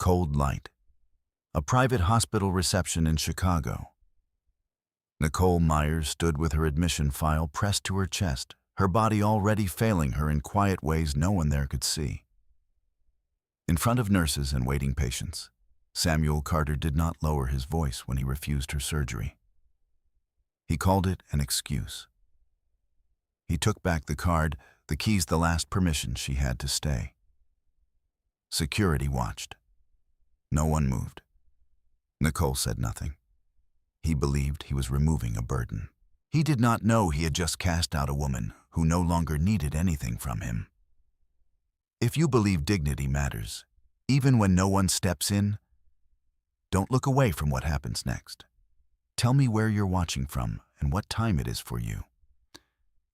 Cold light. A private hospital reception in Chicago. Nicole Myers stood with her admission file pressed to her chest, her body already failing her in quiet ways no one there could see. In front of nurses and waiting patients, Samuel Carter did not lower his voice when he refused her surgery. He called it an excuse. He took back the card, the keys the last permission she had to stay. Security watched. No one moved. Nicole said nothing. He believed he was removing a burden. He did not know he had just cast out a woman who no longer needed anything from him. If you believe dignity matters, even when no one steps in, don't look away from what happens next. Tell me where you're watching from and what time it is for you.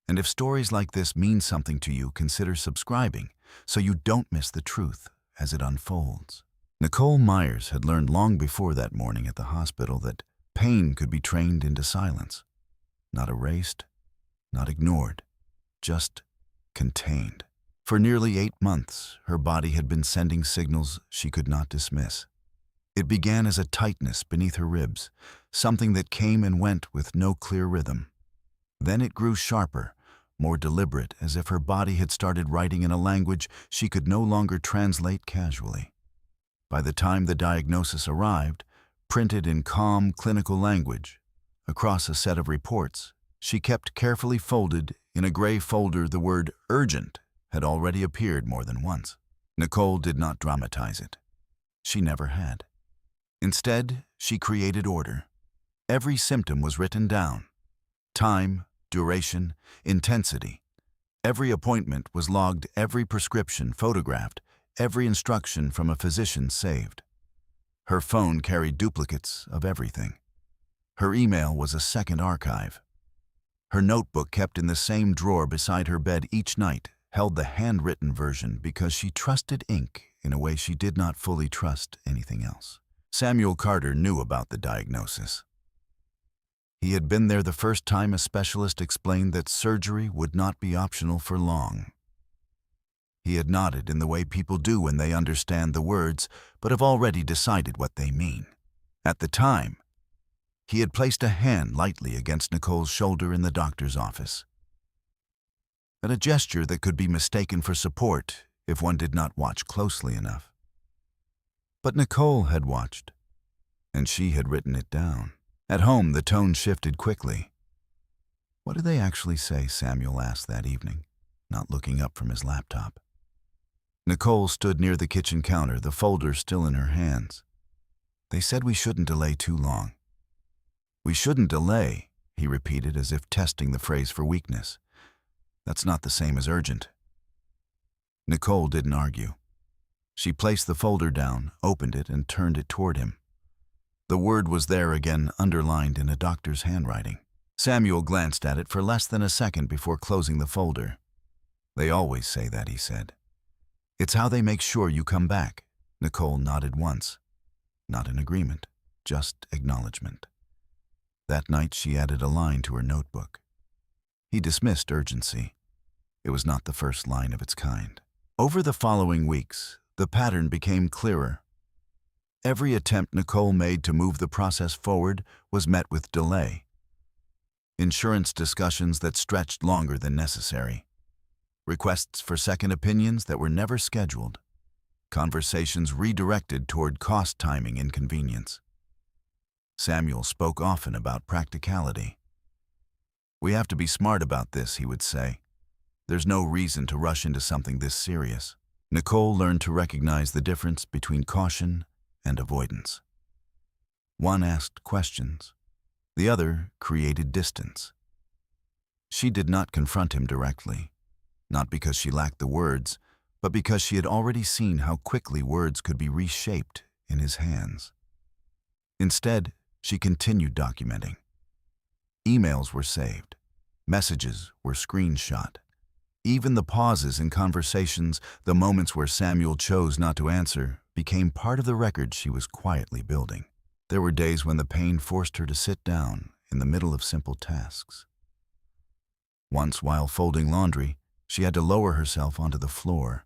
And if stories like this mean something to you, consider subscribing so you don't miss the truth as it unfolds. Nicole Myers had learned long before that morning at the hospital that pain could be trained into silence. Not erased, not ignored, just contained. For nearly 8 months, her body had been sending signals she could not dismiss. It began as a tightness beneath her ribs, something that came and went with no clear rhythm. Then it grew sharper, more deliberate, as if her body had started writing in a language she could no longer translate casually. By the time the diagnosis arrived, printed in calm, clinical language, across a set of reports, she kept carefully folded in a gray folder. The word urgent had already appeared more than once. Nicole did not dramatize it. She never had. Instead, she created order. Every symptom was written down. Time, duration, intensity. Every appointment was logged, every prescription photographed, every instruction from a physician saved. Her phone carried duplicates of everything. Her email was a second archive. Her notebook, kept in the same drawer beside her bed each night, held the handwritten version because she trusted ink in a way she did not fully trust anything else. Samuel Carter knew about the diagnosis. He had been there the first time a specialist explained that surgery would not be optional for long. He had nodded in the way people do when they understand the words, but have already decided what they mean. At the time, he had placed a hand lightly against Nicole's shoulder in the doctor's office. At a gesture that could be mistaken for support if one did not watch closely enough. But Nicole had watched, and she had written it down. At home, the tone shifted quickly. "What did they actually say?" Samuel asked that evening, not looking up from his laptop. Nicole stood near the kitchen counter, the folder still in her hands. "They said we shouldn't delay too long." "We shouldn't delay," he repeated as if testing the phrase for weakness. "That's not the same as urgent." Nicole didn't argue. She placed the folder down, opened it, and turned it toward him. The word was there again, underlined in a doctor's handwriting. Samuel glanced at it for less than a second before closing the folder. "They always say that," he said. "It's how they make sure you come back." Nicole nodded once. Not in agreement, just acknowledgement. That night she added a line to her notebook. He dismissed urgency. It was not the first line of its kind. Over the following weeks, the pattern became clearer. Every attempt Nicole made to move the process forward was met with delay. Insurance discussions that stretched longer than necessary. Requests for second opinions that were never scheduled. Conversations redirected toward cost, timing, inconvenience. Samuel spoke often about practicality. "We have to be smart about this," he would say. "There's no reason to rush into something this serious." Nicole learned to recognize the difference between caution and avoidance. One asked questions. The other created distance. She did not confront him directly, not because she lacked the words, but because she had already seen how quickly words could be reshaped in his hands. Instead, she continued documenting. Emails were saved. Messages were screenshot. Even the pauses in conversations, the moments where Samuel chose not to answer, became part of the record she was quietly building. There were days when the pain forced her to sit down in the middle of simple tasks. Once, while folding laundry, she had to lower herself onto the floor.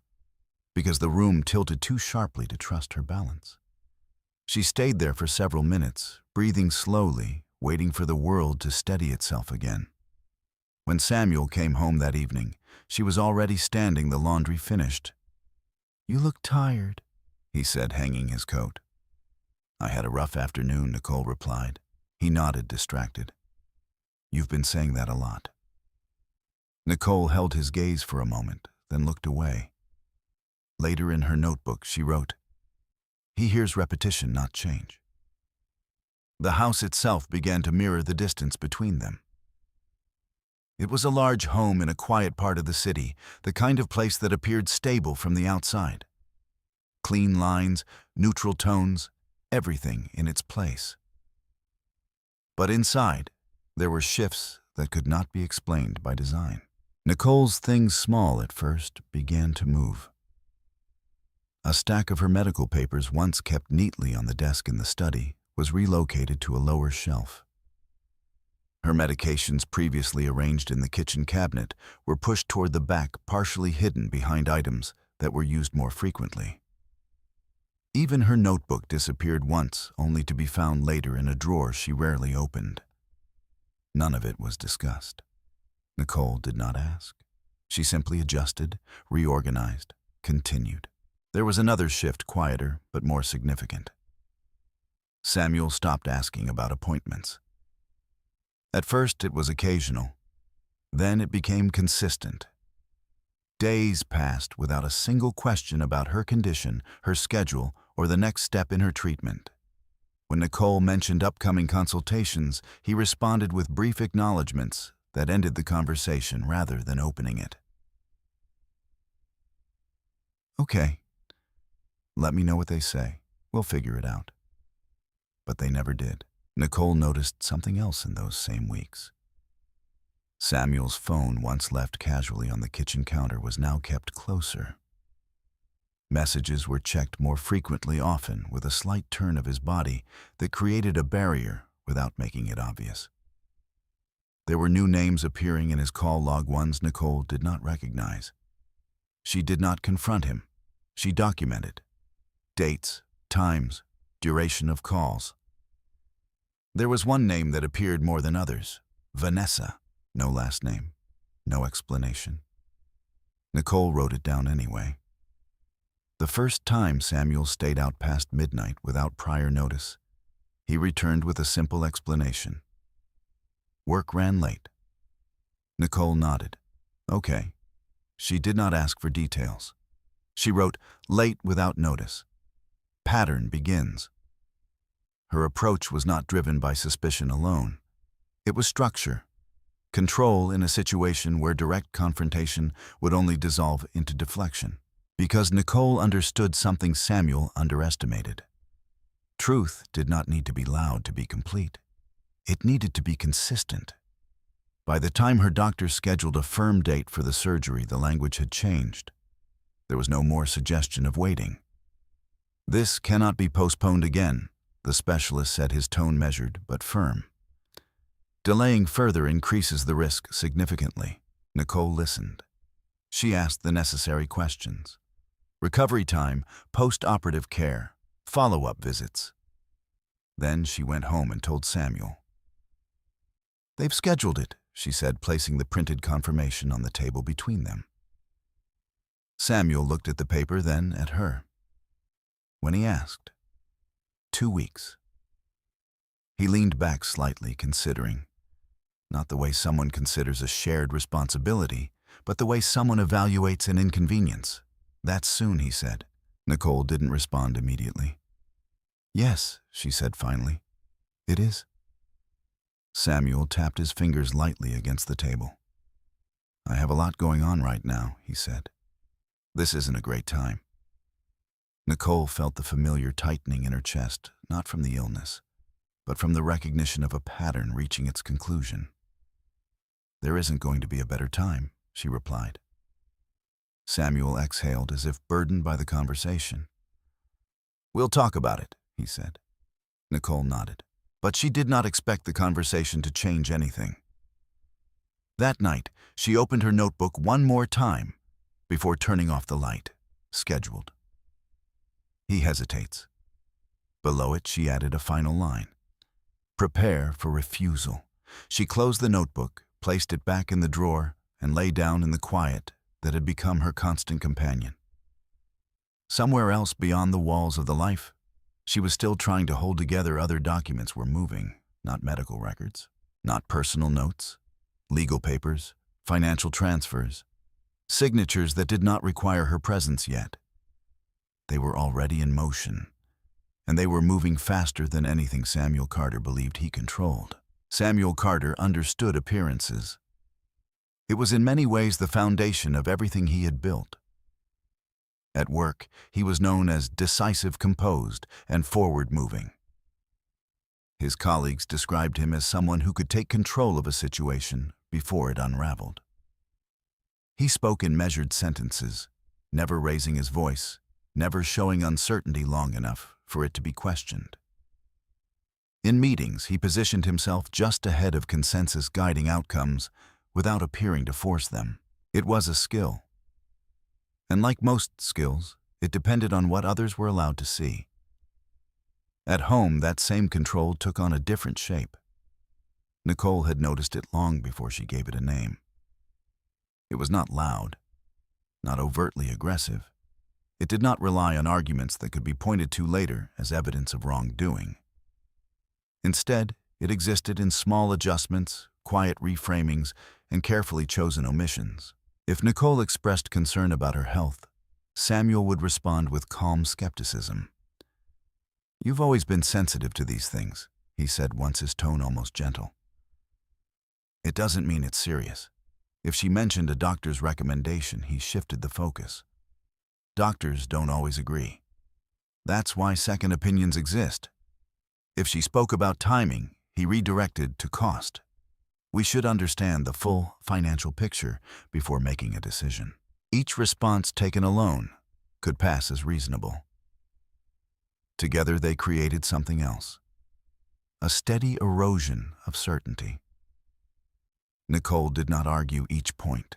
because the room tilted too sharply to trust her balance. She stayed there for several minutes, breathing slowly, waiting for the world to steady itself again. When Samuel came home that evening, she was already standing, the laundry finished. "You look tired," he said, hanging his coat. "I had a rough afternoon," Nicole replied. He nodded, distracted. "You've been saying that a lot." Nicole held his gaze for a moment, then looked away. Later in her notebook, she wrote, "He hears repetition, not change." The house itself began to mirror the distance between them. It was a large home in a quiet part of the city, the kind of place that appeared stable from the outside. Clean lines, neutral tones, everything in its place. But inside, there were shifts that could not be explained by design. Nicole's things, small at first, began to move. A stack of her medical papers, once kept neatly on the desk in the study, was relocated to a lower shelf. Her medications, previously arranged in the kitchen cabinet, were pushed toward the back, partially hidden behind items that were used more frequently. Even her notebook disappeared once, only to be found later in a drawer she rarely opened. None of it was discussed. Nicole did not ask. She simply adjusted, reorganized, continued. There was another shift, quieter but more significant. Samuel stopped asking about appointments. At first, it was occasional. Then it became consistent. Days passed without a single question about her condition, her schedule, or the next step in her treatment. When Nicole mentioned upcoming consultations, he responded with brief acknowledgments that ended the conversation rather than opening it. "Okay. Let me know what they say. We'll figure it out." But they never did. Nicole noticed something else in those same weeks. Samuel's phone, once left casually on the kitchen counter, was now kept closer. Messages were checked more frequently, often with a slight turn of his body that created a barrier without making it obvious. There were new names appearing in his call log, ones Nicole did not recognize. She did not confront him. She documented dates, times, duration of calls. There was one name that appeared more than others: Vanessa. No last name, no explanation. Nicole wrote it down anyway. The first time Samuel stayed out past midnight without prior notice, he returned with a simple explanation. Work ran late. Nicole nodded. Okay. She did not ask for details. She wrote, late without notice. Pattern begins. Her approach was not driven by suspicion alone. It was structure, control in a situation where direct confrontation would only dissolve into deflection. Because Nicole understood something Samuel underestimated. Truth did not need to be loud to be complete. It needed to be consistent. By the time her doctor scheduled a firm date for the surgery, the language had changed. There was no more suggestion of waiting. "This cannot be postponed again," the specialist said, his tone measured but firm. "Delaying further increases the risk significantly." Nicole listened. She asked the necessary questions. Recovery time, post-operative care, follow-up visits. Then she went home and told Samuel. "They've scheduled it," she said, placing the printed confirmation on the table between them. Samuel looked at the paper, then at her. When he asked, 2 weeks. He leaned back slightly, considering. Not the way someone considers a shared responsibility, but the way someone evaluates an inconvenience. "That's soon," he said. Nicole didn't respond immediately. "Yes," she said finally. "It is." Samuel tapped his fingers lightly against the table. "I have a lot going on right now," he said. "This isn't a great time." Nicole felt the familiar tightening in her chest, not from the illness, but from the recognition of a pattern reaching its conclusion. "There isn't going to be a better time," she replied. Samuel exhaled as if burdened by the conversation. "We'll talk about it," he said. Nicole nodded, but she did not expect the conversation to change anything. That night, she opened her notebook one more time before turning off the light. scheduled. He hesitates. Below it, she added a final line. Prepare for refusal. She closed the notebook, placed it back in the drawer, and lay down in the quiet that had become her constant companion. Somewhere else beyond the walls of the life, she was still trying to hold together. Other documents were moving, not medical records, not personal notes, legal papers, financial transfers, signatures that did not require her presence yet. They were already in motion, and they were moving faster than anything Samuel Carter believed he controlled. Samuel Carter understood appearances. It was in many ways the foundation of everything he had built. At work, he was known as decisive, composed, and forward-moving. His colleagues described him as someone who could take control of a situation before it unraveled. He spoke in measured sentences, never raising his voice, never showing uncertainty long enough for it to be questioned. In meetings, he positioned himself just ahead of consensus, guiding outcomes without appearing to force them. It was a skill. And like most skills, it depended on what others were allowed to see. At home, that same control took on a different shape. Nicole had noticed it long before she gave it a name. It was not loud, not overtly aggressive. It did not rely on arguments that could be pointed to later as evidence of wrongdoing. Instead, it existed in small adjustments, quiet reframings, and carefully chosen omissions. If Nicole expressed concern about her health, Samuel would respond with calm skepticism. "You've always been sensitive to these things," he said once, his tone almost gentle. "It doesn't mean it's serious." If she mentioned a doctor's recommendation, he shifted the focus. Doctors don't always agree. That's why second opinions exist. If she spoke about timing, he redirected to cost. We should understand the full financial picture before making a decision. Each response taken alone could pass as reasonable. Together they created something else, a steady erosion of certainty. Nicole did not argue each point.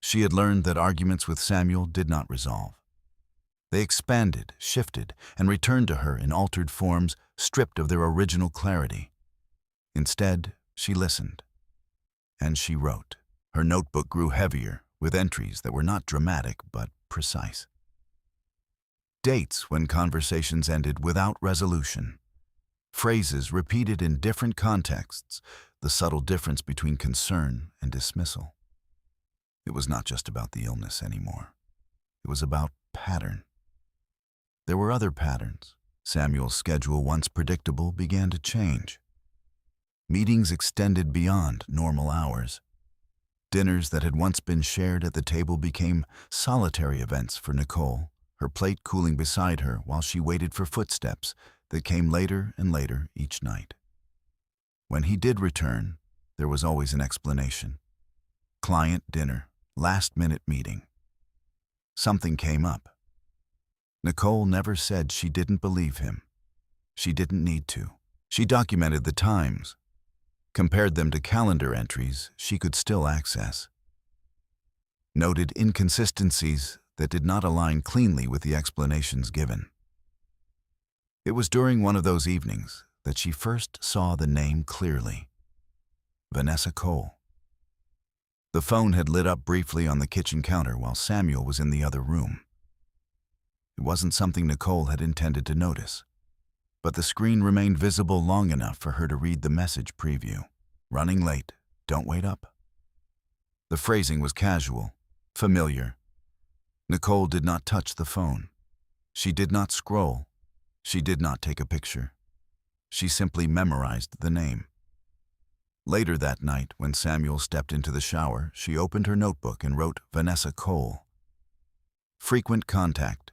She had learned that arguments with Samuel did not resolve. They expanded, shifted, and returned to her in altered forms, stripped of their original clarity. Instead, she listened. And she wrote. Her notebook grew heavier, with entries that were not dramatic but precise. Dates when conversations ended without resolution. Phrases repeated in different contexts, the subtle difference between concern and dismissal. It was not just about the illness anymore. It was about pattern. There were other patterns. Samuel's schedule, once predictable, began to change. Meetings extended beyond normal hours. Dinners that had once been shared at the table became solitary events for Nicole, her plate cooling beside her while she waited for footsteps that came later and later each night. When he did return, there was always an explanation. Client dinner, last-minute meeting. Something came up. Nicole never said she didn't believe him. She didn't need to. She documented the times, compared them to calendar entries she could still access, noted inconsistencies that did not align cleanly with the explanations given. It was during one of those evenings that she first saw the name clearly. Vanessa Cole. The phone had lit up briefly on the kitchen counter while Samuel was in the other room. It wasn't something Nicole had intended to notice, but the screen remained visible long enough for her to read the message preview. Running late, don't wait up. The phrasing was casual, familiar. Nicole did not touch the phone. She did not scroll. She did not take a picture. She simply memorized the name. Later that night, when Samuel stepped into the shower, she opened her notebook and wrote Vanessa Cole. Frequent contact.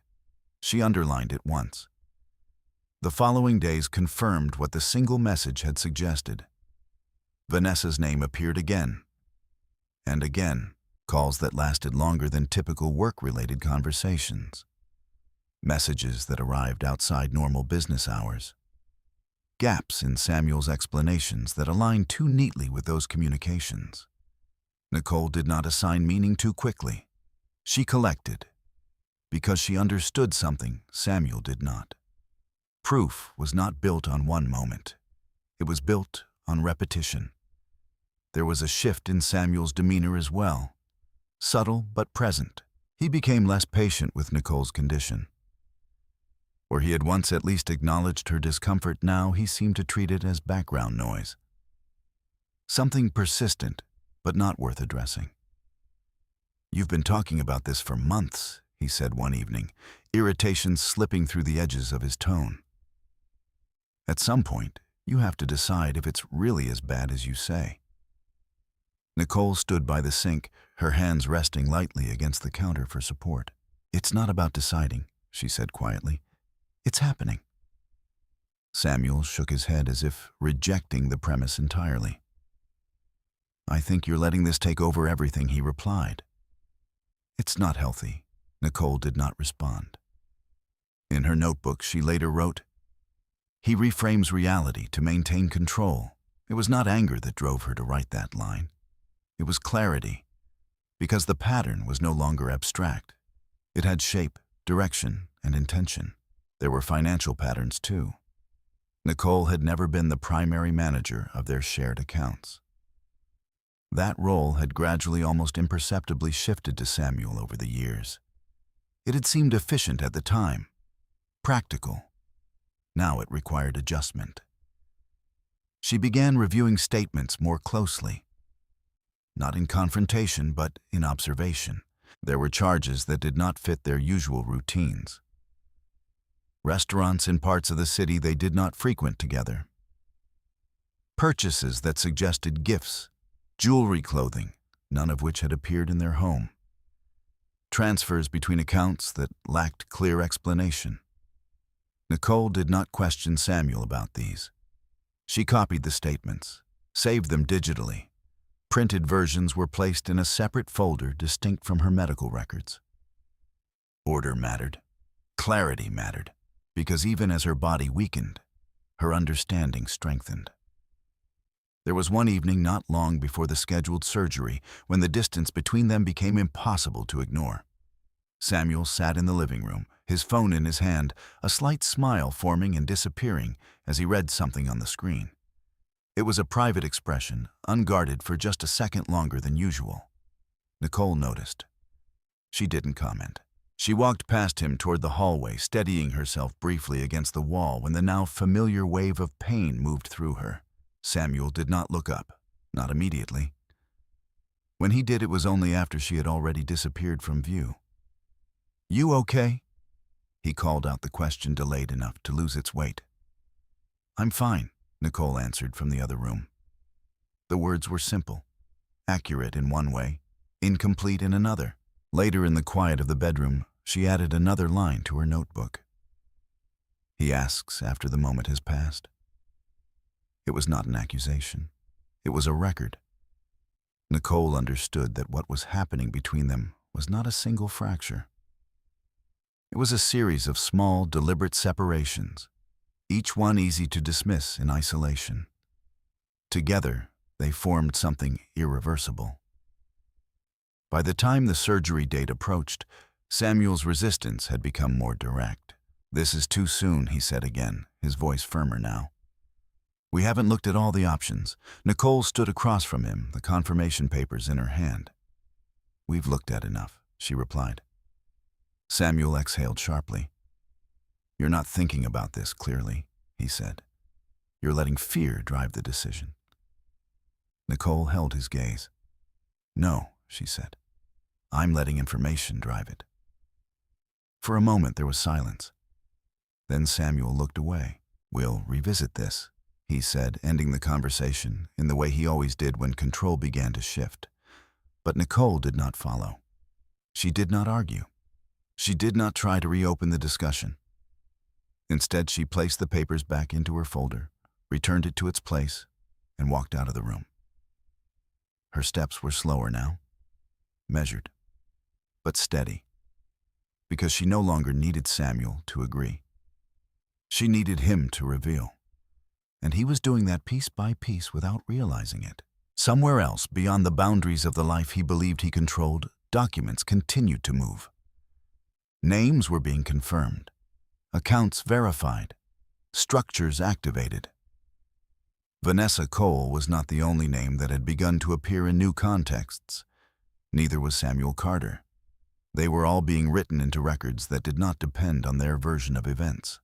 She underlined it once. The following days confirmed what the single message had suggested. Vanessa's name appeared again and again, calls that lasted longer than typical work-related conversations, messages that arrived outside normal business hours, gaps in Samuel's explanations that aligned too neatly with those communications. Nicole did not assign meaning too quickly. She collected, because she understood something Samuel did not. Proof was not built on one moment. It was built on repetition. There was a shift in Samuel's demeanor as well, subtle but present. He became less patient with Nicole's condition. Where he had once at least acknowledged her discomfort, now he seemed to treat it as background noise. Something persistent, but not worth addressing. "You've been talking about this for months," he said one evening, irritation slipping through the edges of his tone. "At some point, you have to decide if it's really as bad as you say." Nicole stood by the sink, her hands resting lightly against the counter for support. "It's not about deciding," she said quietly. "It's happening." Samuel shook his head as if rejecting the premise entirely. "I think you're letting this take over everything," he replied. "It's not healthy." Nicole did not respond. In her notebook, she later wrote, "He reframes reality to maintain control." It was not anger that drove her to write that line. It was clarity, because the pattern was no longer abstract. It had shape, direction, and intention. There were financial patterns too. Nicole had never been the primary manager of their shared accounts. That role had gradually, almost imperceptibly shifted to Samuel over the years. It had seemed efficient at the time, practical. Now it required adjustment. She began reviewing statements more closely. Not in confrontation, but in observation. There were charges that did not fit their usual routines. Restaurants in parts of the city they did not frequent together. Purchases that suggested gifts, jewelry, clothing, none of which had appeared in their home. Transfers between accounts that lacked clear explanation. Nicole did not question Samuel about these. She copied the statements, saved them digitally. Printed versions were placed in a separate folder distinct from her medical records. Order mattered. Clarity mattered, because even as her body weakened, her understanding strengthened. There was one evening not long before the scheduled surgery when the distance between them became impossible to ignore. Samuel sat in the living room, his phone in his hand, a slight smile forming and disappearing as he read something on the screen. It was a private expression, unguarded for just a second longer than usual. Nicole noticed. She didn't comment. She walked past him toward the hallway, steadying herself briefly against the wall when the now familiar wave of pain moved through her. Samuel did not look up, not immediately. When he did, it was only after she had already disappeared from view. "You okay?" He called out, the question delayed enough to lose its weight. "I'm fine," Nicole answered from the other room. The words were simple, accurate in one way, incomplete in another. Later, in the quiet of the bedroom, she added another line to her notebook. "He asks after the moment has passed." It was not an accusation. It was a record. Nicole understood that what was happening between them was not a single fracture. It was a series of small, deliberate separations, each one easy to dismiss in isolation. Together, they formed something irreversible. By the time the surgery date approached, Samuel's resistance had become more direct. "This is too soon," he said again, his voice firmer now. "We haven't looked at all the options." Nicole stood across from him, the confirmation papers in her hand. "We've looked at enough," she replied. Samuel exhaled sharply. "You're not thinking about this clearly," he said. "You're letting fear drive the decision." Nicole held his gaze. "No," she said. "I'm letting information drive it." For a moment there was silence. Then Samuel looked away. "We'll revisit this," he said, ending the conversation in the way he always did when control began to shift. But Nicole did not follow. She did not argue. She did not try to reopen the discussion. Instead, she placed the papers back into her folder, returned it to its place, and walked out of the room. Her steps were slower now, measured, but steady, because she no longer needed Samuel to agree. She needed him to reveal. And he was doing that piece by piece without realizing it. Somewhere else, beyond the boundaries of the life he believed he controlled, documents continued to move. Names were being confirmed, accounts verified, structures activated. Vanessa Cole was not the only name that had begun to appear in new contexts. Neither was Samuel Carter. They were all being written into records that did not depend on their version of events.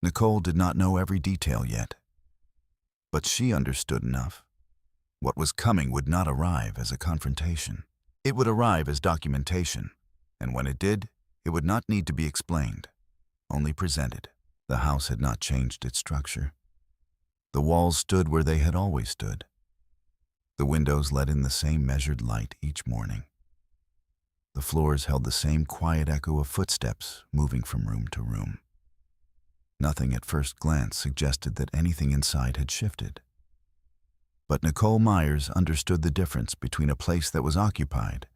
Nicole did not know every detail yet, but she understood enough. What was coming would not arrive as a confrontation. It would arrive as documentation, and when it did, it would not need to be explained, only presented. The house had not changed its structure. The walls stood where they had always stood. The windows let in the same measured light each morning. The floors held the same quiet echo of footsteps moving from room to room. Nothing at first glance suggested that anything inside had shifted. But Nicole Myers understood the difference between a place that was occupied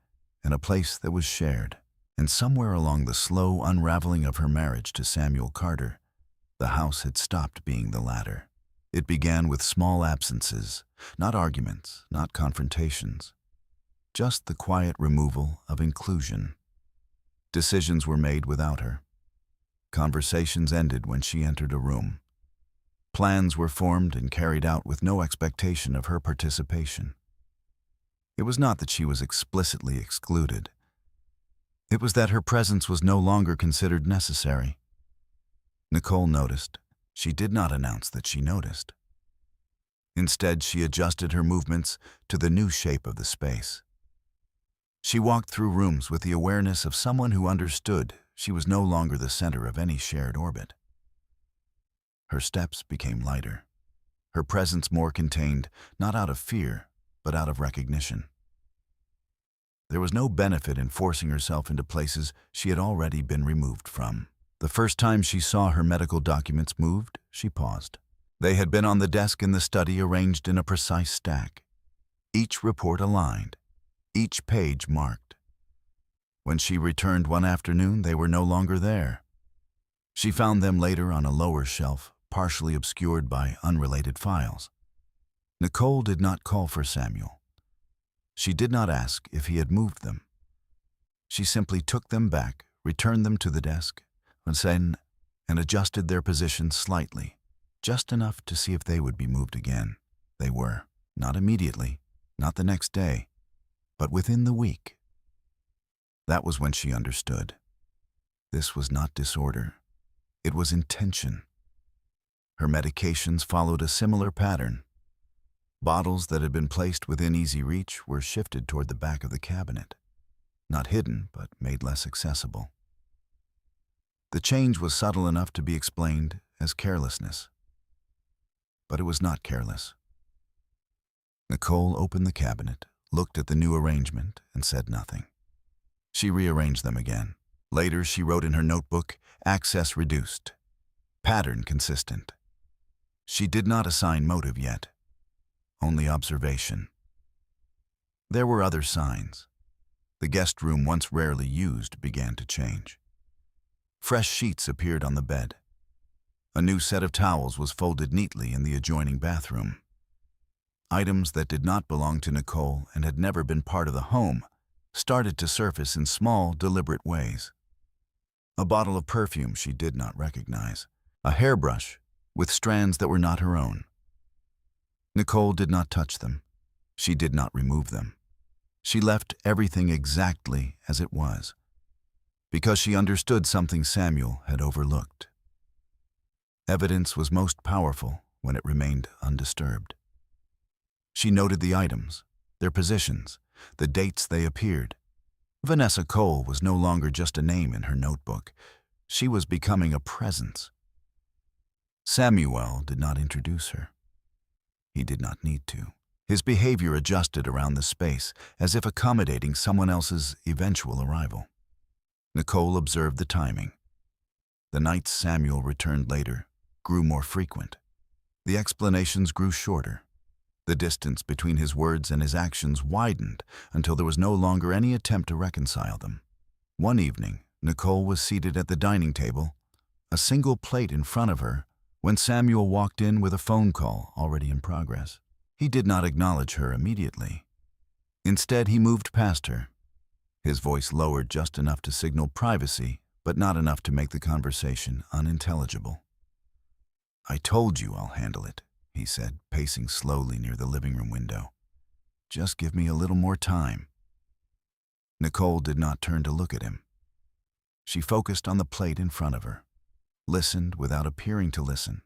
and a place that was shared. And somewhere along the slow unraveling of her marriage to Samuel Carter, the house had stopped being the latter. It began with small absences, not arguments, not confrontations, just the quiet removal of inclusion. Decisions were made without her. Conversations ended when she entered a room. Plans were formed and carried out with no expectation of her participation. It was not that she was explicitly excluded. It was that her presence was no longer considered necessary. Nicole noticed. She did not announce that she noticed. Instead, she adjusted her movements to the new shape of the space. She walked through rooms with the awareness of someone who understood she was no longer the center of any shared orbit. Her steps became lighter, her presence more contained, not out of fear, but out of recognition. There was no benefit in forcing herself into places she had already been removed from. The first time she saw her medical documents moved, she paused. They had been on the desk in the study, arranged in a precise stack. Each report aligned, each page marked. When she returned one afternoon, they were no longer there. She found them later on a lower shelf, partially obscured by unrelated files. Nicole did not call for Samuel. She did not ask if he had moved them. She simply took them back, returned them to the desk, and adjusted their position slightly, just enough to see if they would be moved again. They were, not immediately, not the next day, but within the week. That was when she understood. This was not disorder. It was intention. Her medications followed a similar pattern. Bottles that had been placed within easy reach were shifted toward the back of the cabinet, not hidden, but made less accessible. The change was subtle enough to be explained as carelessness. But it was not careless. Nicole opened the cabinet, looked at the new arrangement, and said nothing. She rearranged them again. Later, she wrote in her notebook, "Access reduced. Pattern consistent." She did not assign motive yet, only observation. There were other signs. The guest room, once rarely used, began to change. Fresh sheets appeared on the bed. A new set of towels was folded neatly in the adjoining bathroom. Items that did not belong to Nicole and had never been part of the home started to surface in small, deliberate ways. A bottle of perfume she did not recognize. A hairbrush with strands that were not her own. Nicole did not touch them. She did not remove them. She left everything exactly as it was, because she understood something Samuel had overlooked. Evidence was most powerful when it remained undisturbed. She noted the items, their positions, the dates they appeared. Vanessa Cole was no longer just a name in her notebook. She was becoming a presence. Samuel did not introduce her. He did not need to. His behavior adjusted around the space, as if accommodating someone else's eventual arrival. Nicole observed the timing. The nights Samuel returned later grew more frequent. The explanations grew shorter. The distance between his words and his actions widened until there was no longer any attempt to reconcile them. One evening, Nicole was seated at the dining table, a single plate in front of her, when Samuel walked in with a phone call already in progress. He did not acknowledge her immediately. Instead, he moved past her, His voice lowered just enough to signal privacy, but not enough to make the conversation unintelligible. "I told you I'll handle it," he said, pacing slowly near the living room window. "Just give me a little more time." Nicole did not turn to look at him. She focused on the plate in front of her, listened without appearing to listen.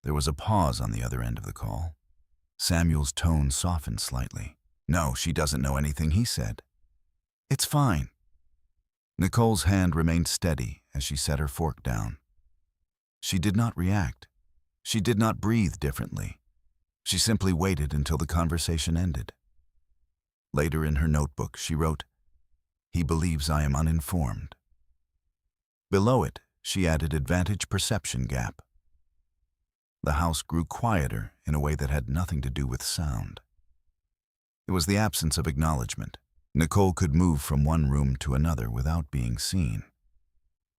There was a pause on the other end of the call. Samuel's tone softened slightly. "No, she doesn't know anything," he said. "It's fine." Nicole's hand remained steady as she set her fork down. She did not react. She did not breathe differently. She simply waited until the conversation ended. Later in her notebook, she wrote, "He believes I am uninformed." Below it, she added advantage perception gap. The house grew quieter in a way that had nothing to do with sound. It was the absence of acknowledgement. Nicole could move from one room to another without being seen.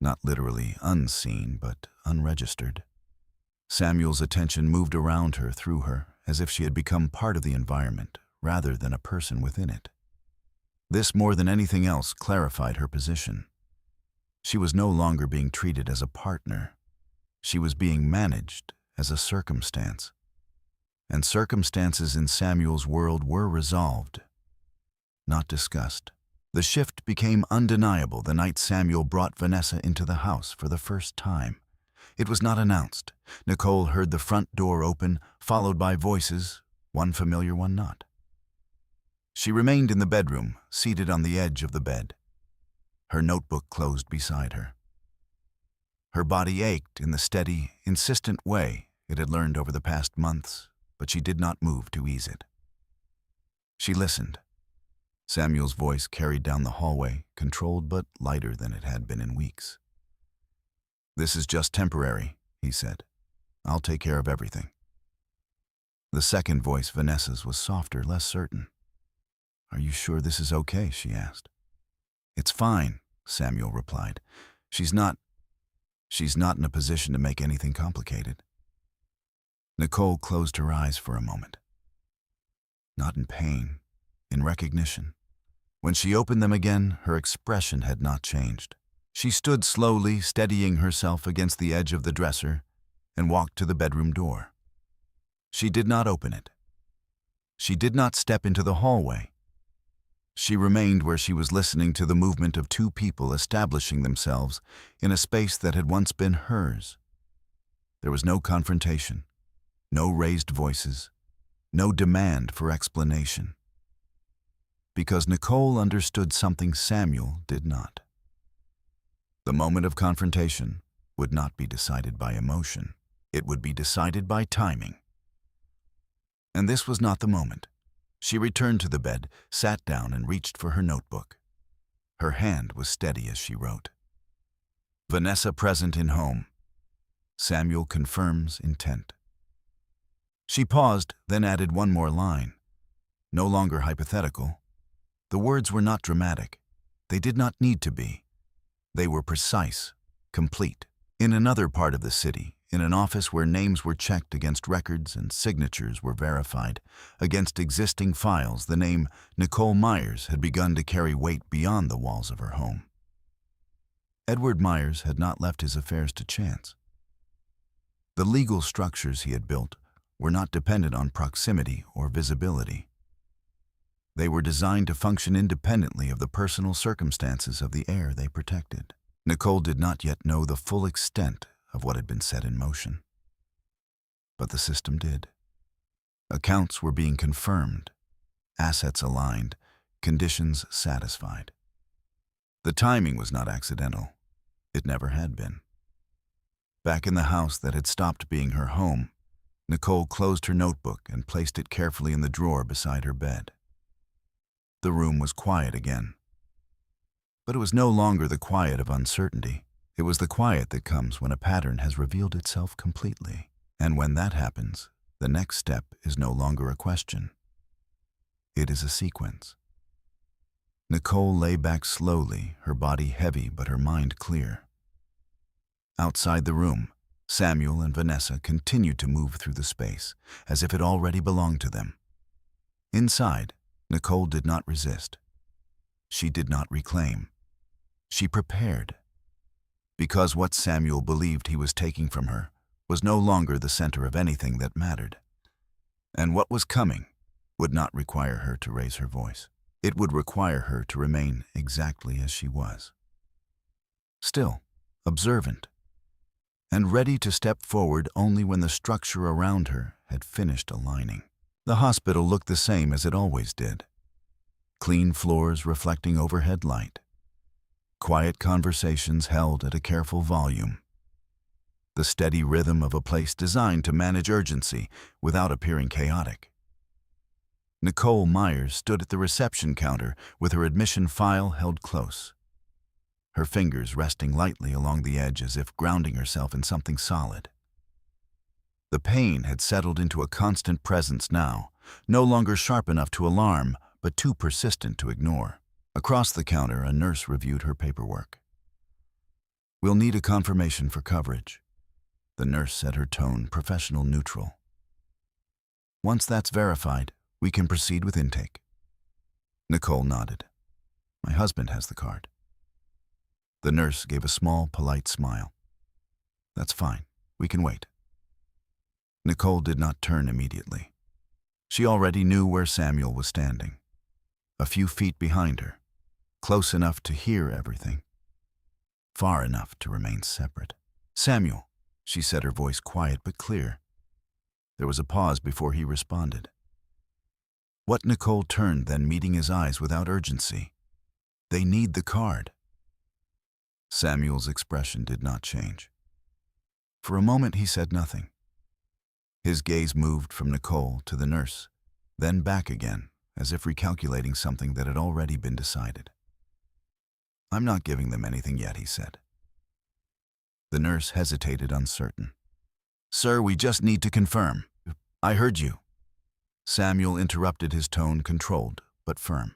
Not literally unseen, but unregistered. Samuel's attention moved around her, through her, as if she had become part of the environment, rather than a person within it. This, more than anything else, clarified her position. She was no longer being treated as a partner. She was being managed as a circumstance. And circumstances in Samuel's world were resolved, not discussed. The shift became undeniable the night Samuel brought Vanessa into the house for the first time. It was not announced. Nicole heard the front door open, followed by voices, one familiar, one not. She remained in the bedroom, seated on the edge of the bed. Her notebook closed beside her. Her body ached in the steady, insistent way it had learned over the past months, but she did not move to ease it. She listened. Samuel's voice carried down the hallway, controlled but lighter than it had been in weeks. "This is just temporary," he said. "I'll take care of everything." The second voice, Vanessa's, was softer, less certain. "Are you sure this is okay?" she asked. "It's fine," Samuel replied. She's not in a position to make anything complicated." Nicole closed her eyes for a moment. Not in pain, in recognition. When she opened them again, her expression had not changed. She stood slowly, steadying herself against the edge of the dresser, and walked to the bedroom door. She did not open it. She did not step into the hallway. She remained where she was, listening to the movement of two people establishing themselves in a space that had once been hers. There was no confrontation, no raised voices, no demand for explanation. Because Nicole understood something Samuel did not. The moment of confrontation would not be decided by emotion. It would be decided by timing. And this was not the moment. She returned to the bed, sat down, and reached for her notebook. Her hand was steady as she wrote. "Vanessa present in home. Samuel confirms intent." She paused, then added one more line. No longer hypothetical. The words were not dramatic. They did not need to be. They were precise, complete. In another part of the city, in an office where names were checked against records and signatures were verified, against existing files, the name Nicole Myers had begun to carry weight beyond the walls of her home. Edward Myers had not left his affairs to chance. The legal structures he had built were not dependent on proximity or visibility. They were designed to function independently of the personal circumstances of the heir they protected. Nicole did not yet know the full extent of what had been set in motion. But the system did. Accounts were being confirmed, assets aligned, conditions satisfied. The timing was not accidental. It never had been. Back in the house that had stopped being her home, Nicole closed her notebook and placed it carefully in the drawer beside her bed. The room was quiet again. But it was no longer the quiet of uncertainty. It was the quiet that comes when a pattern has revealed itself completely. And when that happens, the next step is no longer a question. It is a sequence. Nicole lay back slowly, her body heavy but her mind clear. Outside the room, Samuel and Vanessa continued to move through the space, as if it already belonged to them. Inside, Nicole did not resist. She did not reclaim. She prepared. Because what Samuel believed he was taking from her was no longer the center of anything that mattered. And what was coming would not require her to raise her voice. It would require her to remain exactly as she was. Still, observant, and ready to step forward only when the structure around her had finished aligning. The hospital looked the same as it always did. Clean floors reflecting overhead light. Quiet conversations held at a careful volume. The steady rhythm of a place designed to manage urgency without appearing chaotic. Nicole Myers stood at the reception counter with her admission file held close, her fingers resting lightly along the edge as if grounding herself in something solid. The pain had settled into a constant presence now, no longer sharp enough to alarm, but too persistent to ignore. Across the counter, a nurse reviewed her paperwork. "We'll need a confirmation for coverage." The nurse said, her tone professional neutral. "Once that's verified, we can proceed with intake." Nicole nodded. "My husband has the card." The nurse gave a small, polite smile. "That's fine. We can wait." Nicole did not turn immediately. She already knew where Samuel was standing. A few feet behind her, close enough to hear everything, far enough to remain separate. "Samuel," she said, her voice quiet but clear. There was a pause before he responded. What Nicole turned, then meeting his eyes without urgency. "They need the card." Samuel's expression did not change. For a moment he said nothing. His gaze moved from Nicole to the nurse, then back again, as if recalculating something that had already been decided. "I'm not giving them anything yet," he said. The nurse hesitated, uncertain. "Sir, we just need to confirm." "I heard you." Samuel interrupted, his tone controlled but firm.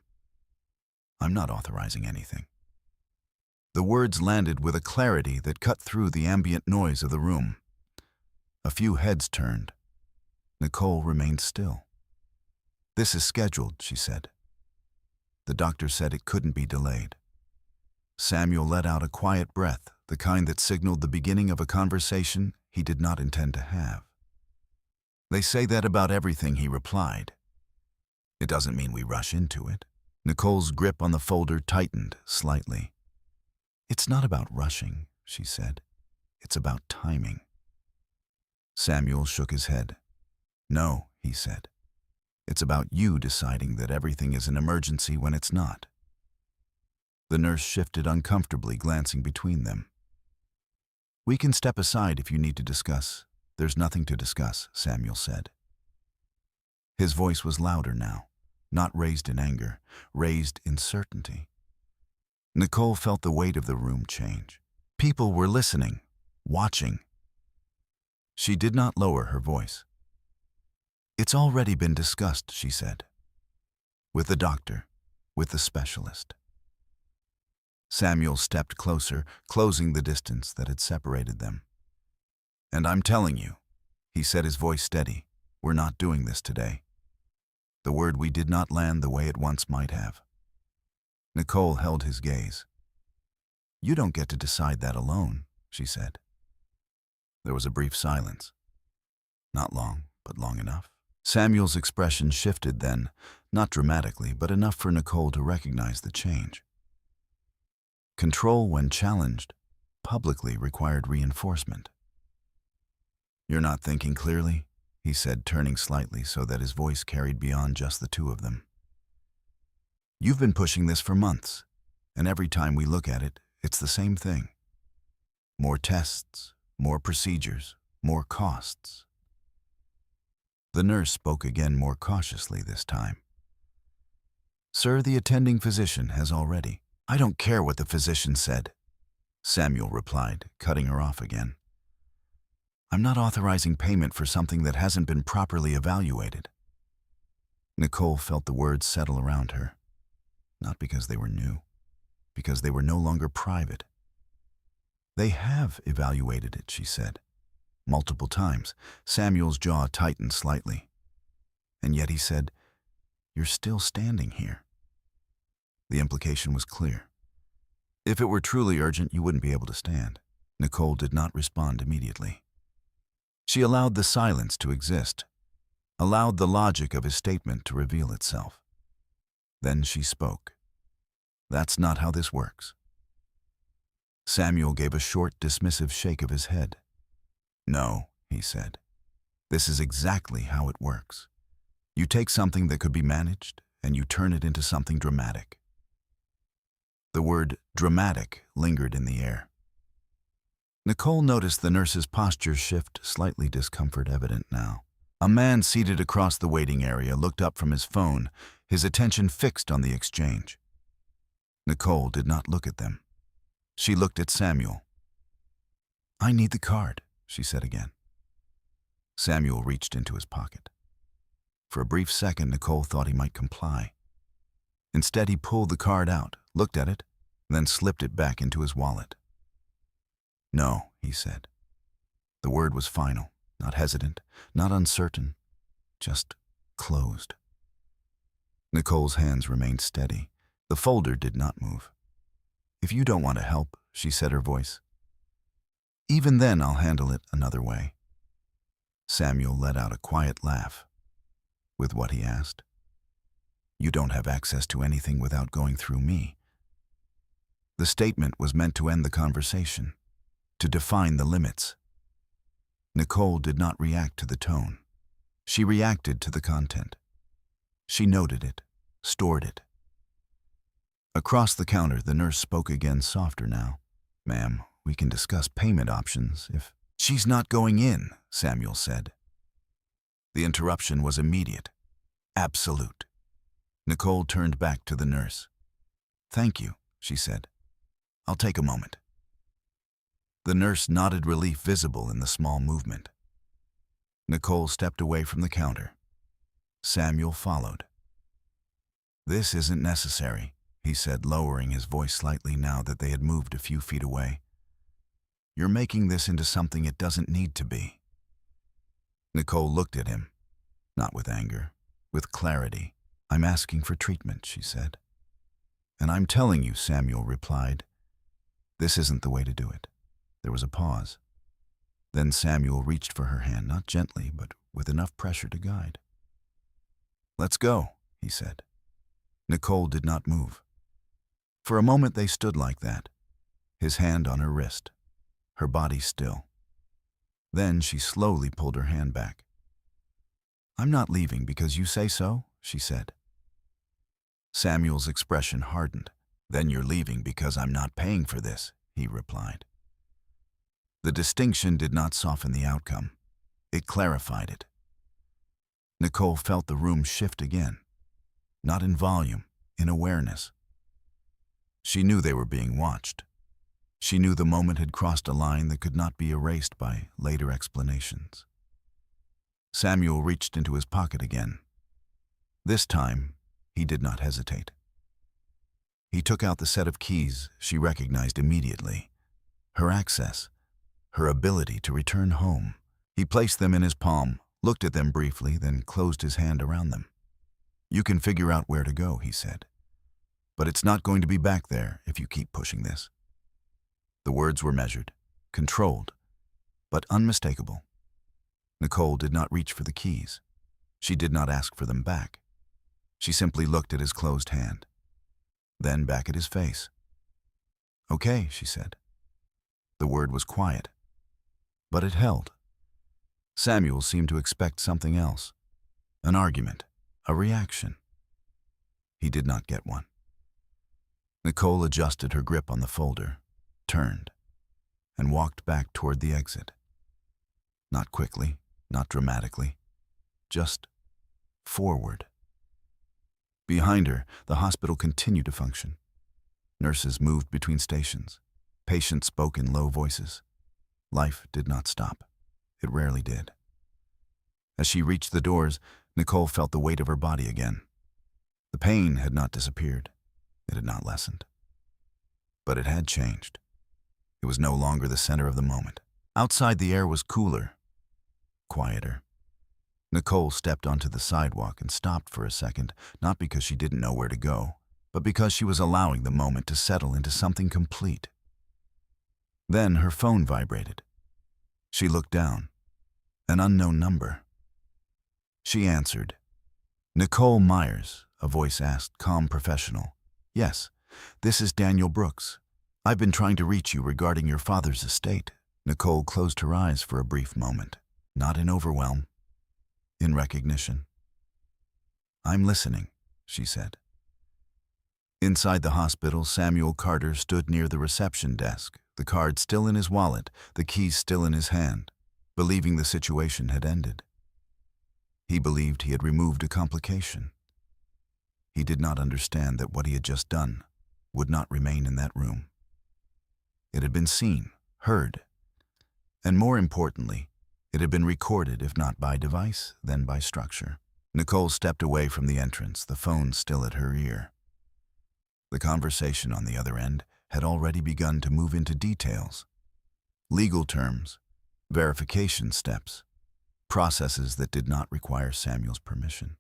"I'm not authorizing anything." The words landed with a clarity that cut through the ambient noise of the room. A few heads turned. Nicole remained still. "This is scheduled," she said. The doctor said it couldn't be delayed. Samuel let out a quiet breath, the kind that signaled the beginning of a conversation he did not intend to have. "They say that about everything," he replied. "It doesn't mean we rush into it." Nicole's grip on the folder tightened slightly. "It's not about rushing," she said. "It's about timing." Samuel shook his head. "No," he said. "It's about you deciding that everything is an emergency when it's not." The nurse shifted uncomfortably, glancing between them. "We can step aside if you need to discuss." "There's nothing to discuss," Samuel said. His voice was louder now, not raised in anger, raised in certainty. Nicole felt the weight of the room change. People were listening, watching. She did not lower her voice. "It's already been discussed," she said. "With the doctor, with the specialist." Samuel stepped closer, closing the distance that had separated them. "And I'm telling you," he said, his voice steady, "we're not doing this today." The word we did not land the way it once might have. Nicole held his gaze. "You don't get to decide that alone," she said. There was a brief silence. Not long, but long enough. Samuel's expression shifted then, not dramatically, but enough for Nicole to recognize the change. Control, when challenged, publicly required reinforcement. "You're not thinking clearly," he said, turning slightly so that his voice carried beyond just the two of them. "You've been pushing this for months, and every time we look at it, it's the same thing. More tests, more procedures, more costs." The nurse spoke again, more cautiously this time. "Sir, the attending physician has already." "I don't care what the physician said," Samuel replied, cutting her off again. "I'm not authorizing payment for something that hasn't been properly evaluated." Nicole felt the words settle around her, not because they were new, because they were no longer private. "They have evaluated it," she said. Multiple times. Samuel's jaw tightened slightly. And yet he said, "You're still standing here." The implication was clear. If it were truly urgent, you wouldn't be able to stand. Nicole did not respond immediately. She allowed the silence to exist, allowed the logic of his statement to reveal itself. Then she spoke. "That's not how this works." Samuel gave a short, dismissive shake of his head. "No," he said. "This is exactly how it works. You take something that could be managed, and you turn it into something dramatic." The word dramatic lingered in the air. Nicole noticed the nurse's posture shift, slightly discomfort evident now. A man seated across the waiting area looked up from his phone, his attention fixed on the exchange. Nicole did not look at them. She looked at Samuel. "I need the card," she said again. Samuel reached into his pocket. For a brief second, Nicole thought he might comply. Instead, he pulled the card out, looked at it, then slipped it back into his wallet. "No," he said. The word was final, not hesitant, not uncertain, just closed. Nicole's hands remained steady. The folder did not move. "If you don't want to help," she said, her voice, "even then I'll handle it another way." Samuel let out a quiet laugh. "With what?" he asked. "You don't have access to anything without going through me." The statement was meant to end the conversation, to define the limits. Nicole did not react to the tone. She reacted to the content. She noted it, stored it. Across the counter, the nurse spoke again, softer now. "Ma'am, we can discuss payment options if—" "She's not going in," Samuel said. The interruption was immediate, absolute. Nicole turned back to the nurse. "Thank you," she said. "I'll take a moment." The nurse nodded, relief visible in the small movement. Nicole stepped away from the counter. Samuel followed. "This isn't necessary," he said, lowering his voice slightly now that they had moved a few feet away. "You're making this into something it doesn't need to be." Nicole looked at him, not with anger, with clarity. "I'm asking for treatment," she said. "And I'm telling you," Samuel replied, "this isn't the way to do it." There was a pause. Then Samuel reached for her hand, not gently, but with enough pressure to guide. "Let's go," he said. Nicole did not move. For a moment they stood like that, his hand on her wrist, her body still. Then she slowly pulled her hand back. "I'm not leaving because you say so," she said. Samuel's expression hardened. "Then you're leaving because I'm not paying for this," he replied. The distinction did not soften the outcome. It clarified it. Nicole felt the room shift again, not in volume, in awareness. She knew they were being watched. She knew the moment had crossed a line that could not be erased by later explanations. Samuel reached into his pocket again. This time, he did not hesitate. He took out the set of keys she recognized immediately. Her access, her ability to return home. He placed them in his palm, looked at them briefly, then closed his hand around them. "You can figure out where to go," he said. "But it's not going to be back there if you keep pushing this." The words were measured, controlled, but unmistakable. Nicole did not reach for the keys. She did not ask for them back. She simply looked at his closed hand, then back at his face. "Okay," she said. The word was quiet, but it held. Samuel seemed to expect something else, an argument, a reaction. He did not get one. Nicole adjusted her grip on the folder, turned, and walked back toward the exit. Not quickly, not dramatically, just forward. Behind her, the hospital continued to function. Nurses moved between stations. Patients spoke in low voices. Life did not stop. It rarely did. As she reached the doors, Nicole felt the weight of her body again. The pain had not disappeared. It had not lessened. But it had changed. It was no longer the center of the moment. Outside, the air was cooler, quieter. Nicole stepped onto the sidewalk and stopped for a second, not because she didn't know where to go, but because she was allowing the moment to settle into something complete. Then her phone vibrated. She looked down. An unknown number. She answered. "Nicole Myers," a voice asked, calm, professional. "Yes, this is Daniel Brooks. I've been trying to reach you regarding your father's estate." Nicole closed her eyes for a brief moment, not in overwhelm, in recognition. "I'm listening," she said. Inside the hospital, Samuel Carter stood near the reception desk, the card still in his wallet, the keys still in his hand, believing the situation had ended. He believed he had removed a complication. He did not understand that what he had just done would not remain in that room. It had been seen, heard, and more importantly, it had been recorded, if not by device, then by structure. Nicole stepped away from the entrance, the phone still at her ear. The conversation on the other end had already begun to move into details. Legal terms, verification steps, processes that did not require Samuel's permission.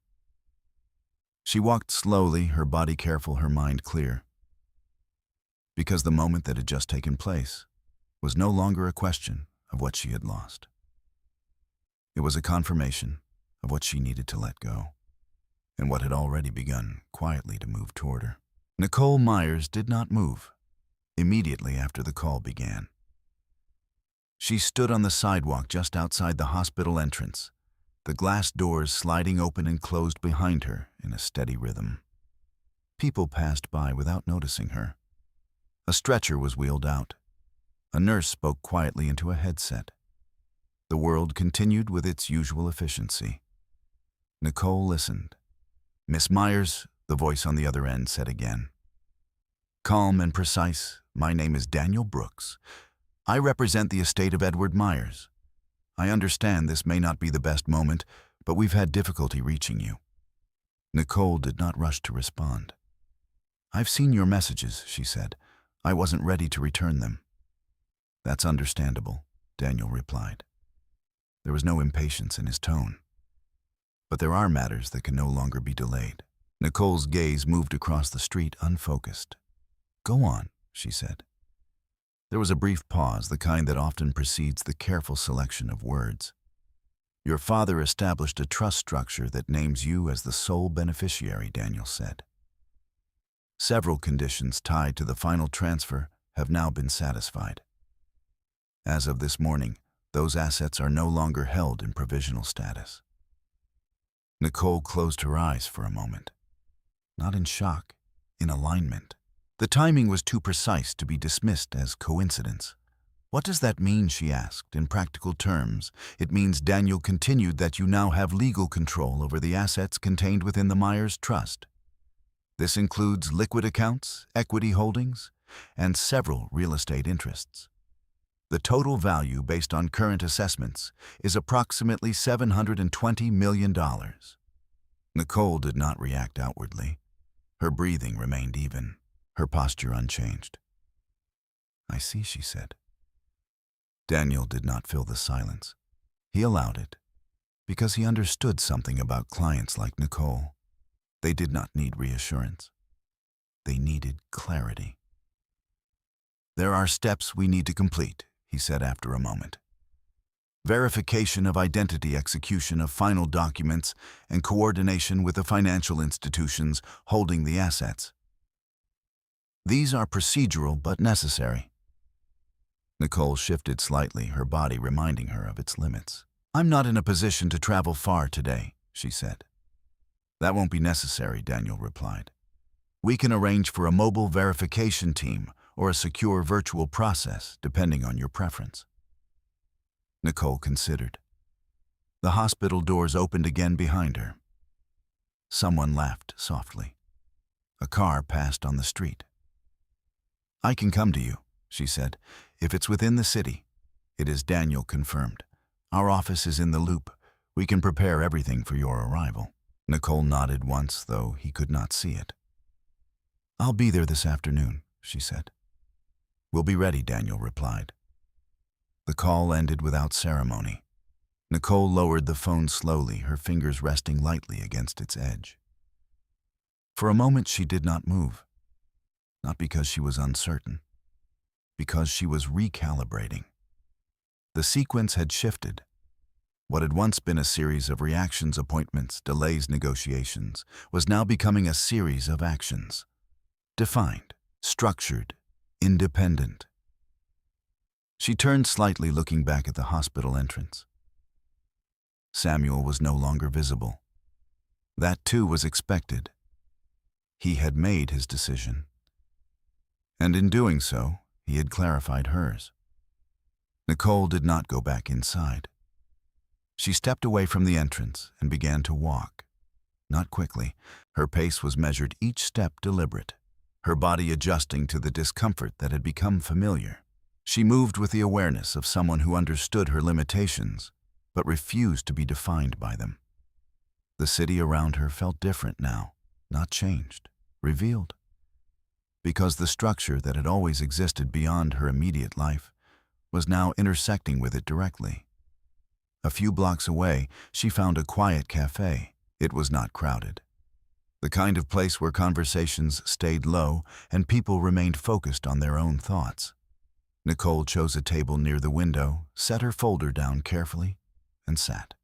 She walked slowly, her body careful, her mind clear. Because the moment that had just taken place was no longer a question of what she had lost. It was a confirmation of what she needed to let go, and what had already begun quietly to move toward her. Nicole Myers did not move immediately after the call began. She stood on the sidewalk just outside the hospital entrance, the glass doors sliding open and closed behind her in a steady rhythm. People passed by without noticing her. A stretcher was wheeled out. A nurse spoke quietly into a headset. The world continued with its usual efficiency. Nicole listened. "Miss Myers," the voice on the other end said again. Calm and precise, "My name is Daniel Brooks. I represent the estate of Edward Myers. I understand this may not be the best moment, but we've had difficulty reaching you." Nicole did not rush to respond. "I've seen your messages," she said. "I wasn't ready to return them." "That's understandable," Daniel replied. There was no impatience in his tone. "But there are matters that can no longer be delayed." Nicole's gaze moved across the street, unfocused. "Go on," she said. There was a brief pause, the kind that often precedes the careful selection of words. "Your father established a trust structure that names you as the sole beneficiary," Daniel said. "Several conditions tied to the final transfer have now been satisfied. As of this morning, those assets are no longer held in provisional status." Nicole closed her eyes for a moment. Not in shock, in alignment. The timing was too precise to be dismissed as coincidence. "What does that mean?" she asked. "In practical terms, it means," Daniel continued, "that you now have legal control over the assets contained within the Myers Trust. This includes liquid accounts, equity holdings, and several real estate interests. The total value, based on current assessments, is approximately $720 million. Nicole did not react outwardly. Her breathing remained even, her posture unchanged. "I see," she said. Daniel did not fill the silence. He allowed it, because he understood something about clients like Nicole. They did not need reassurance. They needed clarity. "There are steps we need to complete," he said after a moment. "Verification of identity, execution of final documents, and coordination with the financial institutions holding the assets. These are procedural but necessary." Nicole shifted slightly, her body reminding her of its limits. "I'm not in a position to travel far today," she said. "That won't be necessary," Daniel replied. "We can arrange for a mobile verification team or a secure virtual process, depending on your preference." Nicole considered. The hospital doors opened again behind her. Someone laughed softly. A car passed on the street. "I can come to you," she said, "if it's within the city." "It is," Daniel confirmed. "Our office is in the Loop. We can prepare everything for your arrival." Nicole nodded once, though he could not see it. "I'll be there this afternoon," she said. "We'll be ready," Daniel replied. The call ended without ceremony. Nicole lowered the phone slowly, her fingers resting lightly against its edge. For a moment she did not move, not because she was uncertain, because she was recalibrating. The sequence had shifted. What had once been a series of reactions, appointments, delays, negotiations, was now becoming a series of actions. Defined, structured, independent. She turned slightly, looking back at the hospital entrance. Samuel was no longer visible. That too was expected. He had made his decision. And in doing so, he had clarified hers. Nicole did not go back inside. She stepped away from the entrance and began to walk. Not quickly. Her pace was measured, each step deliberate, her body adjusting to the discomfort that had become familiar. She moved with the awareness of someone who understood her limitations, but refused to be defined by them. The city around her felt different now, not changed, revealed. Because the structure that had always existed beyond her immediate life was now intersecting with it directly. A few blocks away, she found a quiet cafe. It was not crowded. The kind of place where conversations stayed low and people remained focused on their own thoughts. Nicole chose a table near the window, set her folder down carefully, and sat.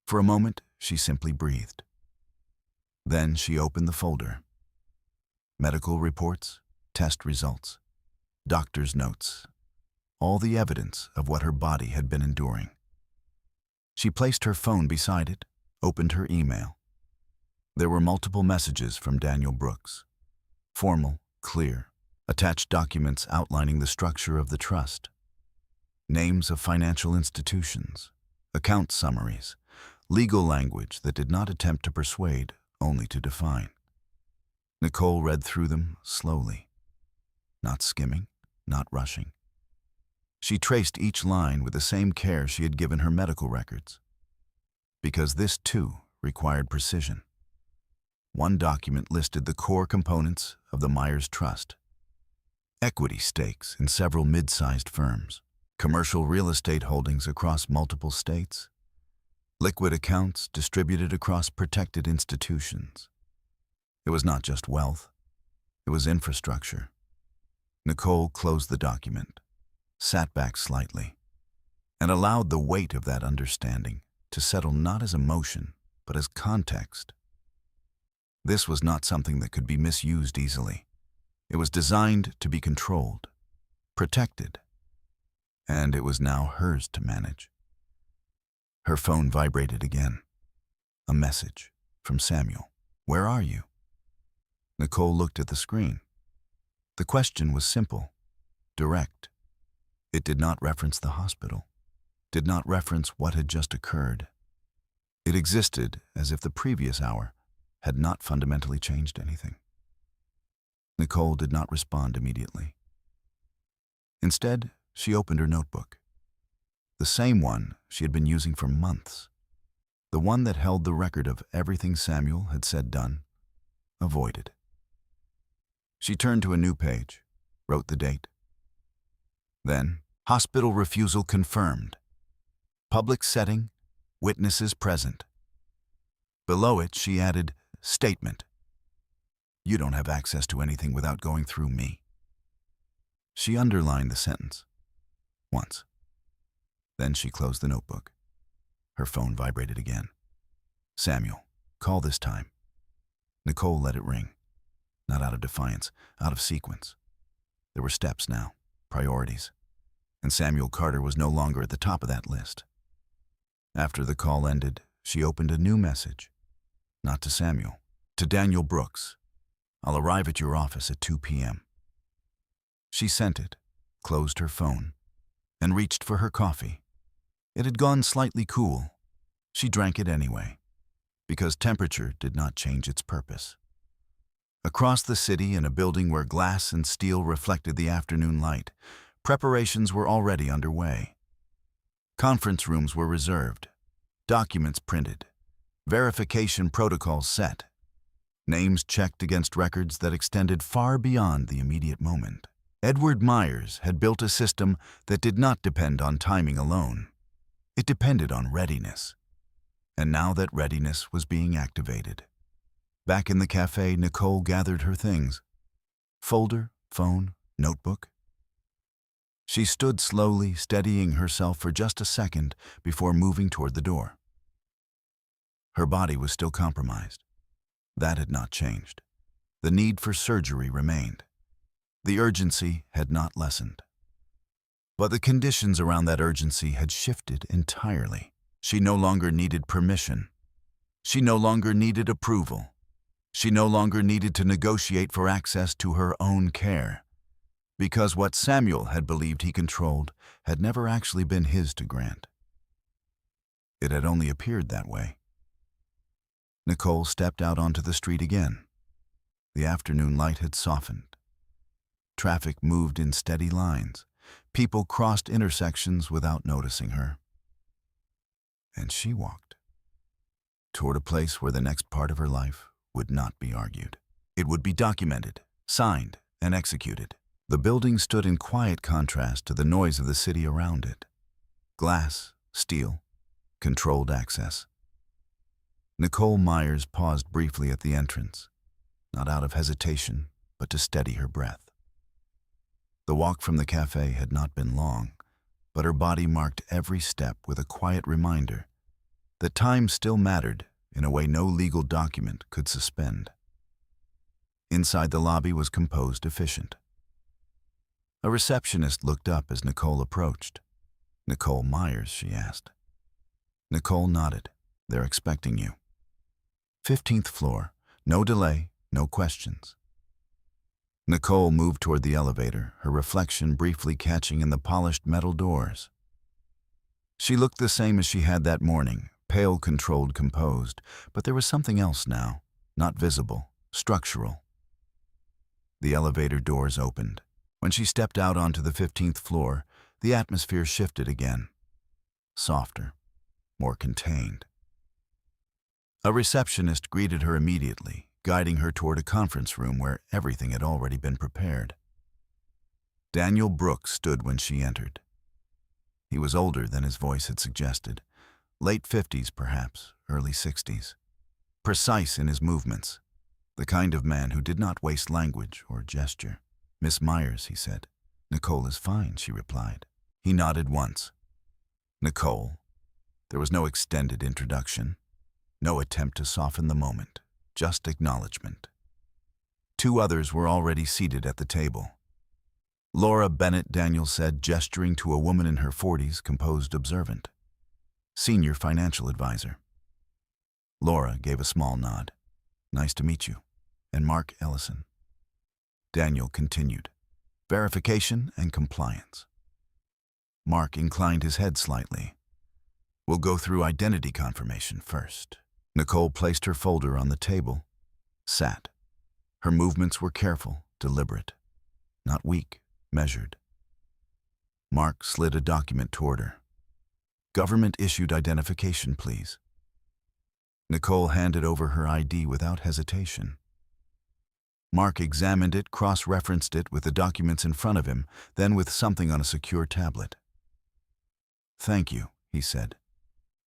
For a moment, she simply breathed. Then she opened the folder. Medical reports, test results, doctor's notes, all the evidence of what her body had been enduring. She placed her phone beside it, opened her email. There were multiple messages from Daniel Brooks. Formal, clear, attached documents outlining the structure of the trust. Names of financial institutions, account summaries, legal language that did not attempt to persuade, only to define. Nicole read through them slowly, not skimming, not rushing. She traced each line with the same care she had given her medical records, because this too required precision. One document listed the core components of the Myers Trust: equity stakes in several mid-sized firms, commercial real estate holdings across multiple states, liquid accounts distributed across protected institutions. It was not just wealth, it was infrastructure. Nicole closed the document, sat back slightly, and allowed the weight of that understanding to settle not as emotion, but as context. This was not something that could be misused easily. It was designed to be controlled, protected, and it was now hers to manage. Her phone vibrated again. A message from Samuel. "Where are you?" Nicole looked at the screen. The question was simple, direct. It did not reference the hospital, did not reference what had just occurred. It existed as if the previous hour had not fundamentally changed anything. Nicole did not respond immediately. Instead, she opened her notebook. The same one she had been using for months. The one that held the record of everything Samuel had said, done, avoided. She turned to a new page, wrote the date. Then, hospital refusal confirmed. Public setting, witnesses present. Below it, she added, statement. You don't have access to anything without going through me. She underlined the sentence once. Then she closed the notebook. Her phone vibrated again. Samuel, call this time. Nicole let it ring. Not out of defiance, out of sequence. There were steps now, priorities. And Samuel Carter was no longer at the top of that list. After the call ended, she opened a new message. Not to Samuel, to Daniel Brooks. I'll arrive at your office at 2 p.m. She sent it, closed her phone, and reached for her coffee. It had gone slightly cool. She drank it anyway, because temperature did not change its purpose. Across the city, in a building where glass and steel reflected the afternoon light, preparations were already underway. Conference rooms were reserved, documents printed, verification protocols set, names checked against records that extended far beyond the immediate moment. Edward Myers had built a system that did not depend on timing alone. It depended on readiness. And now that readiness was being activated. Back in the cafe, Nicole gathered her things. Folder, phone, notebook. She stood slowly, steadying herself for just a second before moving toward the door. Her body was still compromised. That had not changed. The need for surgery remained. The urgency had not lessened. But the conditions around that urgency had shifted entirely. She no longer needed permission. She no longer needed approval. She no longer needed to negotiate for access to her own care, because what Samuel had believed he controlled had never actually been his to grant. It had only appeared that way. Nicole stepped out onto the street again. The afternoon light had softened. Traffic moved in steady lines. People crossed intersections without noticing her. And she walked toward a place where the next part of her life would not be argued. It would be documented, signed, and executed. The building stood in quiet contrast to the noise of the city around it. Glass, steel, controlled access. Nicole Myers paused briefly at the entrance, not out of hesitation, but to steady her breath. The walk from the cafe had not been long, but her body marked every step with a quiet reminder that time still mattered in a way no legal document could suspend. Inside the lobby was composed, efficient. A receptionist looked up as Nicole approached. "Nicole Myers?" she asked. Nicole nodded. "They're expecting you." 15th floor. No delay, no questions. Nicole moved toward the elevator, her reflection briefly catching in the polished metal doors. She looked the same as she had that morning, pale, controlled, composed, but there was something else now, not visible, structural. The elevator doors opened. When she stepped out onto the 15th floor, the atmosphere shifted again. Softer, more contained. A receptionist greeted her immediately, guiding her toward a conference room where everything had already been prepared. Daniel Brooks stood when she entered. He was older than his voice had suggested, late 50s perhaps, early 60s. Precise in his movements, the kind of man who did not waste language or gesture. "Miss Myers," he said. "Nicole is fine," she replied. He nodded once. "Nicole." There was no extended introduction, no attempt to soften the moment, just acknowledgement. Two others were already seated at the table. "Laura Bennett," Daniel said, gesturing to a woman in her 40s, composed, observant. "Senior financial advisor." Laura gave a small nod. "Nice to meet you." "And Mark Ellison." Daniel continued. "Verification and compliance." Mark inclined his head slightly. "We'll go through identity confirmation first." Nicole placed her folder on the table, sat. Her movements were careful, deliberate, not weak, measured. Mark slid a document toward her. "Government-issued identification, please." Nicole handed over her ID without hesitation. Mark examined it, cross-referenced it with the documents in front of him, then with something on a secure tablet. "Thank you," he said.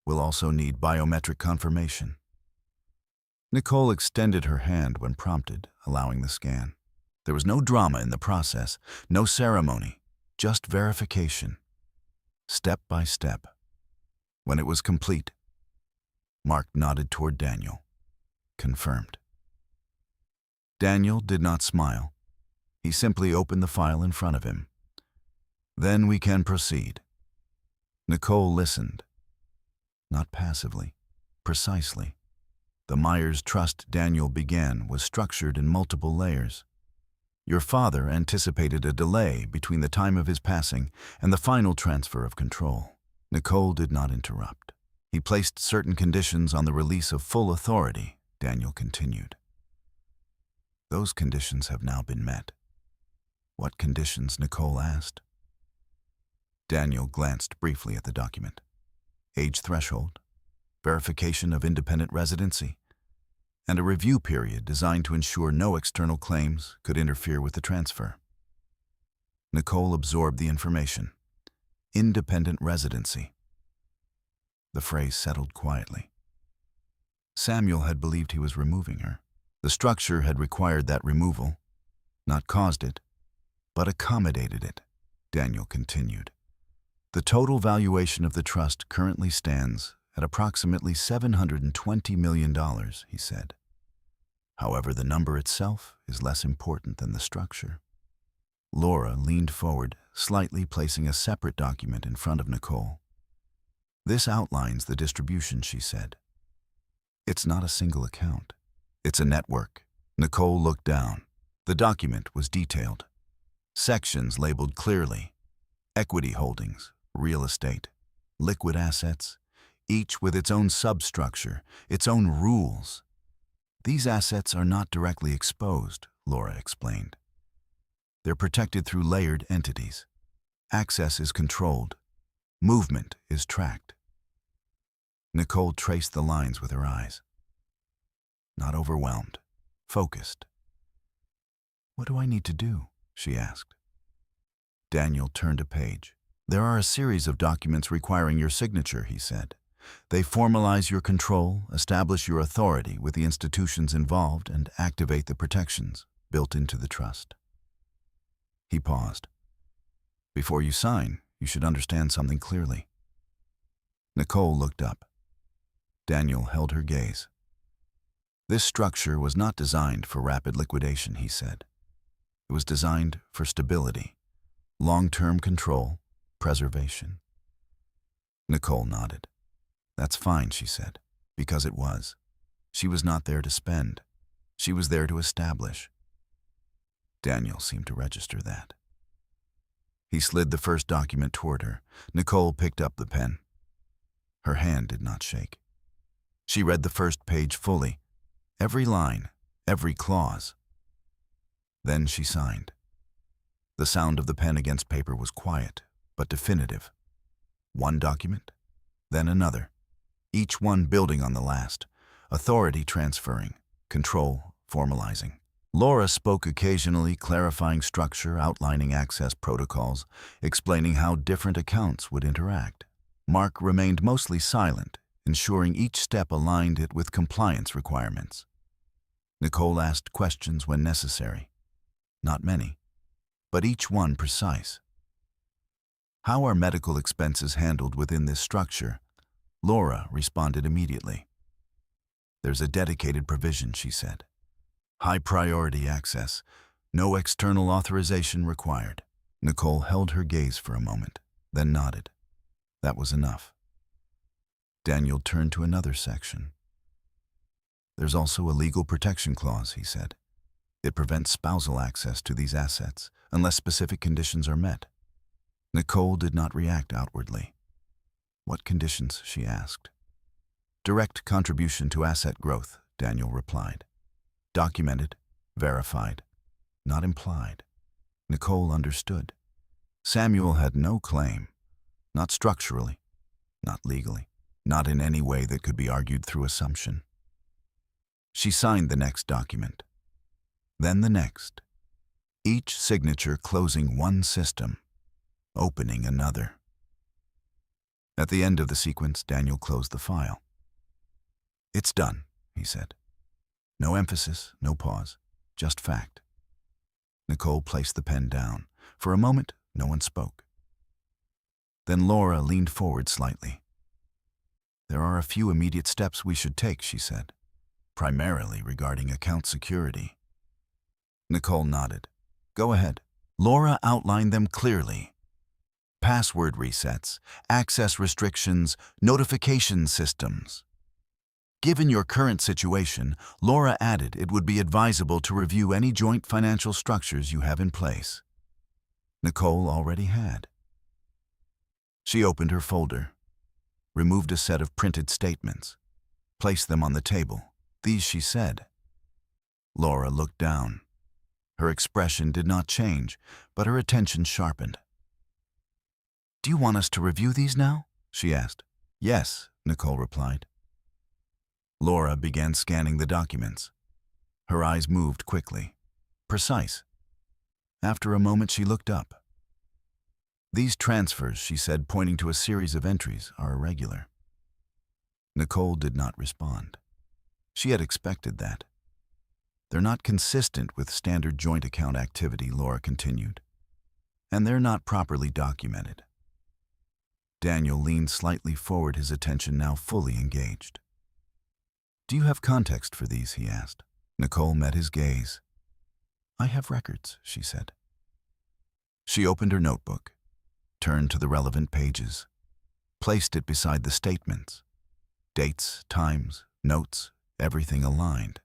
"We'll also need biometric confirmation." Nicole extended her hand when prompted, allowing the scan. There was no drama in the process, no ceremony, just verification, step by step. When it was complete, Mark nodded toward Daniel. "Confirmed." Daniel did not smile. He simply opened the file in front of him. "Then we can proceed." Nicole listened. Not passively, precisely. The Myers trust Daniel began was structured in multiple layers. Your father anticipated a delay between the time of his passing and the final transfer of control. Nicole did not interrupt. He placed certain conditions on the release of full authority, Daniel continued. Those conditions have now been met. "What conditions?" Nicole asked. Daniel glanced briefly at the document. Age threshold, verification of independent residency, and a review period designed to ensure no external claims could interfere with the transfer. Nicole absorbed the information. Independent residency. The phrase settled quietly. Samuel had believed he was removing her. The structure had required that removal, not caused it, but accommodated it, Daniel continued. The total valuation of the trust currently stands at approximately $720 million, he said. However, the number itself is less important than the structure. Laura leaned forward, slightly placing a separate document in front of Nicole. This outlines the distribution, she said. It's not a single account. It's a network. Nicole looked down. The document was detailed. Sections labeled clearly. Equity holdings, real estate, liquid assets, each with its own substructure, its own rules. These assets are not directly exposed, Laura explained. They're protected through layered entities. Access is controlled. Movement is tracked. Nicole traced the lines with her eyes. Not overwhelmed, focused. What do I need to do? She asked. Daniel turned a page. There are a series of documents requiring your signature, he said. They formalize your control, establish your authority with the institutions involved, and activate the protections built into the trust. He paused. Before you sign, you should understand something clearly. Nicole looked up. Daniel held her gaze. This structure was not designed for rapid liquidation, he said. It was designed for stability, long-term control, preservation. Nicole nodded. That's fine, she said, because it was. She was not there to spend. She was there to establish. Daniel seemed to register that. He slid the first document toward her. Nicole picked up the pen. Her hand did not shake. She read the first page fully, every line, every clause. Then she signed. The sound of the pen against paper was quiet, but definitive. One document, then another, each one building on the last, authority transferring, control formalizing. Laura spoke occasionally, clarifying structure, outlining access protocols, explaining how different accounts would interact. Mark remained mostly silent, ensuring each step aligned it with compliance requirements. Nicole asked questions when necessary. Not many, but each one precise. How are medical expenses handled within this structure? Laura responded immediately. There's a dedicated provision, she said. High priority access, no external authorization required. Nicole held her gaze for a moment, then nodded. That was enough. Daniel turned to another section. There's also a legal protection clause, he said. It prevents spousal access to these assets unless specific conditions are met. Nicole did not react outwardly. What conditions? She asked. Direct contribution to asset growth, Daniel replied. Documented, verified, not implied. Nicole understood. Samuel had no claim, not structurally, not legally, not in any way that could be argued through assumption. She signed the next document, then the next, each signature closing one system, opening another. At the end of the sequence, Daniel closed the file. It's done, he said. No emphasis, no pause, just fact. Nicole placed the pen down. For a moment, no one spoke. Then Laura leaned forward slightly. There are a few immediate steps we should take, she said, primarily regarding account security. Nicole nodded. Go ahead. Laura outlined them clearly. Password resets, access restrictions, notification systems. Given your current situation, Laura added it would be advisable to review any joint financial structures you have in place. Nicole already had. She opened her folder, removed a set of printed statements, placed them on the table. These, she said. Laura looked down. Her expression did not change, but her attention sharpened. Do you want us to review these now? She asked. Yes, Nicole replied. Laura began scanning the documents. Her eyes moved quickly, precise. After a moment, she looked up. These transfers, she said, pointing to a series of entries, are irregular. Nicole did not respond. She had expected that. They're not consistent with standard joint account activity, Laura continued. And they're not properly documented. Daniel leaned slightly forward, his attention now fully engaged. Do you have context for these? He asked. Nicole met his gaze. I have records, she said. She opened her notebook, turned to the relevant pages, placed it beside the statements. Dates, times, notes, everything aligned.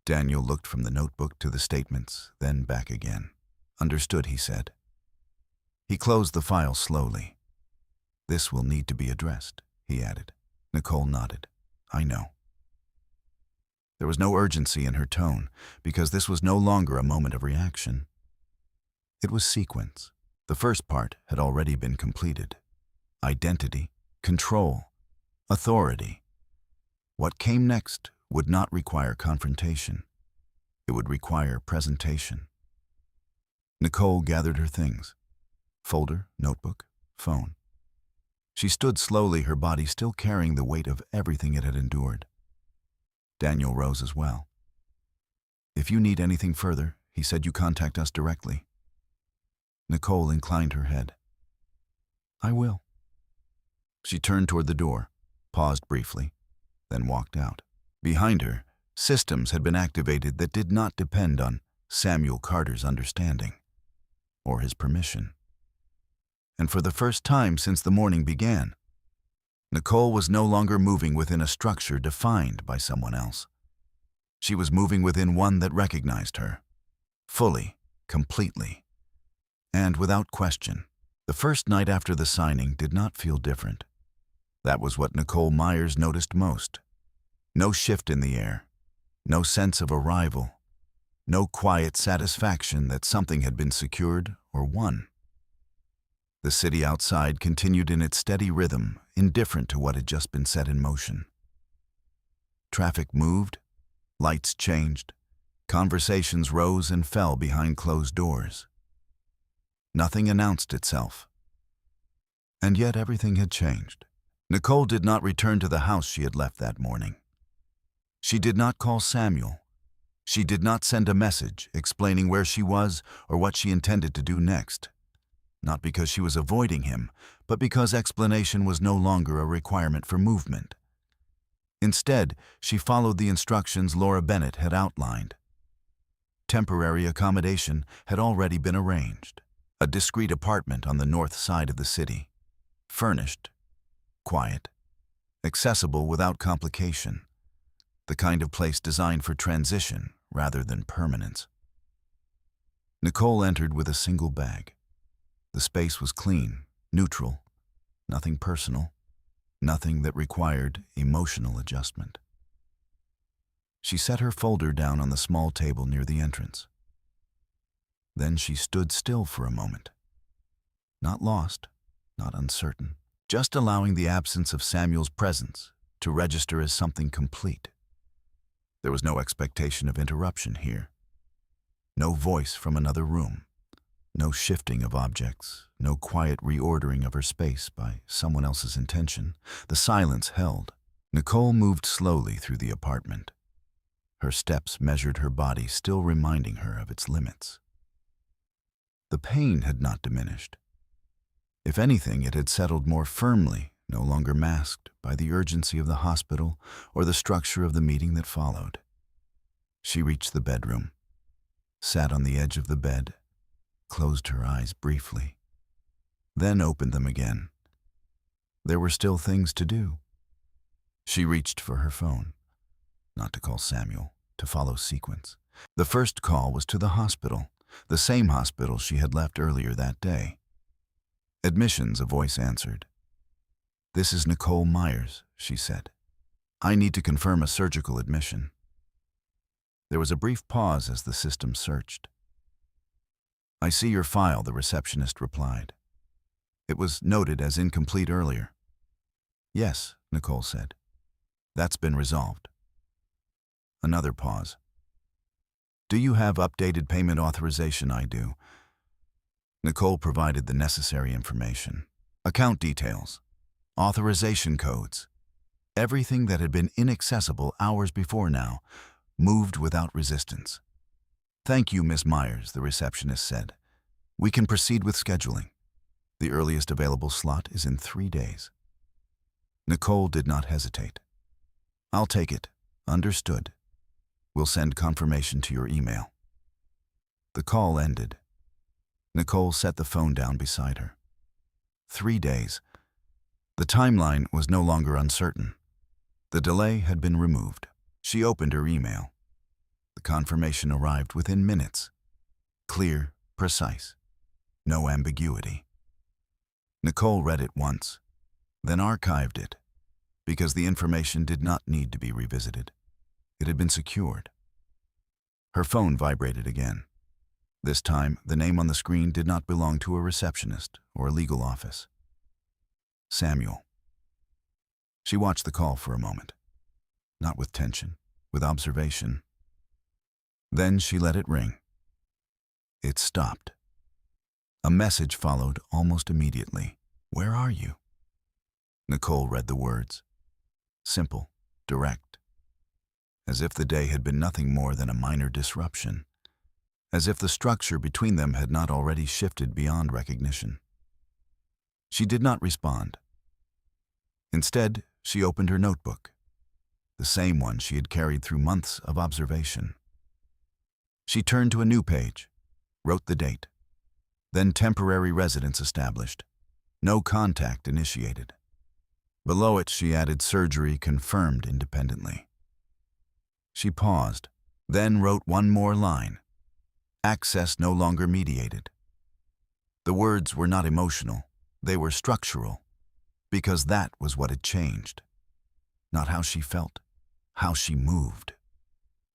Daniel looked from the notebook to the statements, then back again. Understood, he said. He closed the file slowly. This will need to be addressed, he added. Nicole nodded. I know. There was no urgency in her tone, because this was no longer a moment of reaction. It was sequence. The first part had already been completed. Identity, control, authority. What came next would not require confrontation. It would require presentation. Nicole gathered her things. Folder, notebook, phone. She stood slowly, her body still carrying the weight of everything it had endured. Daniel rose as well. If you need anything further, he said, you contact us directly. Nicole inclined her head. I will. She turned toward the door, paused briefly, then walked out. Behind her, systems had been activated that did not depend on Samuel Carter's understanding or his permission. And for the first time since the morning began, Nicole was no longer moving within a structure defined by someone else. She was moving within one that recognized her, fully, completely, and without question. The first night after the signing did not feel different. That was what Nicole Myers noticed most. No shift in the air, no sense of arrival, no quiet satisfaction that something had been secured or won. The city outside continued in its steady rhythm, indifferent to what had just been set in motion. Traffic moved, lights changed, conversations rose and fell behind closed doors. Nothing announced itself. And yet everything had changed. Nicole did not return to the house she had left that morning. She did not call Samuel. She did not send a message explaining where she was or what she intended to do next. Not because she was avoiding him, but because explanation was no longer a requirement for movement. Instead, she followed the instructions Laura Bennett had outlined. Temporary accommodation had already been arranged. A discreet apartment on the north side of the city. Furnished, quiet, accessible without complication. The kind of place designed for transition rather than permanence. Nicole entered with a single bag. The space was clean, neutral, nothing personal, nothing that required emotional adjustment. She set her folder down on the small table near the entrance. Then she stood still for a moment. Not lost, not uncertain, just allowing the absence of Samuel's presence to register as something complete. There was no expectation of interruption here. No voice from another room. No shifting of objects, no quiet reordering of her space by someone else's intention. The silence held. Nicole moved slowly through the apartment. Her steps measured her body, still reminding her of its limits. The pain had not diminished. If anything, it had settled more firmly, no longer masked by the urgency of the hospital or the structure of the meeting that followed. She reached the bedroom, sat on the edge of the bed, closed her eyes briefly, then opened them again. There were still things to do. She reached for her phone, not to call Samuel, to follow sequence. The first call was to the hospital, the same hospital she had left earlier that day. Admissions, a voice answered. This is Nicole Myers, she said. I need to confirm a surgical admission. There was a brief pause as the system searched. I see your file, the receptionist replied. It was noted as incomplete earlier. Yes, Nicole said. That's been resolved. Another pause. Do you have updated payment authorization? I do. Nicole provided the necessary information. Account details, authorization codes, everything that had been inaccessible hours before now moved without resistance. "Thank you, Miss Myers," the receptionist said. "We can proceed with scheduling. The earliest available slot is in 3 days." Nicole did not hesitate. "I'll take it. Understood. We'll send confirmation to your email." The call ended. Nicole set the phone down beside her. 3 days. The timeline was no longer uncertain. The delay had been removed. She opened her email. The confirmation arrived within minutes. Clear, precise. No ambiguity. Nicole read it once, then archived it, because the information did not need to be revisited. It had been secured. Her phone vibrated again. This time, the name on the screen did not belong to a receptionist or a legal office. Samuel. She watched the call for a moment, not with tension, with observation. Then she let it ring. It stopped. A message followed almost immediately. "Where are you?" Nicole read the words. Simple, direct. As if the day had been nothing more than a minor disruption. As if the structure between them had not already shifted beyond recognition. She did not respond. Instead, she opened her notebook, the same one she had carried through months of observation. She turned to a new page, wrote the date, then temporary residence established, no contact initiated. Below it, she added surgery confirmed independently. She paused, then wrote one more line, access no longer mediated. The words were not emotional, they were structural, because that was what had changed. Not how she felt, how she moved.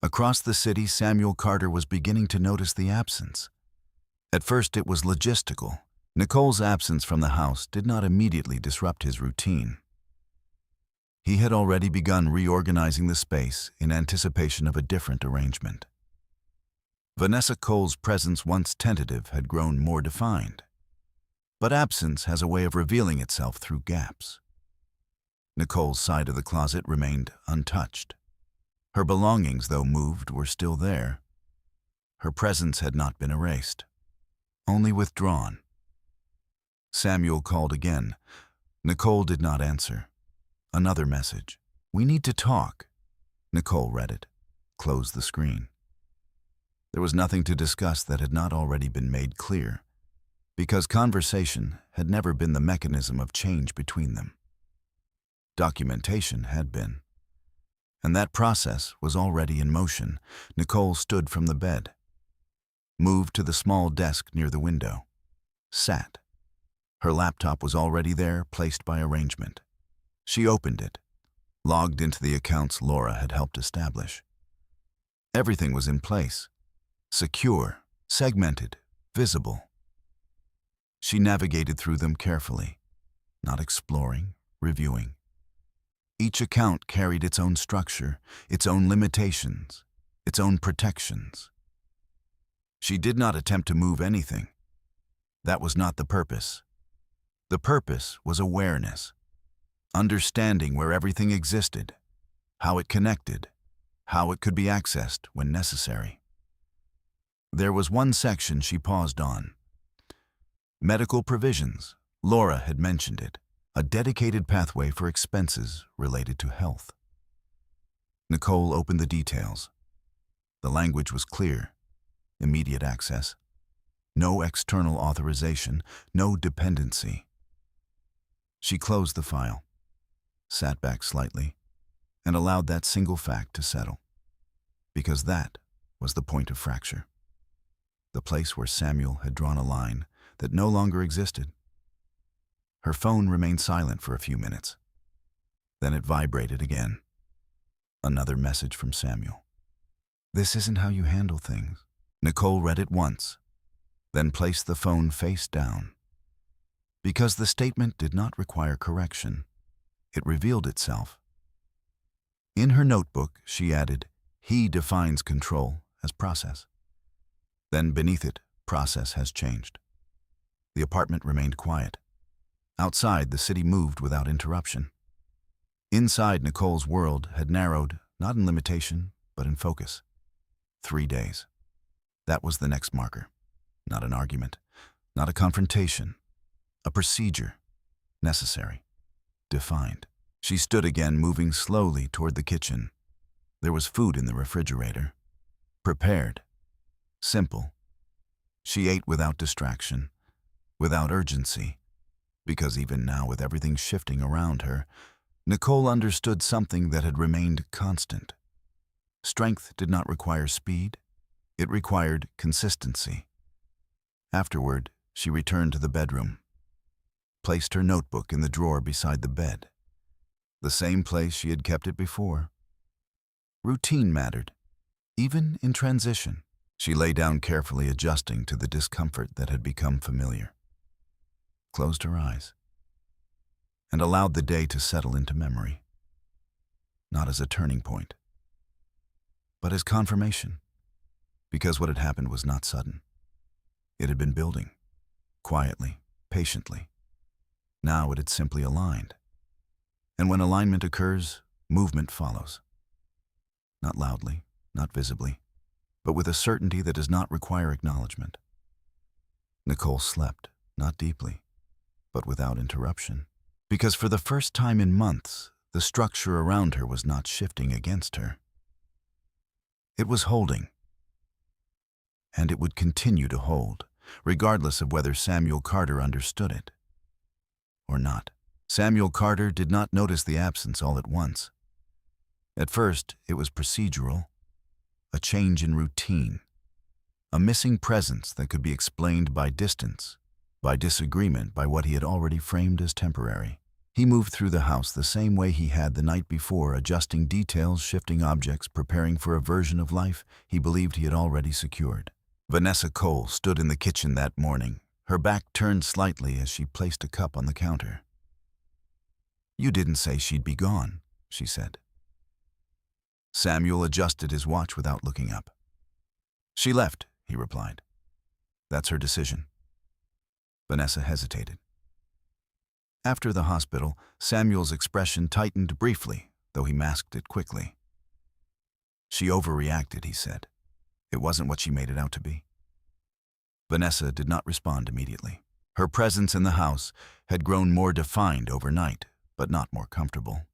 Across the city, Samuel Carter was beginning to notice the absence. At first, it was logistical. Nicole's absence from the house did not immediately disrupt his routine. He had already begun reorganizing the space in anticipation of a different arrangement. Vanessa Cole's presence, once tentative, had grown more defined. But absence has a way of revealing itself through gaps. Nicole's side of the closet remained untouched. Her belongings, though moved, were still there. Her presence had not been erased, only withdrawn. Samuel called again. Nicole did not answer. Another message. "We need to talk." Nicole read it, closed the screen. There was nothing to discuss that had not already been made clear, because conversation had never been the mechanism of change between them. Documentation had been. And that process was already in motion. Nicole stood from the bed, moved to the small desk near the window, sat. Her laptop was already there, placed by arrangement. She opened it, logged into the accounts Laura had helped establish. Everything was in place, secure, segmented, visible. She navigated through them carefully, not exploring, reviewing. Each account carried its own structure, its own limitations, its own protections. She did not attempt to move anything. That was not the purpose. The purpose was awareness, understanding where everything existed, how it connected, how it could be accessed when necessary. There was one section she paused on. Medical provisions. Laura had mentioned it. A dedicated pathway for expenses related to health. Nicole opened the details. The language was clear. Immediate access. No external authorization, no dependency. She closed the file, sat back slightly, and allowed that single fact to settle. Because that was the point of fracture. The place where Samuel had drawn a line that no longer existed. Her phone remained silent for a few minutes. Then it vibrated again. Another message from Samuel. "This isn't how you handle things." Nicole read it once, then placed the phone face down. Because the statement did not require correction, it revealed itself. In her notebook, she added, "He defines control as process." Then beneath it, process has changed. The apartment remained quiet. Outside, the city moved without interruption. Inside, Nicole's world had narrowed, not in limitation, but in focus. 3 days. That was the next marker. Not an argument, not a confrontation, a procedure, necessary, defined. She stood again, moving slowly toward the kitchen. There was food in the refrigerator. Prepared. Simple. She ate without distraction, without urgency, because even now, with everything shifting around her, Nicole understood something that had remained constant. Strength did not require speed. It required consistency. Afterward, she returned to the bedroom, placed her notebook in the drawer beside the bed, the same place she had kept it before. Routine mattered, even in transition. She lay down carefully, adjusting to the discomfort that had become familiar, closed her eyes, and allowed the day to settle into memory, not as a turning point, but as confirmation, because what had happened was not sudden. It had been building, quietly, patiently. Now it had simply aligned. And when alignment occurs, movement follows. Not loudly, not visibly, but with a certainty that does not require acknowledgement. Nicole slept, not deeply, but without interruption. Because for the first time in months, the structure around her was not shifting against her. It was holding. And it would continue to hold, regardless of whether Samuel Carter understood it or not. Samuel Carter did not notice the absence all at once. At first, it was procedural, a change in routine, a missing presence that could be explained by distance, by disagreement, by what he had already framed as temporary. He moved through the house the same way he had the night before, adjusting details, shifting objects, preparing for a version of life he believed he had already secured. Vanessa Cole stood in the kitchen that morning, her back turned slightly as she placed a cup on the counter. "You didn't say she'd be gone," she said. Samuel adjusted his watch without looking up. "She left," he replied. "That's her decision." Vanessa hesitated. After the hospital, Samuel's expression tightened briefly, though he masked it quickly. "She overreacted," he said. "It wasn't what she made it out to be." Vanessa did not respond immediately. Her presence in the house had grown more defined overnight, but not more comfortable.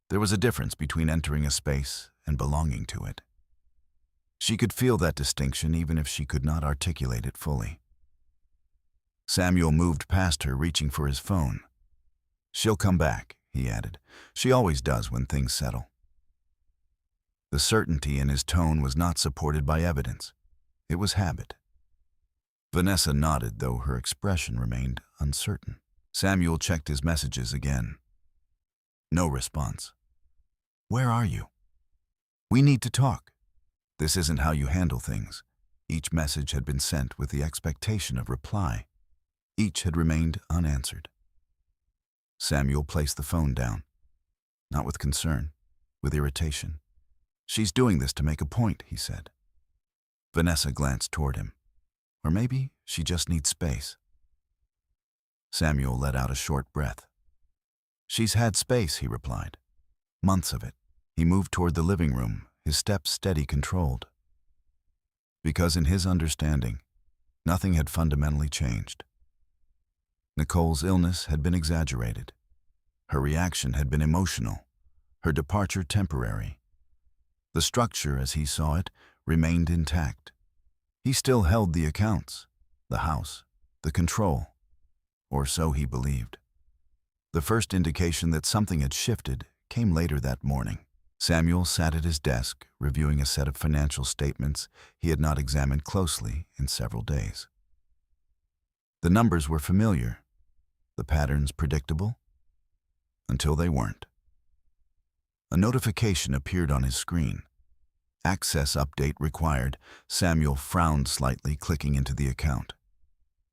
There was a difference between entering a space and belonging to it. She could feel that distinction even if she could not articulate it fully. Samuel moved past her, reaching for his phone. "She'll come back," he added. "She always does when things settle." The certainty in his tone was not supported by evidence. It was habit. Vanessa nodded, though her expression remained uncertain. Samuel checked his messages again. No response. "Where are you? We need to talk. This isn't how you handle things." Each message had been sent with the expectation of reply. Each had remained unanswered. Samuel placed the phone down, not with concern, with irritation. "She's doing this to make a point," he said. Vanessa glanced toward him. Or maybe she just needs space. Samuel let out a short breath. "She's had space," he replied. "Months of it." He moved toward the living room, his steps steady, controlled. Because in his understanding, nothing had fundamentally changed. Nicole's illness had been exaggerated. Her reaction had been emotional, her departure temporary. The structure, as he saw it, remained intact. He still held the accounts, the house, the control, or so he believed. The first indication that something had shifted came later that morning. Samuel sat at his desk, reviewing a set of financial statements he had not examined closely in several days. The numbers were familiar, the patterns predictable, until they weren't. A notification appeared on his screen. Access update required. Samuel frowned slightly, clicking into the account.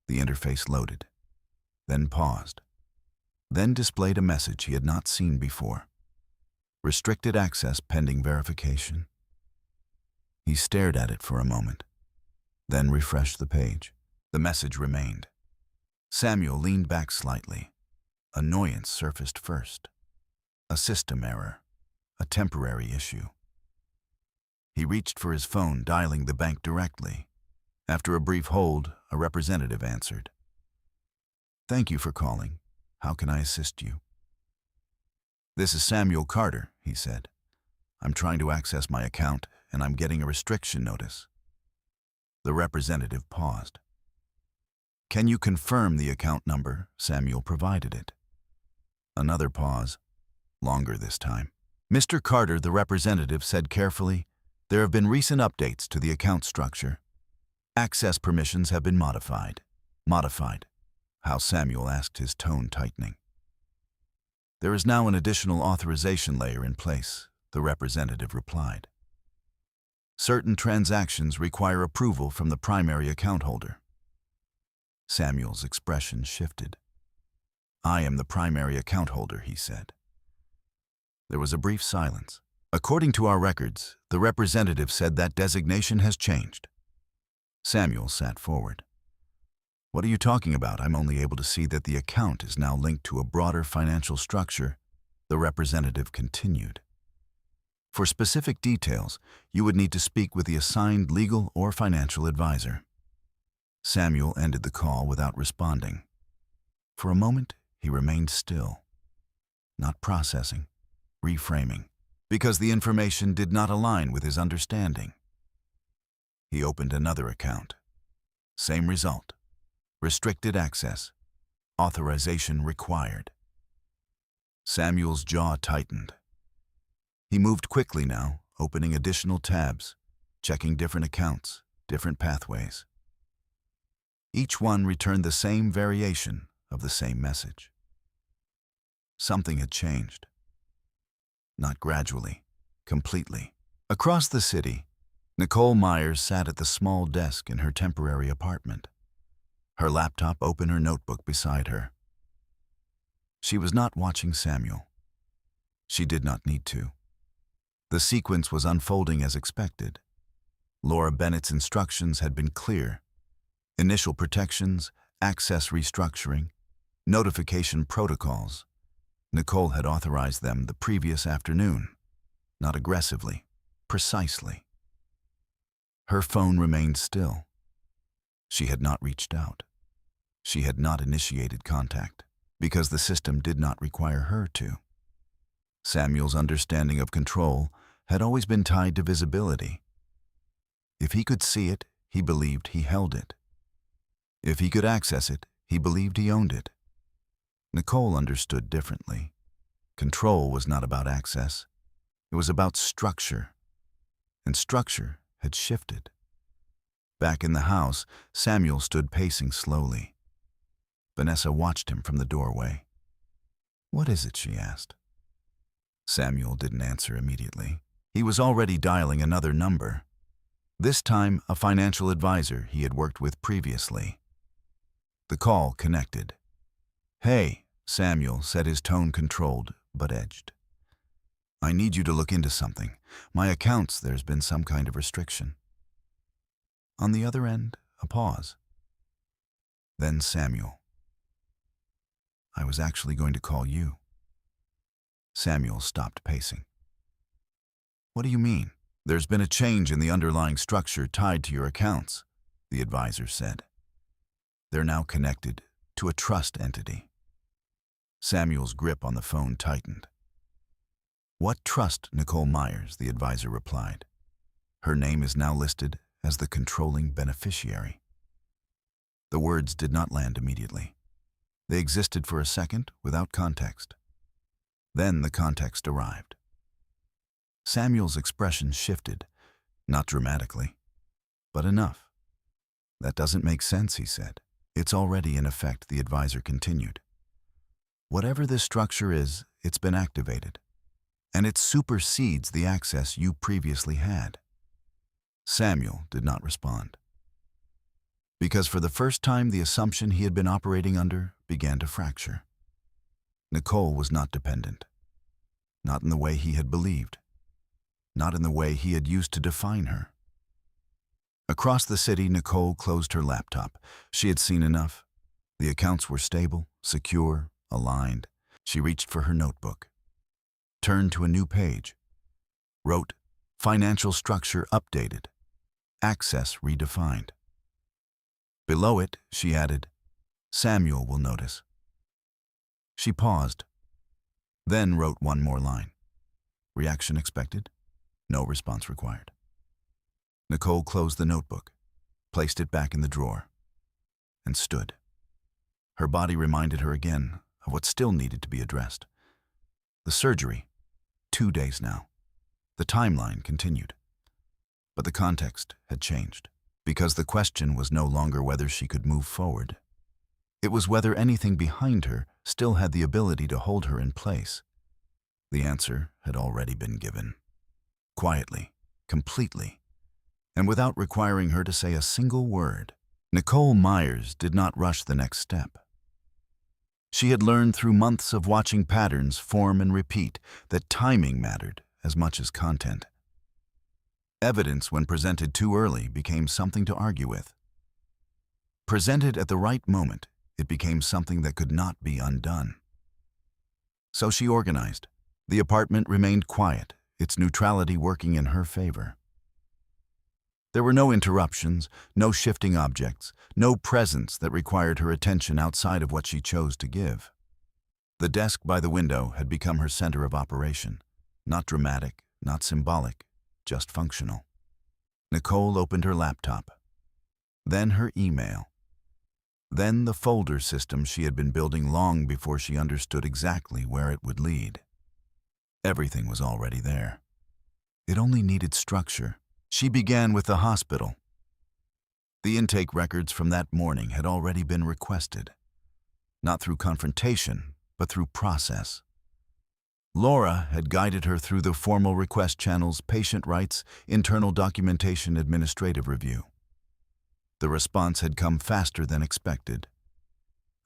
The interface loaded, then paused, then displayed a message he had not seen before. Restricted access pending verification. He stared at it for a moment, then refreshed the page. The message remained. Samuel leaned back slightly. Annoyance surfaced first. A system error, a temporary issue. He reached for his phone, dialing the bank directly. After a brief hold, a representative answered. "Thank you for calling. How can I assist you?" "This is Samuel Carter," he said. "I'm trying to access my account, and I'm getting a restriction notice." The representative paused. "Can you confirm the account number?" Samuel provided it. Another pause, longer this time. "Mr. Carter," the representative said carefully, "there have been recent updates to the account structure. Access permissions have been modified." "Modified?" How Samuel asked, his tone tightening. "There is now an additional authorization layer in place," the representative replied. "Certain transactions require approval from the primary account holder." Samuel's expression shifted. "I am the primary account holder," he said. There was a brief silence. "According to our records, the representative said that designation has changed." Samuel sat forward. "What are you talking about? I'm only able to see that the account is now linked to a broader financial structure," the representative continued. "For specific details, you would need to speak with the assigned legal or financial advisor." Samuel ended the call without responding. For a moment, he remained still, not processing, reframing, because the information did not align with his understanding. He opened another account. Same result. Restricted access. Authorization required. Samuel's jaw tightened. He moved quickly now, opening additional tabs, checking different accounts, different pathways. Each one returned the same variation of the same message. Something had changed. Not gradually, completely. Across the city, Nicole Myers sat at the small desk in her temporary apartment. Her laptop open, her notebook beside her. She was not watching Samuel. She did not need to. The sequence was unfolding as expected. Laura Bennett's instructions had been clear. Initial protections, access restructuring, notification protocols. Nicole had authorized them the previous afternoon. Not aggressively, precisely. Her phone remained still. She had not reached out. She had not initiated contact, because the system did not require her to. Samuel's understanding of control had always been tied to visibility. If he could see it, he believed he held it. If he could access it, he believed he owned it. Nicole understood differently. Control was not about access. It was about structure. And structure had shifted. Back in the house, Samuel stood pacing slowly. Vanessa watched him from the doorway. "What is it?" she asked. Samuel didn't answer immediately. He was already dialing another number. This time, a financial advisor he had worked with previously. The call connected. "Hey," Samuel said, his tone controlled but edged. "I need you to look into something. My accounts, there's been some kind of restriction." On the other end, a pause. Then Samuel. "I was actually going to call you." Samuel stopped pacing. "What do you mean?" "There's been a change in the underlying structure tied to your accounts," the advisor said. "They're now connected to a trust entity." Samuel's grip on the phone tightened. "What trust?" "Nicole Myers," the advisor replied. "Her name is now listed as the controlling beneficiary." The words did not land immediately. They existed for a second without context. Then the context arrived. Samuel's expression shifted, not dramatically, but enough. "That doesn't make sense," he said. "It's already in effect," the advisor continued. "Whatever this structure is, it's been activated, and it supersedes the access you previously had." Samuel did not respond. Because for the first time, the assumption he had been operating under began to fracture. Nicole was not dependent. Not in the way he had believed. Not in the way he had used to define her. Across the city, Nicole closed her laptop. She had seen enough. The accounts were stable, secure, aligned. She reached for her notebook. Turned to a new page. Wrote, Financial structure updated. Access redefined. Below it, she added, Samuel will notice. She paused, then wrote one more line. Reaction expected, no response required. Nicole closed the notebook, placed it back in the drawer, and stood. Her body reminded her again of what still needed to be addressed. The surgery, 2 days now. The timeline continued. But the context had changed, because the question was no longer whether she could move forward. It was whether anything behind her still had the ability to hold her in place. The answer had already been given. Quietly, completely, and without requiring her to say a single word, Nicole Myers did not rush the next step. She had learned through months of watching patterns form and repeat that timing mattered as much as content. Evidence, when presented too early, became something to argue with. Presented at the right moment, it became something that could not be undone. So she organized. The apartment remained quiet, its neutrality working in her favor. There were no interruptions, no shifting objects, no presence that required her attention outside of what she chose to give. The desk by the window had become her center of operation. Not dramatic, not symbolic, just functional. Nicole opened her laptop, then her email, then the folder system she had been building long before she understood exactly where it would lead. Everything was already there. It only needed structure. She began with the hospital. The intake records from that morning had already been requested, not through confrontation, but through process. Laura had guided her through the formal request channels, patient rights, internal documentation, administrative review. The response had come faster than expected.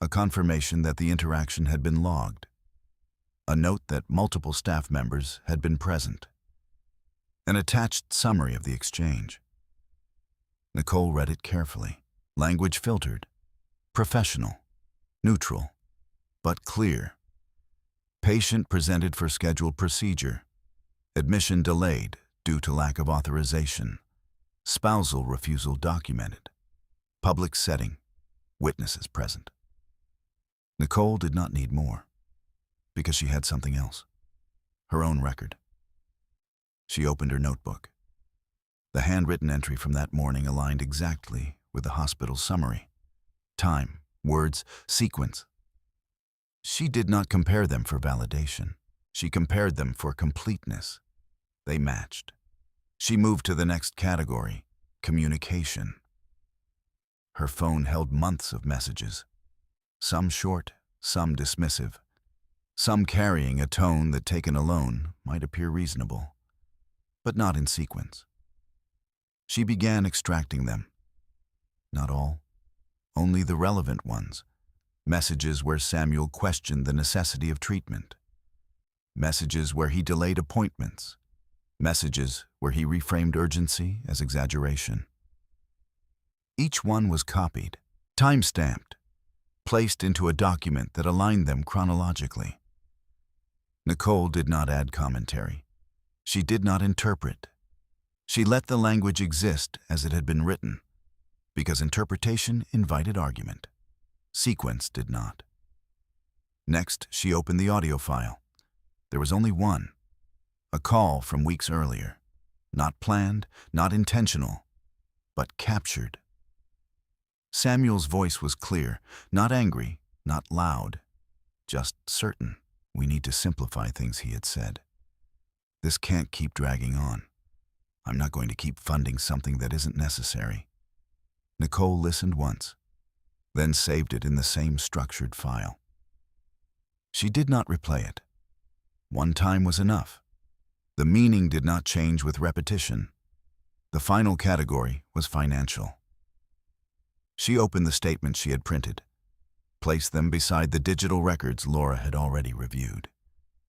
A confirmation that the interaction had been logged. A note that multiple staff members had been present. An attached summary of the exchange. Nicole read it carefully. Language filtered. Professional. Neutral. But clear. Patient presented for scheduled procedure. Admission delayed due to lack of authorization. Spousal refusal documented. Public setting. Witnesses present. Nicole did not need more, because she had something else. Her own record. She opened her notebook. The handwritten entry from that morning aligned exactly with the hospital's summary. Time, words, sequence. She did not compare them for validation. She compared them for completeness. They matched. She moved to the next category, communication. Her phone held months of messages, some short, some dismissive, some carrying a tone that taken alone might appear reasonable, but not in sequence. She began extracting them. Not all, only the relevant ones. Messages where Samuel questioned the necessity of treatment. Messages where he delayed appointments. Messages where he reframed urgency as exaggeration. Each one was copied, time-stamped, placed into a document that aligned them chronologically. Nicole did not add commentary. She did not interpret. She let the language exist as it had been written, because interpretation invited argument. Sequence did not. Next, she opened the audio file. There was only one. A call from weeks earlier. Not planned, not intentional, but captured. Samuel's voice was clear, not angry, not loud, just certain. We need to simplify things, he had said. This can't keep dragging on. I'm not going to keep funding something that isn't necessary. Nicole listened once, then saved it in the same structured file. She did not replay it. One time was enough. The meaning did not change with repetition. The final category was financial. She opened the statements she had printed, placed them beside the digital records Laura had already reviewed.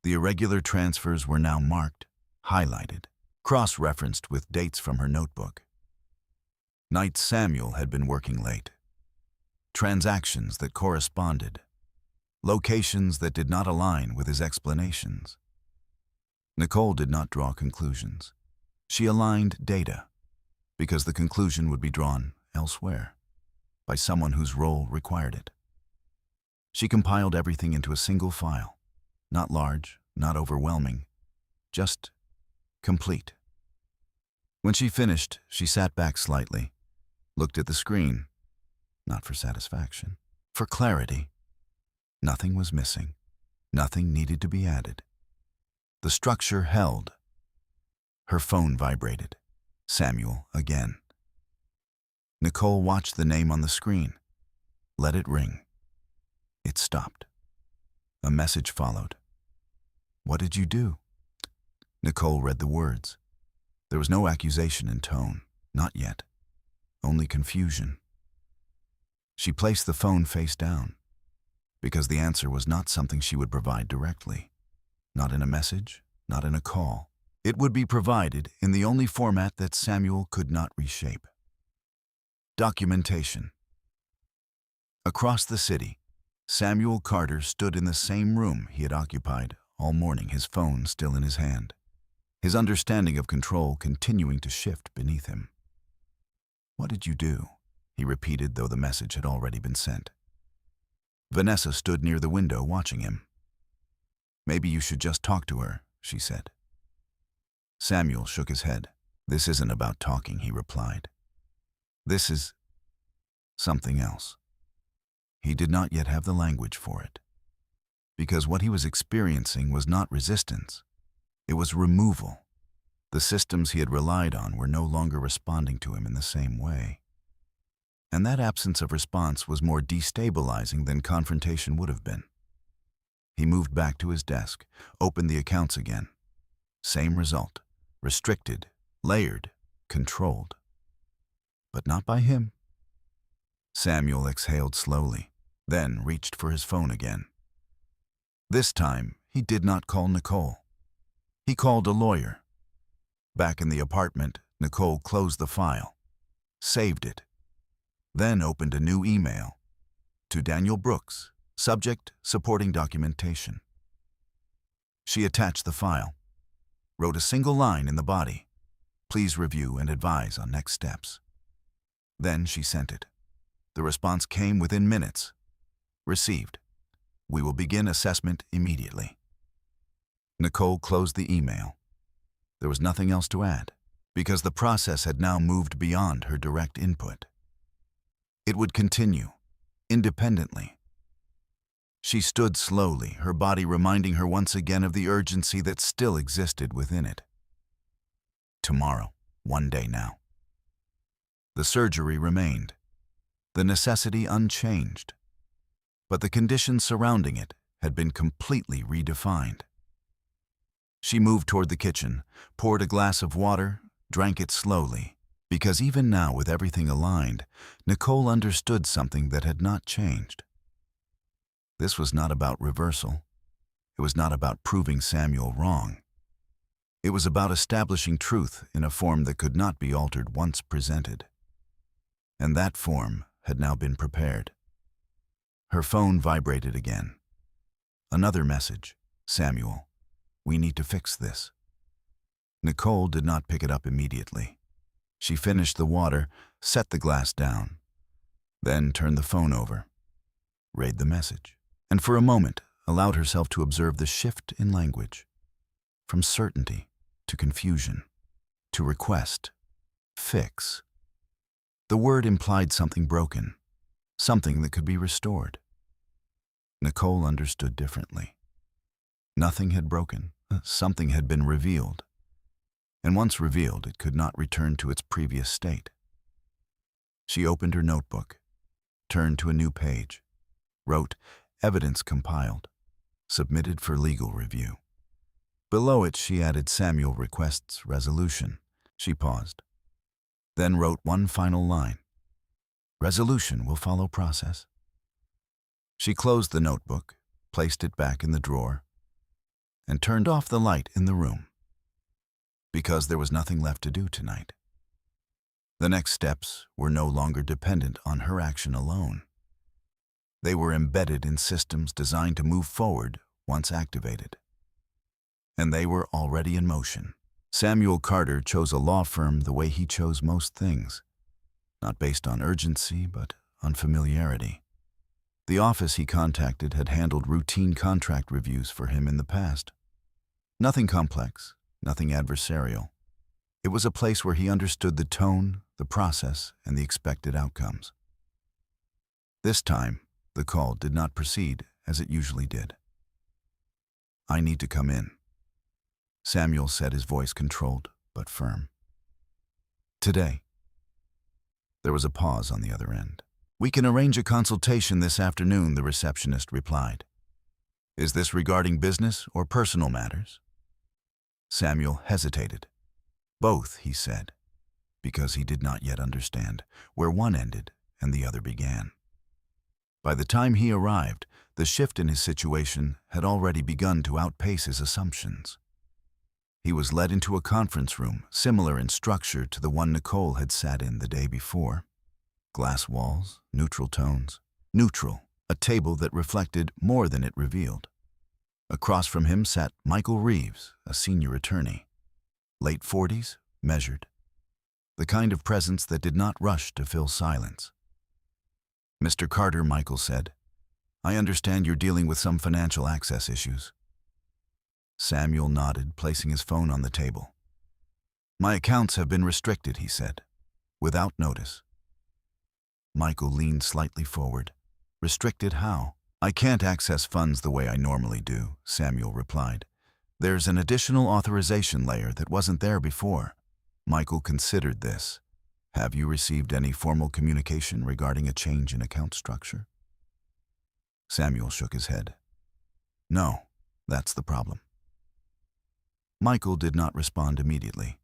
The irregular transfers were now marked, highlighted, cross-referenced with dates from her notebook. Nights Samuel had been working late. Transactions that corresponded. Locations that did not align with his explanations. Nicole did not draw conclusions. She aligned data, because the conclusion would be drawn elsewhere, by someone whose role required it. She compiled everything into a single file, not large, not overwhelming, just complete. When she finished, she sat back slightly, looked at the screen, not for satisfaction, for clarity. Nothing was missing. Nothing needed to be added. The structure held. Her phone vibrated. Samuel again. Nicole watched the name on the screen. Let it ring. It stopped. A message followed. "What did you do?" Nicole read the words. There was no accusation in tone, not yet. Only confusion. She placed the phone face down, because the answer was not something she would provide directly. Not in a message, not in a call. It would be provided in the only format that Samuel could not reshape. Documentation. Across the city, Samuel Carter stood in the same room he had occupied all morning, his phone still in his hand, his understanding of control continuing to shift beneath him. "What did you do?" he repeated, though the message had already been sent. Vanessa stood near the window watching him. "Maybe you should just talk to her," she said. Samuel shook his head. "This isn't about talking," he replied. "This is something else." He did not yet have the language for it, because what he was experiencing was not resistance. It was removal. The systems he had relied on were no longer responding to him in the same way. And that absence of response was more destabilizing than confrontation would have been. He moved back to his desk, opened the accounts again. Same result. Restricted, layered, controlled. But not by him. Samuel exhaled slowly, then reached for his phone again. This time, he did not call Nicole. He called a lawyer. Back in the apartment, Nicole closed the file, saved it, then opened a new email to Daniel Brooks, subject, supporting documentation. She attached the file, wrote a single line in the body, "Please review and advise on next steps." Then she sent it. The response came within minutes. "Received. We will begin assessment immediately." Nicole closed the email. There was nothing else to add, because the process had now moved beyond her direct input. It would continue, independently. She stood slowly, her body reminding her once again of the urgency that still existed within it. Tomorrow, one day now. The surgery remained, the necessity unchanged, but the conditions surrounding it had been completely redefined. She moved toward the kitchen, poured a glass of water, drank it slowly, because even now, with everything aligned, Nicole understood something that had not changed. This was not about reversal. It was not about proving Samuel wrong. It was about establishing truth in a form that could not be altered once presented. And that form had now been prepared. Her phone vibrated again. Another message. "Samuel, we need to fix this." Nicole did not pick it up immediately. She finished the water, set the glass down, then turned the phone over, read the message, and for a moment allowed herself to observe the shift in language, from certainty to confusion, to request, fix. The word implied something broken, something that could be restored. Nicole understood differently. Nothing had broken, something had been revealed. And once revealed, it could not return to its previous state. She opened her notebook, turned to a new page, wrote, "Evidence compiled, submitted for legal review." Below it, she added, "Samuel requests resolution." She paused, then wrote one final line, "Resolution will follow process." She closed the notebook, placed it back in the drawer, and turned off the light in the room, because there was nothing left to do tonight. The next steps were no longer dependent on her action alone. They were embedded in systems designed to move forward once activated. And they were already in motion. Samuel Carter chose a law firm the way he chose most things, not based on urgency, but on familiarity. The office he contacted had handled routine contract reviews for him in the past. Nothing complex, nothing adversarial. It was a place where he understood the tone, the process, and the expected outcomes. This time, the call did not proceed as it usually did. "I need to come in," Samuel said, his voice controlled but firm. "Today." There was a pause on the other end. "We can arrange a consultation this afternoon," the receptionist replied. "Is this regarding business or personal matters?" Samuel hesitated. "Both," he said, because he did not yet understand where one ended and the other began. By the time he arrived, the shift in his situation had already begun to outpace his assumptions. He was led into a conference room, similar in structure to the one Nicole had sat in the day before. Glass walls, neutral tones. Neutral, a table that reflected more than it revealed. Across from him sat Michael Reeves, a senior attorney. Late 40s, measured. The kind of presence that did not rush to fill silence. "Mr. Carter," Michael said, "I understand you're dealing with some financial access issues." Samuel nodded, placing his phone on the table. "My accounts have been restricted," he said, without notice. Michael leaned slightly forward. "Restricted how?" "I can't access funds the way I normally do," Samuel replied. "There's an additional authorization layer that wasn't there before." Michael considered this. "Have you received any formal communication regarding a change in account structure?" Samuel shook his head. "No, that's the problem." Michael did not respond immediately.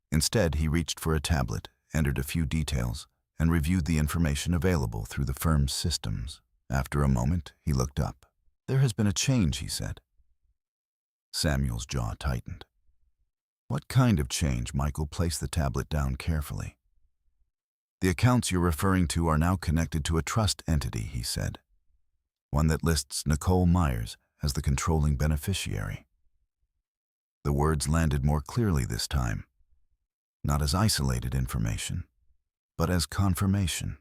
Instead, he reached for a tablet, entered a few details, and reviewed the information available through the firm's systems. After a moment, he looked up. "There has been a change," he said. Samuel's jaw tightened. "What kind of change?" Michael placed the tablet down carefully. "The accounts you're referring to are now connected to a trust entity," he said. "One that lists Nicole Myers as the controlling beneficiary." The words landed more clearly this time, not as isolated information, but as confirmation.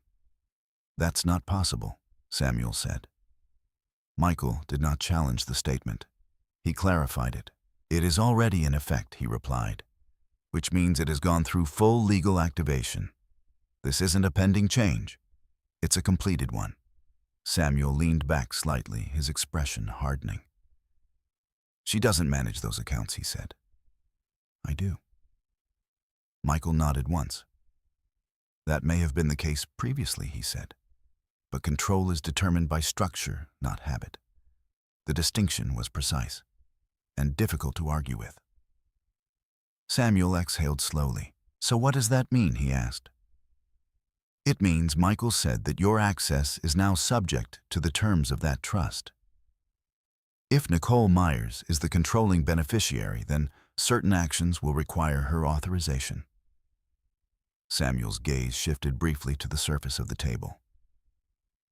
"That's not possible," Samuel said. Michael did not challenge the statement. He clarified it. "It is already in effect," he replied, "which means it has gone through full legal activation. This isn't a pending change. It's a completed one." Samuel leaned back slightly, his expression hardening. "She doesn't manage those accounts," he said. "I do." Michael nodded once. "That may have been the case previously," he said. "But control is determined by structure, not habit." The distinction was precise and difficult to argue with. Samuel exhaled slowly. "So what does that mean?" he asked. "It means," Michael said, "that your access is now subject to the terms of that trust. If Nicole Myers is the controlling beneficiary, then certain actions will require her authorization." Samuel's gaze shifted briefly to the surface of the table,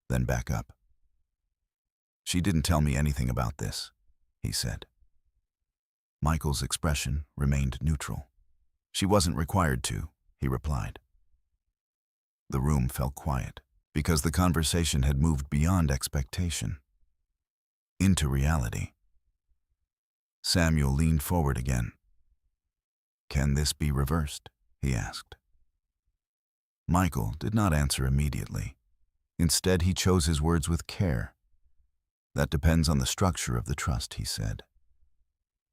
then back up. "She didn't tell me anything about this," he said. Michael's expression remained neutral. "She wasn't required to," he replied. The room fell quiet, because the conversation had moved beyond expectation into reality. Samuel leaned forward again. "Can this be reversed?" he asked. Michael did not answer immediately. Instead, he chose his words with care. "That depends on the structure of the trust," he said.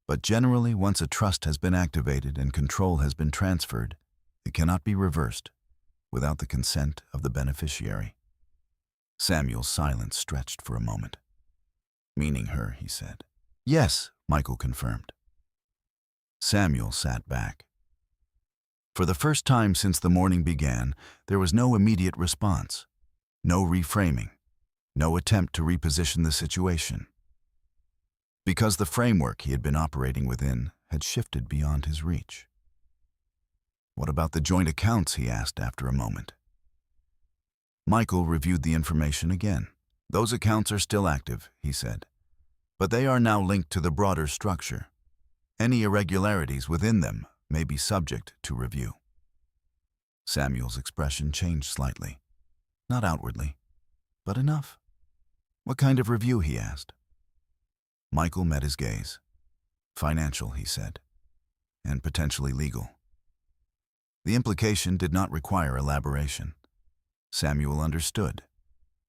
"But generally, once a trust has been activated and control has been transferred, it cannot be reversed without the consent of the beneficiary." Samuel's silence stretched for a moment. "Meaning her," he said. "Yes," Michael confirmed. Samuel sat back. For the first time since the morning began, there was no immediate response, no reframing, no attempt to reposition the situation. Because the framework he had been operating within had shifted beyond his reach. "What about the joint accounts?" he asked after a moment. Michael reviewed the information again. "Those accounts are still active," he said, "but they are now linked to the broader structure. Any irregularities within them may be subject to review. Samuel's expression changed slightly. Not outwardly, but enough. What kind of review, he asked. Michael met his gaze. Financial, he said, and potentially legal. The implication did not require elaboration. Samuel understood,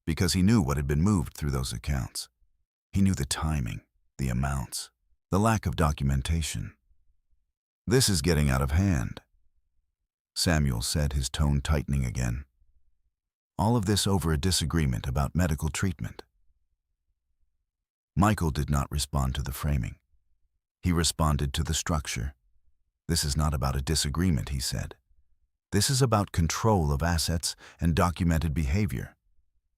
because he knew what had been moved through those accounts. He knew the timing, the amounts, the lack of documentation. This is getting out of hand, Samuel said, his tone tightening again. All of this over a disagreement about medical treatment. Michael did not respond to the framing. He responded to the structure. This is not about a disagreement, he said. This is about control of assets and documented behavior.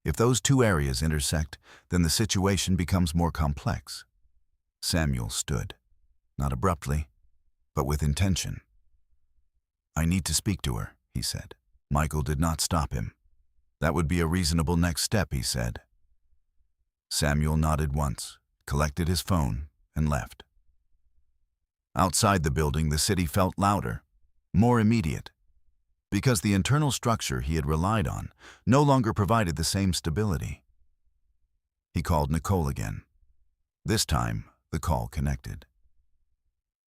If those two areas intersect, then the situation becomes more complex. Samuel stood, not abruptly, but with intention. I need to speak to her, he said. Michael did not stop him. That would be a reasonable next step, he said. Samuel nodded once, collected his phone, and left. Outside the building, the city felt louder, more immediate, because the internal structure he had relied on no longer provided the same stability. He called Nicole again. This time, the call connected.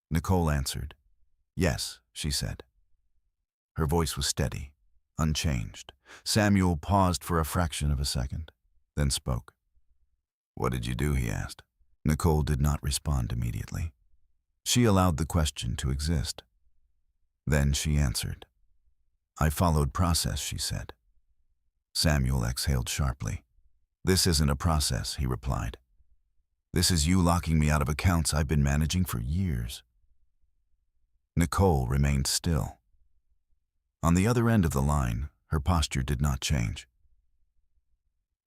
Nicole answered. Yes, she said. Her voice was steady, unchanged. Samuel paused for a fraction of a second, then spoke. What did you do, he asked. Nicole did not respond immediately. She allowed the question to exist. Then she answered. I followed process, she said. Samuel exhaled sharply. This isn't a process, he replied. This is you locking me out of accounts I've been managing for years. Nicole remained still. On the other end of the line, her posture did not change.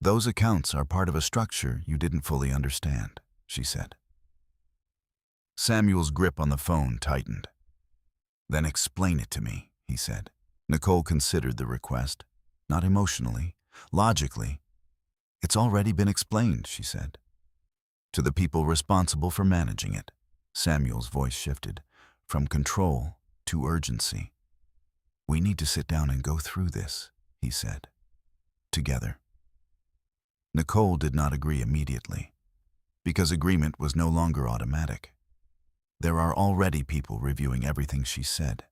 Those accounts are part of a structure you didn't fully understand, she said. Samuel's grip on the phone tightened. Then explain it to me, he said. Nicole considered the request, not emotionally, logically. It's already been explained, she said. To the people responsible for managing it. Samuel's voice shifted from control to urgency. We need to sit down and go through this, he said. Together. Nicole did not agree immediately, because agreement was no longer automatic. There are already people reviewing everything she said.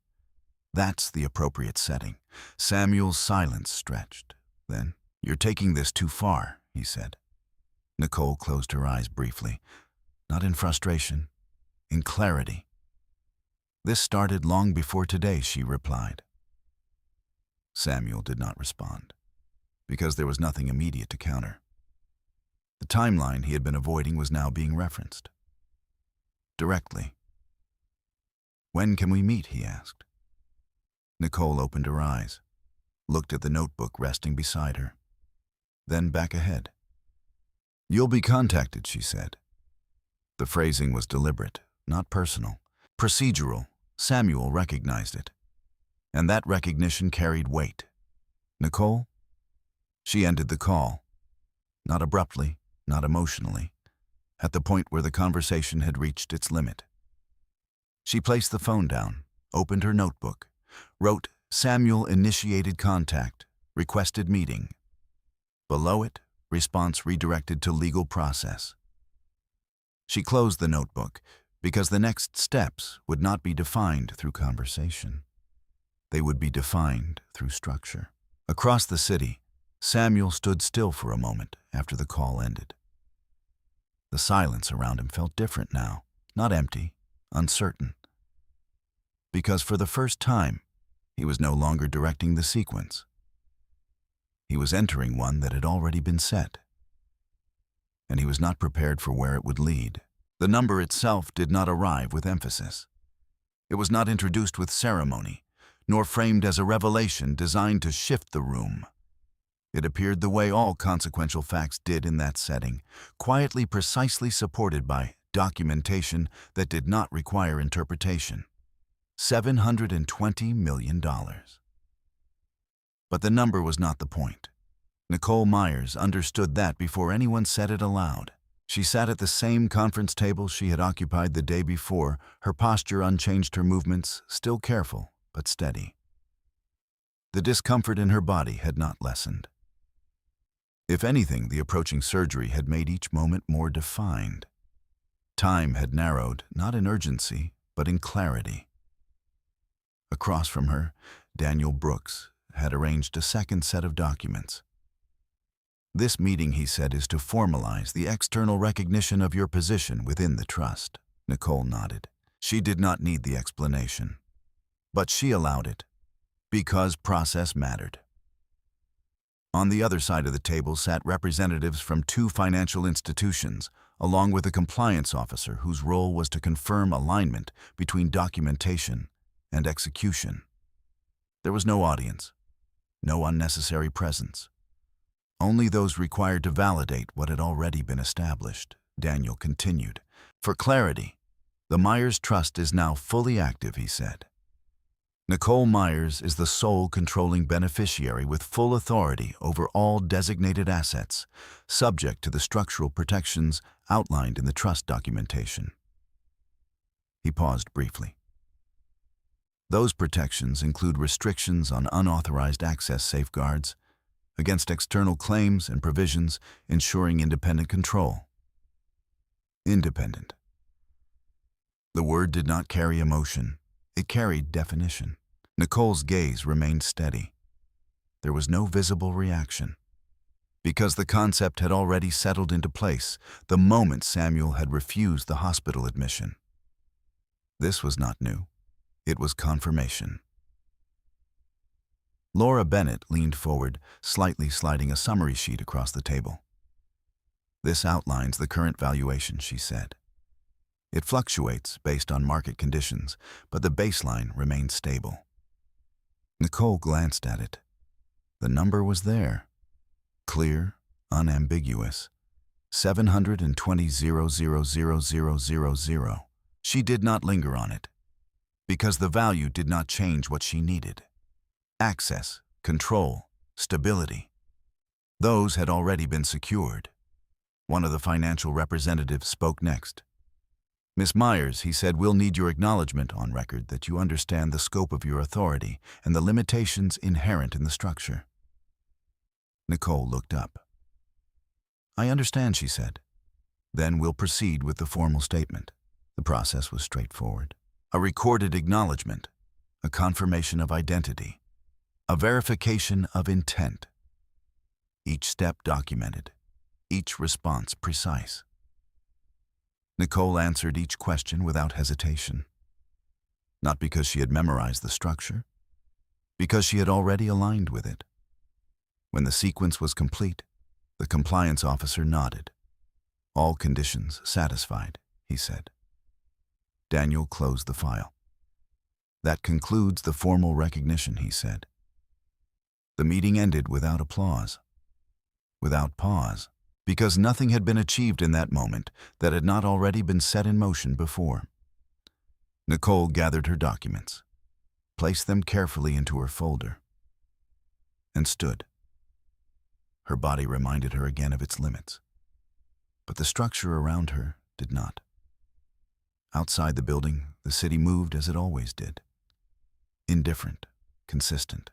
That's the appropriate setting. Samuel's silence stretched. Then, you're taking this too far, he said. Nicole closed her eyes briefly, not in frustration, in clarity. This started long before today, she replied. Samuel did not respond, because there was nothing immediate to counter. The timeline he had been avoiding was now being referenced. Directly. When can we meet, he asked. Nicole opened her eyes, looked at the notebook resting beside her, then back ahead. You'll be contacted, she said. The phrasing was deliberate, not personal. Procedural. Samuel recognized it. And that recognition carried weight. Nicole? She ended the call. Not abruptly, not emotionally. At the point where the conversation had reached its limit. She placed the phone down, opened her notebook, wrote, Samuel initiated contact, requested meeting. Below it, response redirected to legal process. She closed the notebook because the next steps would not be defined through conversation. They would be defined through structure. Across the city, Samuel stood still for a moment after the call ended. The silence around him felt different now, not empty, uncertain. Because for the first time, he was no longer directing the sequence. He was entering one that had already been set. And he was not prepared for where it would lead. The number itself did not arrive with emphasis. It was not introduced with ceremony, nor framed as a revelation designed to shift the room. It appeared the way all consequential facts did in that setting, quietly, precisely supported by documentation that did not require interpretation. $720 million. But the number was not the point. Nicole Myers understood that before anyone said it aloud. She sat at the same conference table she had occupied the day before, her posture unchanged, her movements still careful but steady. The discomfort in her body had not lessened. If anything, the approaching surgery had made each moment more defined. Time had narrowed, not in urgency, but in clarity. Across from her, Daniel Brooks had arranged a second set of documents. "This meeting," he said, "is to formalize the external recognition of your position within the trust." Nicole nodded. She did not need the explanation, but she allowed it, because process mattered. On the other side of the table sat representatives from 2 financial institutions, along with a compliance officer whose role was to confirm alignment between documentation and execution. There was no audience, no unnecessary presence. Only those required to validate what had already been established. Daniel continued. "For clarity, the Myers Trust is now fully active," he said. "Nicole Myers is the sole controlling beneficiary with full authority over all designated assets, subject to the structural protections outlined in the trust documentation." He paused briefly. "Those protections include restrictions on unauthorized access, safeguards against external claims, and provisions ensuring independent control." Independent. The word did not carry emotion. It carried definition. Nicole's gaze remained steady. There was no visible reaction. Because the concept had already settled into place the moment Samuel had refused the hospital admission. This was not new. It was confirmation. Laura Bennett leaned forward, slightly sliding a summary sheet across the table. "This outlines the current valuation," she said. "It fluctuates based on market conditions, but the baseline remains stable." Nicole glanced at it. The number was there. Clear, unambiguous. 720,000,000. She did not linger on it, because the value did not change what she needed. Access, control, stability. Those had already been secured. One of the financial representatives spoke next. "Miss Myers," he said, "we'll need your acknowledgement on record that you understand the scope of your authority and the limitations inherent in the structure." Nicole looked up. "I understand," she said. "Then we'll proceed with the formal statement." The process was straightforward. A recorded acknowledgement, a confirmation of identity, a verification of intent. Each step documented, each response precise. Nicole answered each question without hesitation. Not because she had memorized the structure, because she had already aligned with it. When the sequence was complete, the compliance officer nodded. "All conditions satisfied," he said. Daniel closed the file. "That concludes the formal recognition," he said. The meeting ended without applause, without pause, because nothing had been achieved in that moment that had not already been set in motion before. Nicole gathered her documents, placed them carefully into her folder, and stood. Her body reminded her again of its limits, but the structure around her did not. Outside the building, the city moved as it always did. Indifferent, consistent.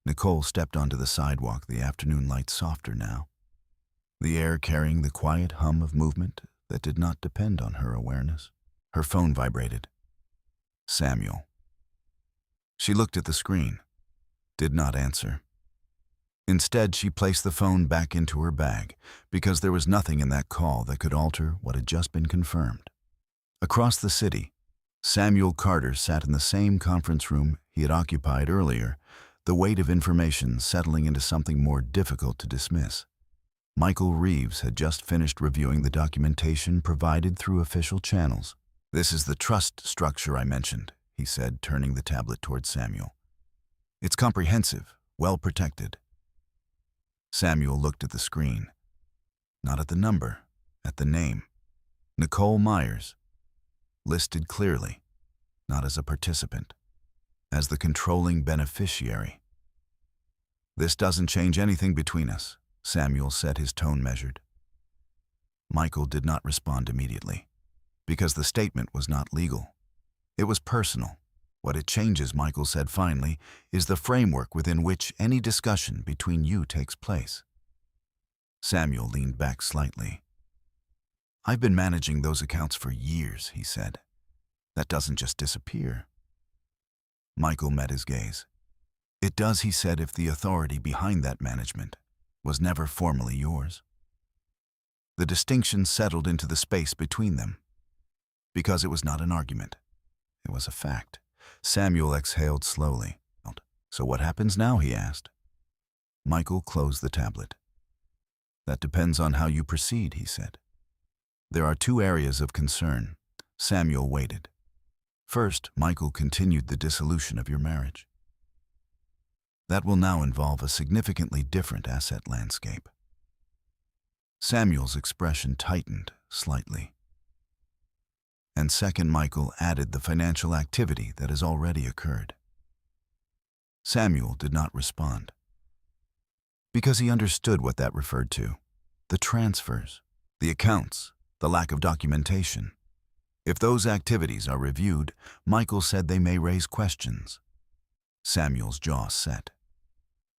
Nicole stepped onto the sidewalk, the afternoon light softer now, the air carrying the quiet hum of movement that did not depend on her awareness. Her phone vibrated. Samuel. She looked at the screen, did not answer. Instead, she placed the phone back into her bag, because there was nothing in that call that could alter what had just been confirmed. Across the city, Samuel Carter sat in the same conference room he had occupied earlier, the weight of information settling into something more difficult to dismiss. Michael Reeves had just finished reviewing the documentation provided through official channels. "This is the trust structure I mentioned," he said, turning the tablet toward Samuel. "It's comprehensive, well protected." Samuel looked at the screen, not at the number, at the name. Nicole Myers, listed clearly, not as a participant, as the controlling beneficiary. "This doesn't change anything between us," Samuel said, his tone measured. Michael did not respond immediately, because the statement was not legal. It was personal. What it changes, Michael said finally, is the framework within which any discussion between you takes place. Samuel leaned back slightly. I've been managing those accounts for years, he said. That doesn't just disappear. Michael met his gaze. It does, he said, if the authority behind that management was never formally yours. The distinction settled into the space between them, because it was not an argument. It was a fact. Samuel exhaled slowly. So what happens now, he asked. Michael closed the tablet. That depends on how you proceed, he said. There are two areas of concern. Samuel waited. First, Michael continued the dissolution of your marriage. That will now involve a significantly different asset landscape. Samuel's expression tightened slightly. And second, Michael added the financial activity that has already occurred. Samuel did not respond, because he understood what that referred to: the transfers, the accounts, the lack of documentation. If those activities are reviewed, Michael said they may raise questions. Samuel's jaw set.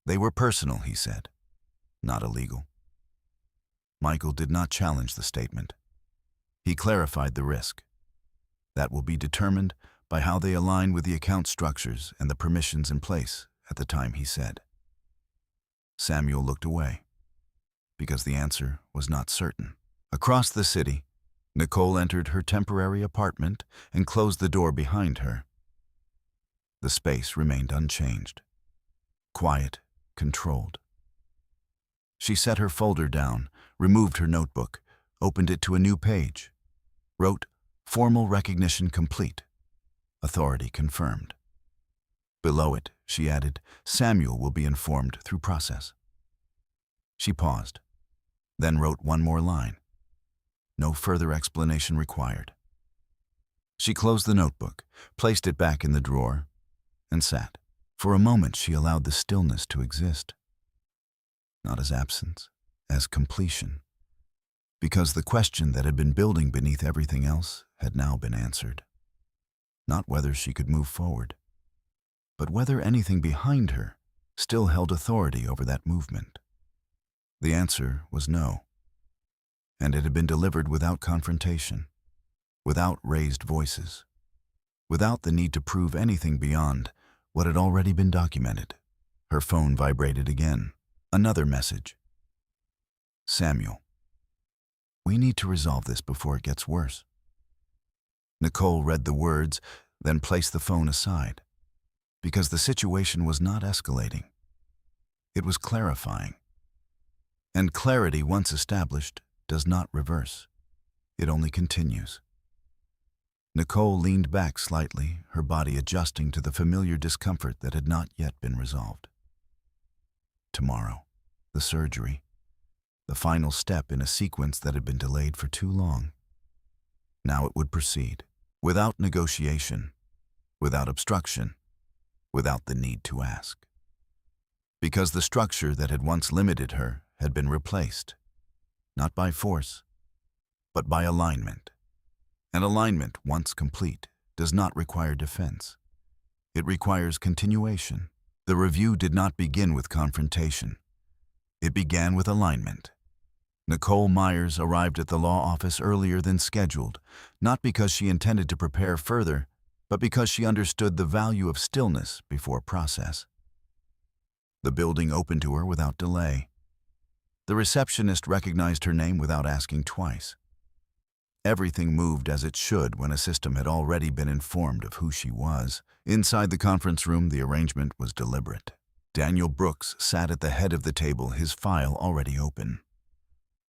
They were personal, he said, not illegal. Michael did not challenge the statement. He clarified the risk. That will be determined by how they align with the account structures and the permissions in place at the time, he said. Samuel looked away, because the answer was not certain. Across the city, Nicole entered her temporary apartment and closed the door behind her. The space remained unchanged, quiet, controlled. She set her folder down, removed her notebook, opened it to a new page, wrote, "Formal recognition complete. Authority confirmed." Below it, she added, "Samuel will be informed through process." She paused, then wrote one more line. No further explanation required. She closed the notebook, placed it back in the drawer, and sat. For a moment, she allowed the stillness to exist. Not as absence, as completion. Because the question that had been building beneath everything else had now been answered. Not whether she could move forward, but whether anything behind her still held authority over that movement. The answer was no, and it had been delivered without confrontation, without raised voices, without the need to prove anything beyond what had already been documented. Her phone vibrated again. Another message. Samuel. We need to resolve this before it gets worse. Nicole read the words, then placed the phone aside, because the situation was not escalating. It was clarifying. And clarity, once established, does not reverse. It only continues. Nicole leaned back slightly, her body adjusting to the familiar discomfort that had not yet been resolved. Tomorrow, the surgery, the final step in a sequence that had been delayed for too long. Now it would proceed, without negotiation, without obstruction, without the need to ask. Because the structure that had once limited her had been replaced, not by force, but by alignment. And alignment, once complete, does not require defense. It requires continuation. The review did not begin with confrontation. It began with alignment. Nicole Myers arrived at the law office earlier than scheduled, not because she intended to prepare further, but because she understood the value of stillness before process. The building opened to her without delay. The receptionist recognized her name without asking twice. Everything moved as it should when a system had already been informed of who she was. Inside the conference room, the arrangement was deliberate. Daniel Brooks sat at the head of the table, his file already open.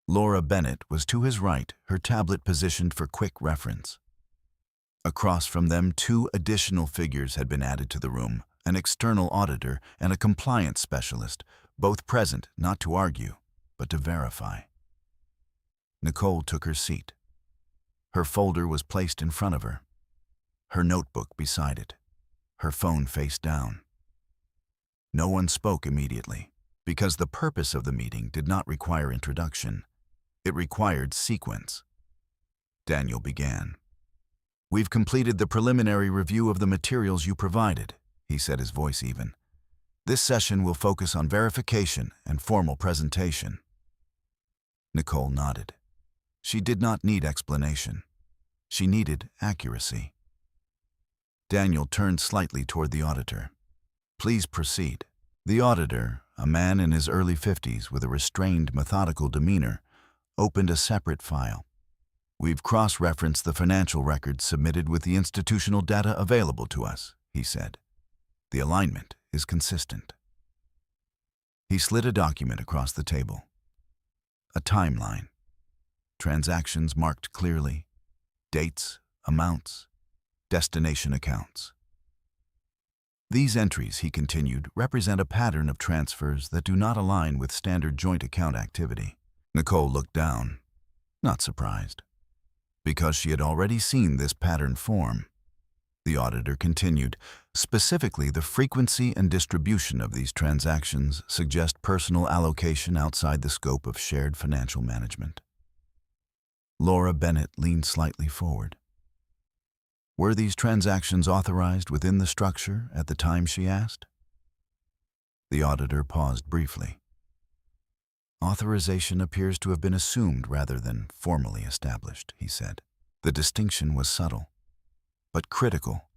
Laura Bennett was to his right, her tablet positioned for quick reference. Across from them, two additional figures had been added to the room, an external auditor and a compliance specialist, both present not to argue, but to verify. Nicole took her seat. Her folder was placed in front of her, her notebook beside it, her phone face down. No one spoke immediately, because the purpose of the meeting did not require introduction. It required sequence. Daniel began. "We've completed the preliminary review of the materials you provided," he said, his voice even. "This session will focus on verification and formal presentation." Nicole nodded. She did not need explanation. She needed accuracy. Daniel turned slightly toward the auditor. "Please proceed." The auditor, a man in his early 50s with a restrained, methodical demeanor, opened a separate file. "We've cross-referenced the financial records submitted with the institutional data available to us," he said. "The alignment is consistent." He slid a document across the table. A timeline. Transactions marked clearly. Dates, amounts, destination accounts. "These entries," he continued, "represent a pattern of transfers that do not align with standard joint account activity." Nicole looked down, not surprised, because she had already seen this pattern form. The auditor continued, "Specifically, the frequency and distribution of these transactions suggest personal allocation outside the scope of shared financial management." Laura Bennett leaned slightly forward. "Were these transactions authorized within the structure at the time?" she asked. The auditor paused briefly. "Authorization appears to have been assumed rather than formally established," he said. The distinction was subtle, but critical.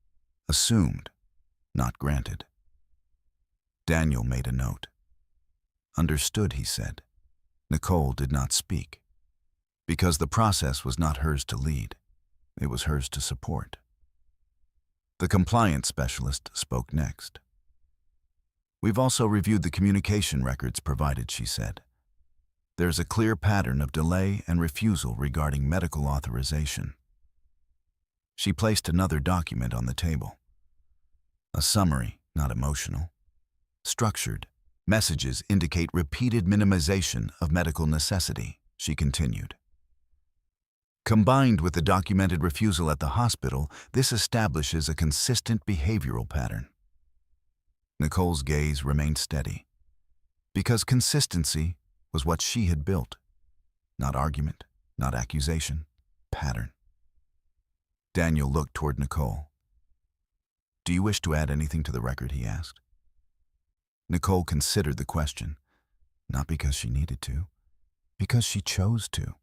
Assumed, not granted. Daniel made a note. "Understood," he said. Nicole did not speak, because the process was not hers to lead. It was hers to support. The compliance specialist spoke next. "We've also reviewed the communication records provided," she said. "There's a clear pattern of delay and refusal regarding medical authorization." She placed another document on the table. A summary, not emotional. Structured. "Messages indicate repeated minimization of medical necessity," she continued. "Combined with the documented refusal at the hospital, this establishes a consistent behavioral pattern." Nicole's gaze remained steady, because consistency was what she had built. Not argument, not accusation, pattern. Daniel looked toward Nicole. "Do you wish to add anything to the record?" he asked. Nicole considered the question, not because she needed to, because she chose to.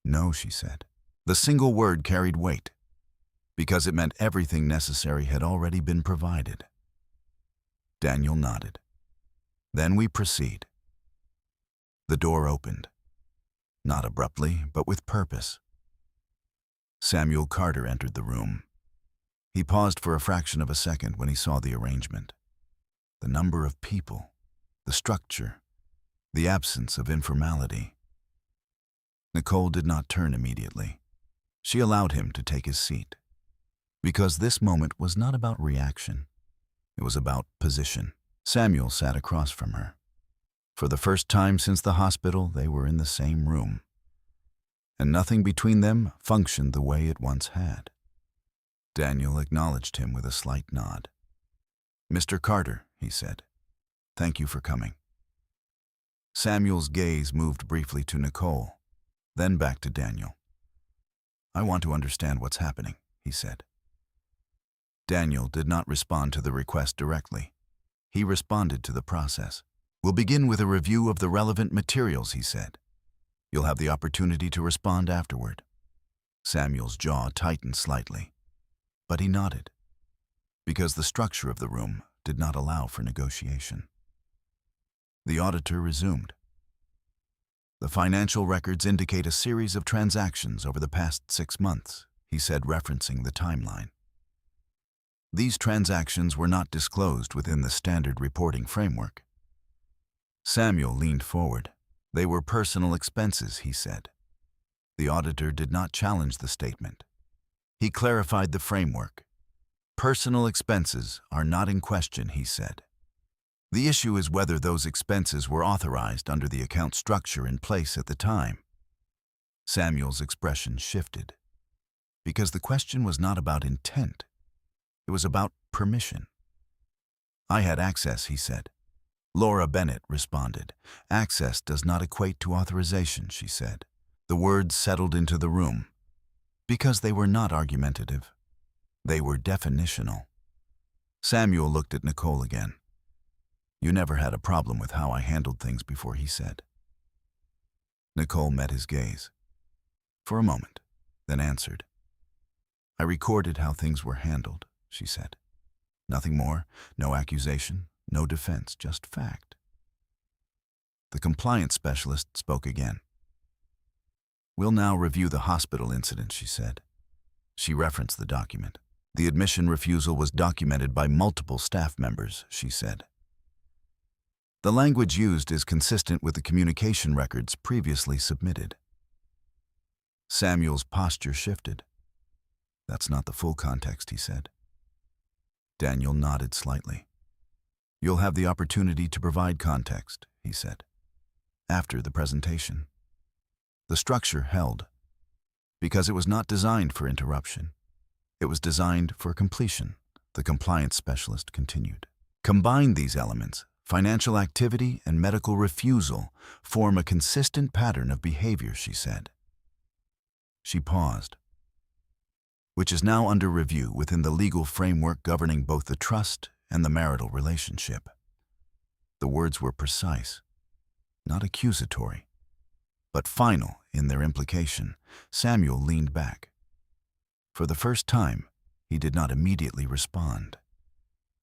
"No," she said. The single word carried weight, because it meant everything necessary had already been provided. Daniel nodded. "Then we proceed." The door opened, not abruptly, but with purpose. Samuel Carter entered the room. He paused for a fraction of a second when he saw the arrangement. The number of people, the structure, the absence of informality. Nicole did not turn immediately. She allowed him to take his seat, because this moment was not about reaction. It was about position. Samuel sat across from her. For the first time since the hospital, they were in the same room, and nothing between them functioned the way it once had. Daniel acknowledged him with a slight nod. "Mr. Carter," he said, "thank you for coming." Samuel's gaze moved briefly to Nicole, then back to Daniel. "I want to understand what's happening," he said. Daniel did not respond to the request directly. He responded to the process. "We'll begin with a review of the relevant materials," he said. "You'll have the opportunity to respond afterward." Samuel's jaw tightened slightly, but he nodded, because the structure of the room did not allow for negotiation. The auditor resumed. "The financial records indicate a series of transactions over the past 6 months," he said, referencing the timeline. "These transactions were not disclosed within the standard reporting framework." Samuel leaned forward. "They were personal expenses," he said. The auditor did not challenge the statement. He clarified the framework. "Personal expenses are not in question," he said. "The issue is whether those expenses were authorized under the account structure in place at the time." Samuel's expression shifted, because the question was not about intent. It was about permission. "I had access," he said. Laura Bennett responded. Access does not equate to authorization, she said. The words settled into the room. Because they were not argumentative. They were definitional. Samuel looked at Nicole again. You never had a problem with how I handled things before, he said. Nicole met his gaze. For a moment, then answered. I recorded how things were handled, she said. Nothing more, no accusation, no defense, just fact. The compliance specialist spoke again. We'll now review the hospital incident, she said. She referenced the document. The admission refusal was documented by multiple staff members, she said. The language used is consistent with the communication records previously submitted. Samuel's posture shifted. That's not the full context, he said. Daniel nodded slightly. You'll have the opportunity to provide context, he said, after the presentation. The structure held, because it was not designed for interruption. It was designed for completion, the compliance specialist continued. Combine these elements, financial activity and medical refusal, form a consistent pattern of behavior, she said. She paused. Which is now under review within the legal framework governing both the trust and the marital relationship. The words were precise, not accusatory, but final in their implication. Samuel leaned back. For the first time, he did not immediately respond,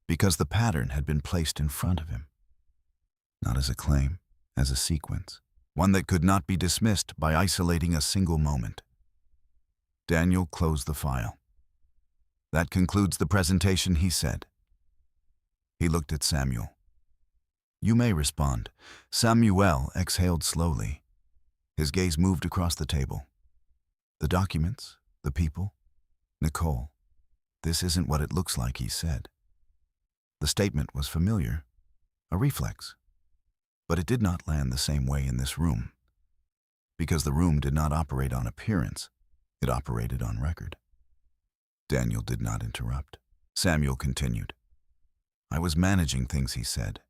because the pattern had been placed in front of him. Not as a claim, as a sequence, one that could not be dismissed by isolating a single moment. Daniel closed the file. That concludes the presentation, he said. He looked at Samuel. You may respond. Samuel exhaled slowly. His gaze moved across the table. The documents, the people, Nicole. This isn't what it looks like, he said. The statement was familiar, a reflex. But it did not land the same way in this room. Because the room did not operate on appearance, it operated on record. Daniel did not interrupt. Samuel continued. I was managing things, he said,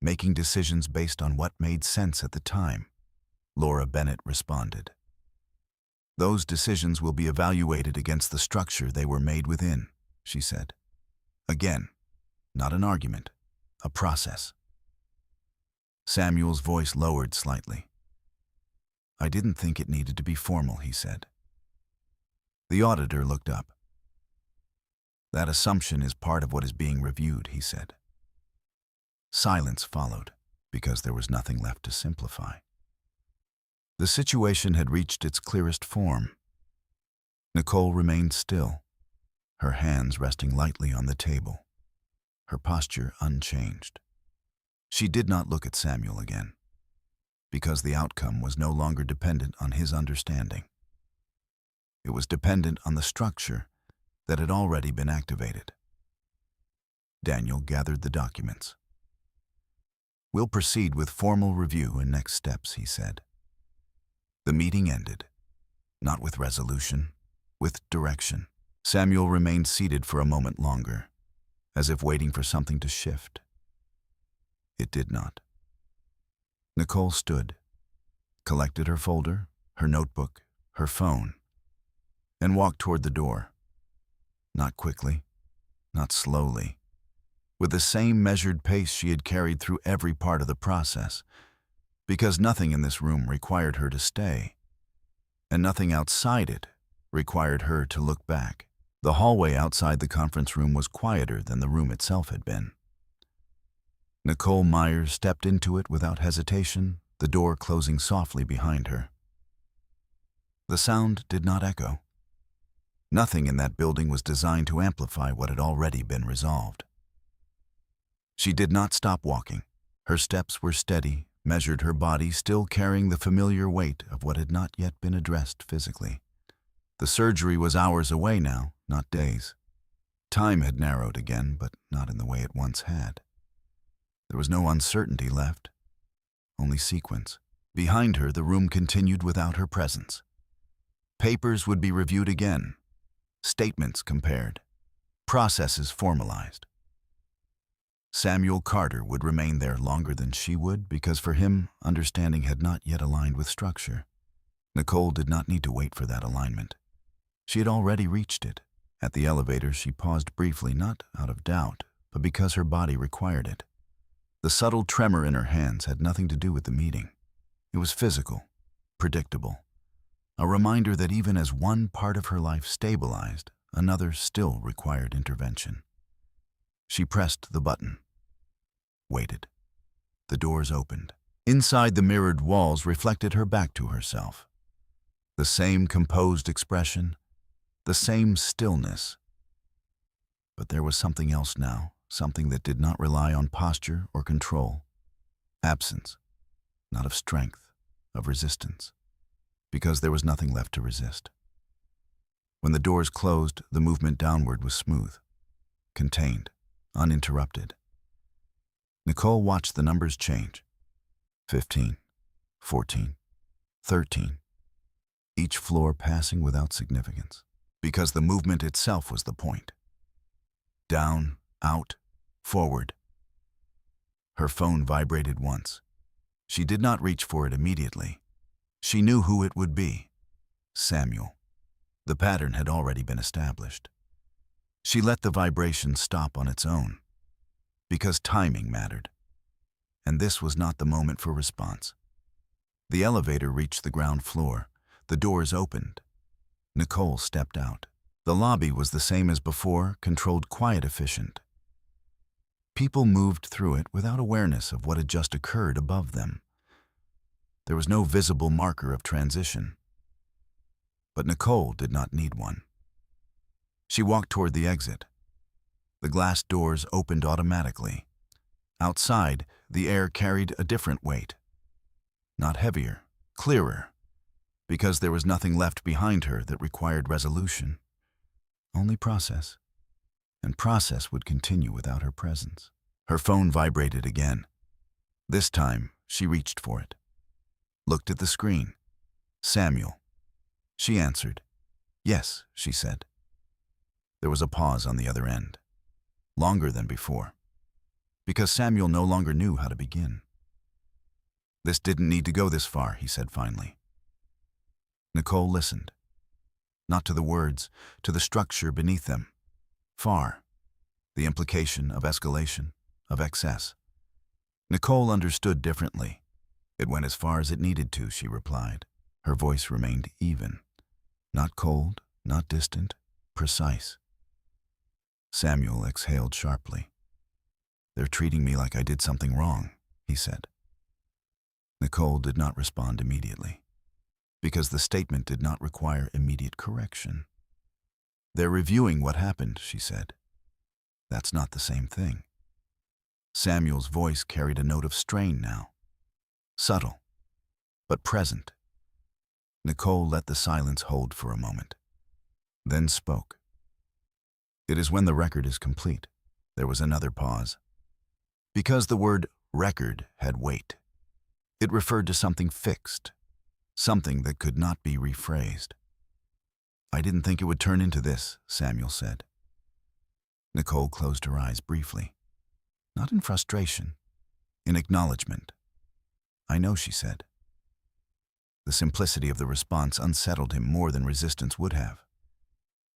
making decisions based on what made sense at the time. Laura Bennett responded. Those decisions will be evaluated against the structure they were made within, she said. Again, not an argument, a process. Samuel's voice lowered slightly. I didn't think it needed to be formal, he said. The auditor looked up. That assumption is part of what is being reviewed, he said. Silence followed, because there was nothing left to simplify. The situation had reached its clearest form. Nicole remained still, her hands resting lightly on the table, her posture unchanged. She did not look at Samuel again, because the outcome was no longer dependent on his understanding. It was dependent on the structure that had already been activated. Daniel gathered the documents. We'll proceed with formal review and next steps, he said. The meeting ended, not with resolution, with direction. Samuel remained seated for a moment longer, as if waiting for something to shift. It did not. Nicole stood, collected her folder, her notebook, her phone, and walked toward the door. Not quickly, not slowly, with the same measured pace she had carried through every part of the process, because nothing in this room required her to stay, and nothing outside it required her to look back. The hallway outside the conference room was quieter than the room itself had been. Nicole Myers stepped into it without hesitation, the door closing softly behind her. The sound did not echo. Nothing in that building was designed to amplify what had already been resolved. She did not stop walking. Her steps were steady, measured, her body still carrying the familiar weight of what had not yet been addressed physically. The surgery was hours away now, not days. Time had narrowed again, but not in the way it once had. There was no uncertainty left, only sequence. Behind her, the room continued without her presence. Papers would be reviewed again, statements compared, processes formalized. Samuel Carter would remain there longer than she would because for him, understanding had not yet aligned with structure. Nicole did not need to wait for that alignment. She had already reached it. At the elevator, she paused briefly, not out of doubt, but because her body required it. The subtle tremor in her hands had nothing to do with the meeting. It was physical, predictable, a reminder that even as one part of her life stabilized, another still required intervention. She pressed the button, waited. The doors opened. Inside, the mirrored walls reflected her back to herself. The same composed expression, the same stillness. But there was something else now, something that did not rely on posture or control. Absence, not of strength, of resistance, because there was nothing left to resist. When the doors closed, the movement downward was smooth, contained, uninterrupted. Nicole watched the numbers change. 15, 14, 13. Each floor passing without significance, because the movement itself was the point. Down, out, forward. Her phone vibrated once. She did not reach for it immediately. She knew who it would be. Samuel. The pattern had already been established. She let the vibration stop on its own, because timing mattered. And this was not the moment for response. The elevator reached the ground floor. The doors opened. Nicole stepped out. The lobby was the same as before, controlled, quiet, efficient. People moved through it without awareness of what had just occurred above them. There was no visible marker of transition. But Nicole did not need one. She walked toward the exit. The glass doors opened automatically. Outside, the air carried a different weight. Not heavier, clearer, because there was nothing left behind her that required resolution. Only process. And process would continue without her presence. Her phone vibrated again. This time, she reached for it. Looked at the screen. Samuel. She answered. Yes, she said. There was a pause on the other end. Longer than before. Because Samuel no longer knew how to begin. This didn't need to go this far, he said finally. Nicole listened. Not to the words, to the structure beneath them. Far. The implication of escalation, of excess. Nicole understood differently. It went as far as it needed to, she replied. Her voice remained even. Not cold, not distant, precise. Samuel exhaled sharply. They're treating me like I did something wrong, he said. Nicole did not respond immediately, because the statement did not require immediate correction. They're reviewing what happened, she said. That's not the same thing. Samuel's voice carried a note of strain now. Subtle, but present. Nicole let the silence hold for a moment, then spoke. It is when the record is complete. There was another pause. Because the word record had weight. It referred to something fixed, something that could not be rephrased. I didn't think it would turn into this, Samuel said. Nicole closed her eyes briefly. Not in frustration, in acknowledgement. I know, she said. The simplicity of the response unsettled him more than resistance would have,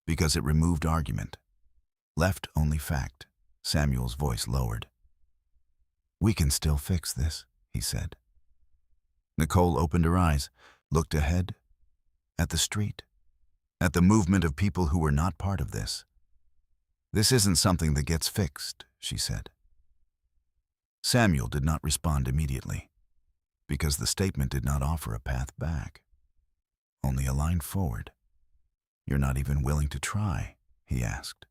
because it removed argument, left only fact. Samuel's voice lowered. We can still fix this, he said. Nicole opened her eyes, looked ahead, at the street, at the movement of people who were not part of this. This isn't something that gets fixed, she said. Samuel did not respond immediately, because the statement did not offer a path back, only a line forward. You're not even willing to try, he asked.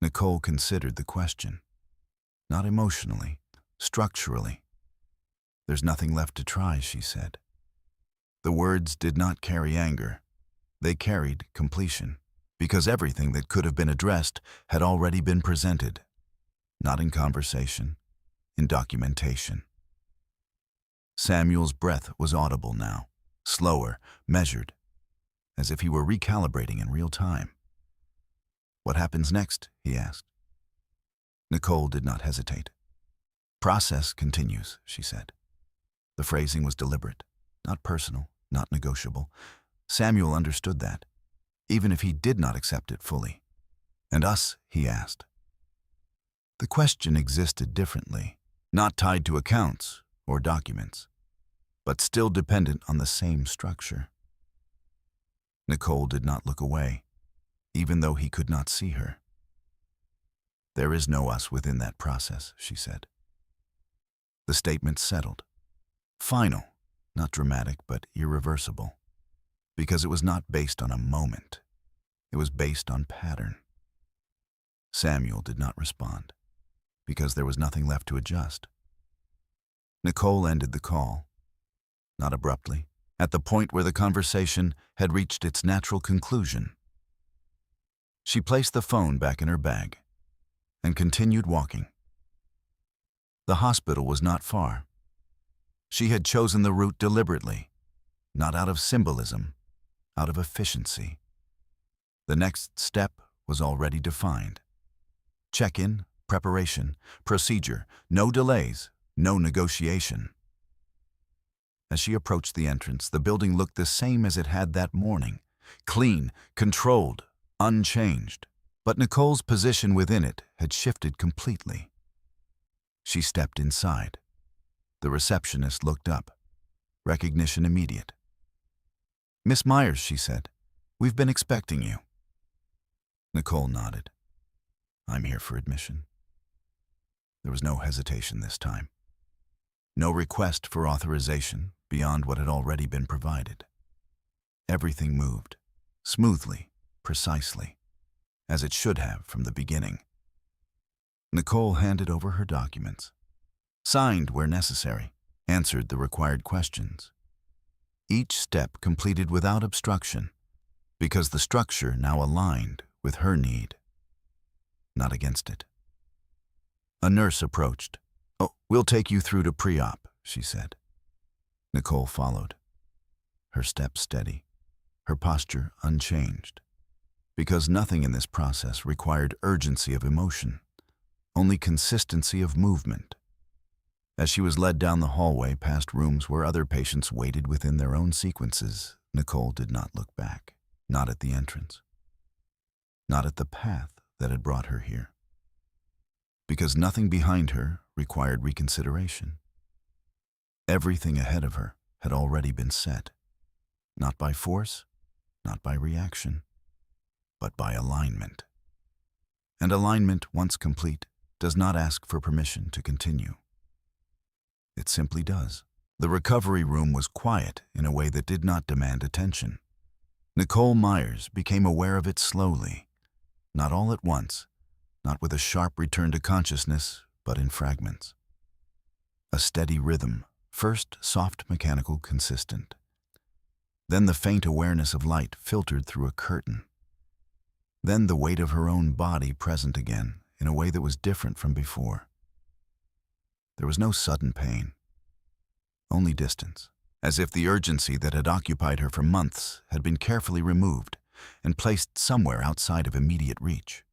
Nicole considered the question. Not emotionally, structurally. There's nothing left to try, she said. The words did not carry anger. They carried completion, because everything that could have been addressed had already been presented. Not in conversation, in documentation. Samuel's breath was audible now, slower, measured, as if he were recalibrating in real time. What happens next? He asked. Nicole did not hesitate. "Process continues," she said. The phrasing was deliberate, not personal, not negotiable. Samuel understood that, even if he did not accept it fully. "And us?" he asked. The question existed differently, not tied to accounts or documents, but still dependent on the same structure. Nicole did not look away, even though he could not see her. "There is no us within that process," she said. The statement settled. Final, not dramatic, but irreversible. Because it was not based on a moment. It was based on pattern. Samuel did not respond, because there was nothing left to adjust. Nicole ended the call, not abruptly, at the point where the conversation had reached its natural conclusion. She placed the phone back in her bag and continued walking. The hospital was not far. She had chosen the route deliberately, not out of symbolism, out of efficiency. The next step was already defined. Check-in, preparation, procedure, no delays, no negotiation. As she approached the entrance, the building looked the same as it had that morning, clean, controlled, unchanged. But Nicole's position within it had shifted completely. She stepped inside. The receptionist looked up, recognition immediate. "Miss Myers," she said, "we've been expecting you." Nicole nodded. "I'm here for admission." There was no hesitation this time. No request for authorization beyond what had already been provided. Everything moved, smoothly, precisely, as it should have from the beginning. Nicole handed over her documents, signed where necessary, answered the required questions. Each step completed without obstruction, because the structure now aligned with her need, not against it. A nurse approached. "Oh, we'll take you through to pre-op," she said. Nicole followed, her step steady, her posture unchanged, because nothing in this process required urgency of emotion, only consistency of movement. As she was led down the hallway past rooms where other patients waited within their own sequences, Nicole did not look back, not at the entrance, not at the path that had brought her here, because nothing behind her required reconsideration. Everything ahead of her had already been set, not by force, not by reaction, but by alignment. And alignment, once complete, does not ask for permission to continue. It simply does. The recovery room was quiet in a way that did not demand attention. Nicole Myers became aware of it slowly, not all at once, not with a sharp return to consciousness, but in fragments. A steady rhythm, first soft, mechanical, consistent. Then the faint awareness of light filtered through a curtain. Then the weight of her own body present again in a way that was different from before. There was no sudden pain, only distance, as if the urgency that had occupied her for months had been carefully removed and placed somewhere outside of immediate reach.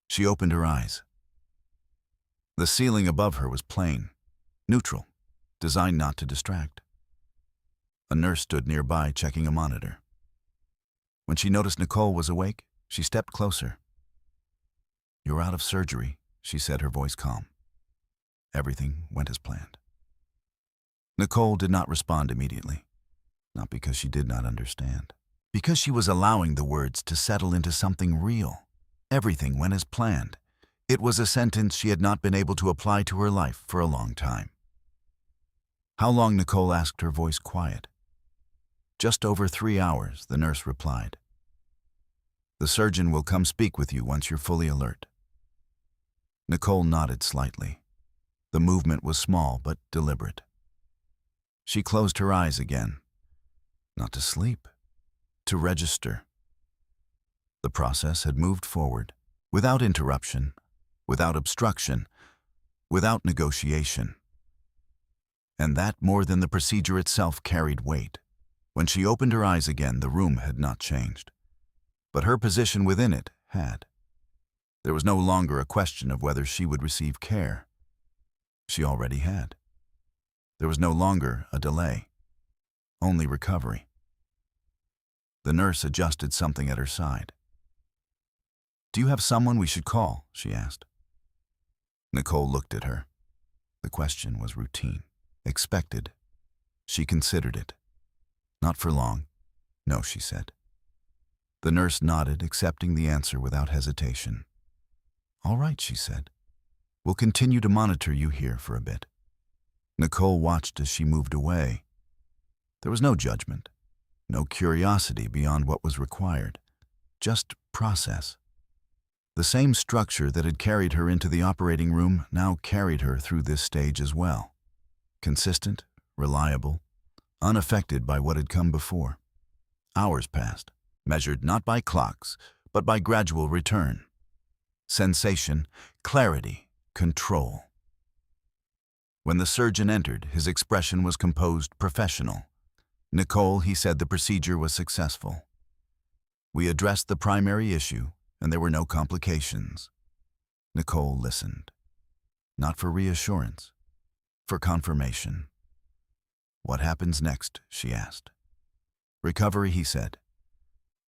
She opened her eyes. The ceiling above her was plain, neutral, designed not to distract. A nurse stood nearby checking a monitor. When she noticed Nicole was awake, she stepped closer. "You're out of surgery," she said, her voice calm. Everything went as planned. Nicole did not respond immediately, not because she did not understand, because she was allowing the words to settle into something real. Everything went as planned. It was a sentence she had not been able to apply to her life for a long time. "How long?" Nicole asked, her voice quiet. "Just over 3 hours," the nurse replied. "The surgeon will come speak with you once you're fully alert." Nicole nodded slightly. The movement was small but deliberate. She closed her eyes again, not to sleep, to register. The process had moved forward, without interruption, without obstruction, without negotiation. And that, more than the procedure itself, carried weight. When she opened her eyes again, the room had not changed, but her position within it had. There was no longer a question of whether she would receive care. She already had. There was no longer a delay, only recovery. The nurse adjusted something at her side. "Do you have someone we should call?" she asked. Nicole looked at her. The question was routine, expected. She considered it. "Not for long." "No," she said. The nurse nodded, accepting the answer without hesitation. "All right," she said. "We'll continue to monitor you here for a bit." Nicole watched as she moved away. There was no judgment, no curiosity beyond what was required, just process. The same structure that had carried her into the operating room now carried her through this stage as well. Consistent, reliable, unaffected by what had come before. Hours passed, measured not by clocks, but by gradual return. Sensation, clarity, control. When the surgeon entered, his expression was composed, professional. "Nicole," he said, "the procedure was successful. We addressed the primary issue, and there were no complications." Nicole listened. Not for reassurance, for confirmation. "What happens next?" she asked. "Recovery," he said.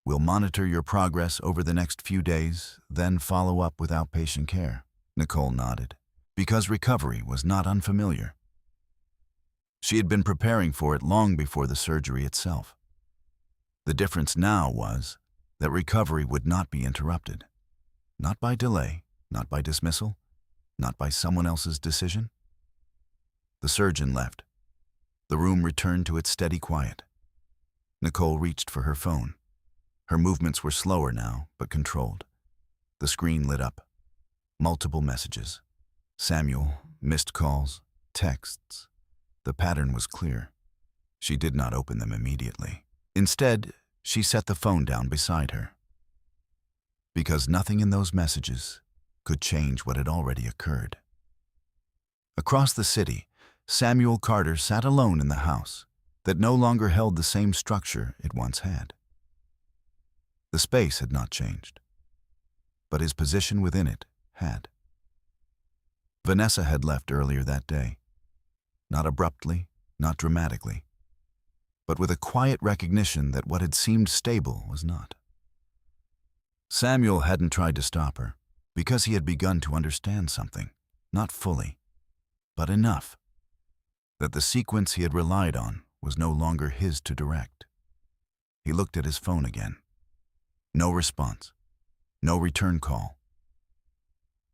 "We'll monitor your progress over the next few days, then follow up with outpatient care." Nicole nodded, because recovery was not unfamiliar. She had been preparing for it long before the surgery itself. The difference now was that recovery would not be interrupted. Not by delay, not by dismissal, not by someone else's decision. The surgeon left. The room returned to its steady quiet. Nicole reached for her phone. Her movements were slower now, but controlled. The screen lit up. Multiple messages. Samuel, missed calls, texts. The pattern was clear. She did not open them immediately. Instead, she set the phone down beside her. Because nothing in those messages could change what had already occurred. Across the city, Samuel Carter sat alone in the house that no longer held the same structure it once had. The space had not changed, but his position within it had. Vanessa had left earlier that day. Not abruptly, not dramatically, but with a quiet recognition that what had seemed stable was not. Samuel hadn't tried to stop her, because he had begun to understand something, not fully, but enough, that the sequence he had relied on was no longer his to direct. He looked at his phone again. No response, no return call.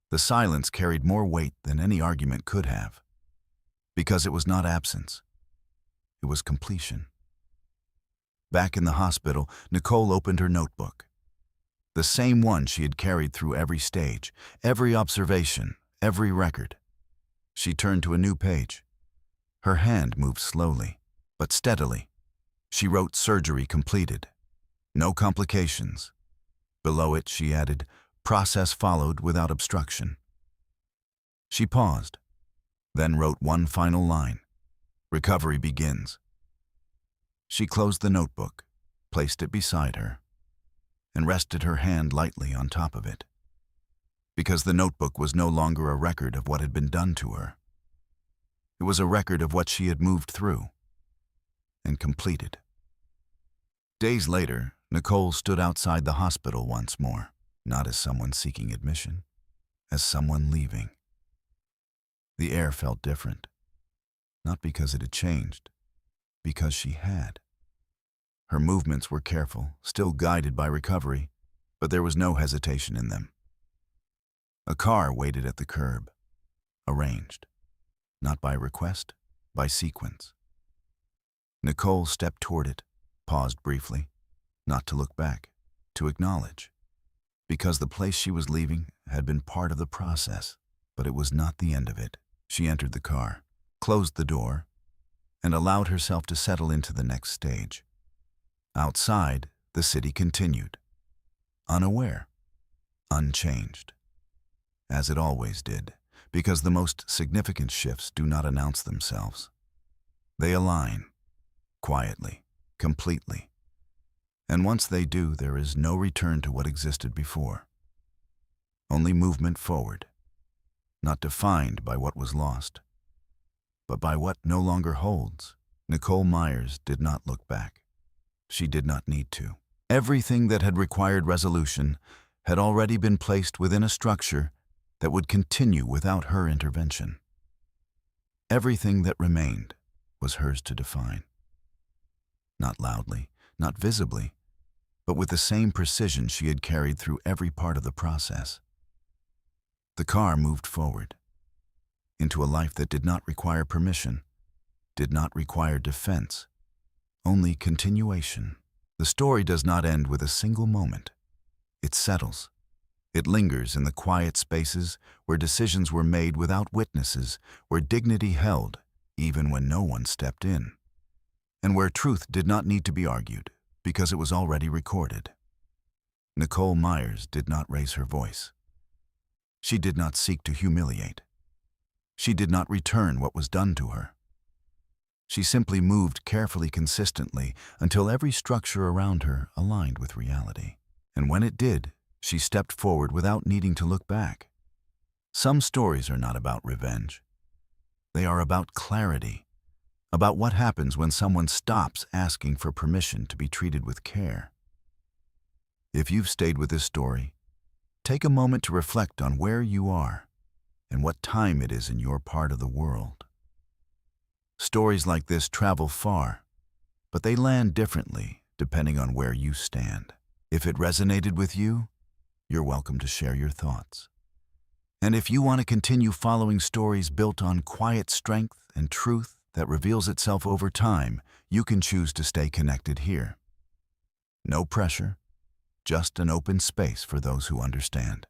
The silence carried more weight than any argument could have, because it was not absence, it was completion. Back in the hospital, Nicole opened her notebook. The same one she had carried through every stage, every observation, every record. She turned to a new page. Her hand moved slowly, but steadily. She wrote "surgery completed." No complications. Below it, she added, "process followed without obstruction." She paused, then wrote one final line, "recovery begins." She closed the notebook, placed it beside her, and rested her hand lightly on top of it, because the notebook was no longer a record of what had been done to her. It was a record of what she had moved through and completed. Days later, Nicole stood outside the hospital once more, not as someone seeking admission, as someone leaving. The air felt different, not because it had changed, because she had. Her movements were careful, still guided by recovery, but there was no hesitation in them. A car waited at the curb, arranged, not by request, by sequence. Nicole stepped toward it, paused briefly, not to look back, to acknowledge, because the place she was leaving had been part of the process, but it was not the end of it. She entered the car, closed the door, and allowed herself to settle into the next stage. Outside, the city continued, unaware, unchanged, as it always did, because the most significant shifts do not announce themselves. They align, quietly, completely, and once they do, there is no return to what existed before. only movement forward, not defined by what was lost, but by what no longer holds. Nicole Myers did not look back. She did not need to. Everything that had required resolution had already been placed within a structure that would continue without her intervention. Everything that remained was hers to define. Not loudly, not visibly, but with the same precision she had carried through every part of the process. The car moved forward, into a life that did not require permission, did not require defense, only continuation. The story does not end with a single moment. It settles. It lingers in the quiet spaces where decisions were made without witnesses, where dignity held even when no one stepped in, and where truth did not need to be argued because it was already recorded. Nicole Myers did not raise her voice. She did not seek to humiliate. She did not return what was done to her. She simply moved carefully, consistently, until every structure around her aligned with reality. And when it did, she stepped forward without needing to look back. Some stories are not about revenge. They are about clarity, about what happens when someone stops asking for permission to be treated with care. If you've stayed with this story, take a moment to reflect on where you are and what time it is in your part of the world. Stories like this travel far, but they land differently depending on where you stand. If it resonated with you, you're welcome to share your thoughts. And if you want to continue following stories built on quiet strength and truth that reveals itself over time, you can choose to stay connected here. No pressure, just an open space for those who understand.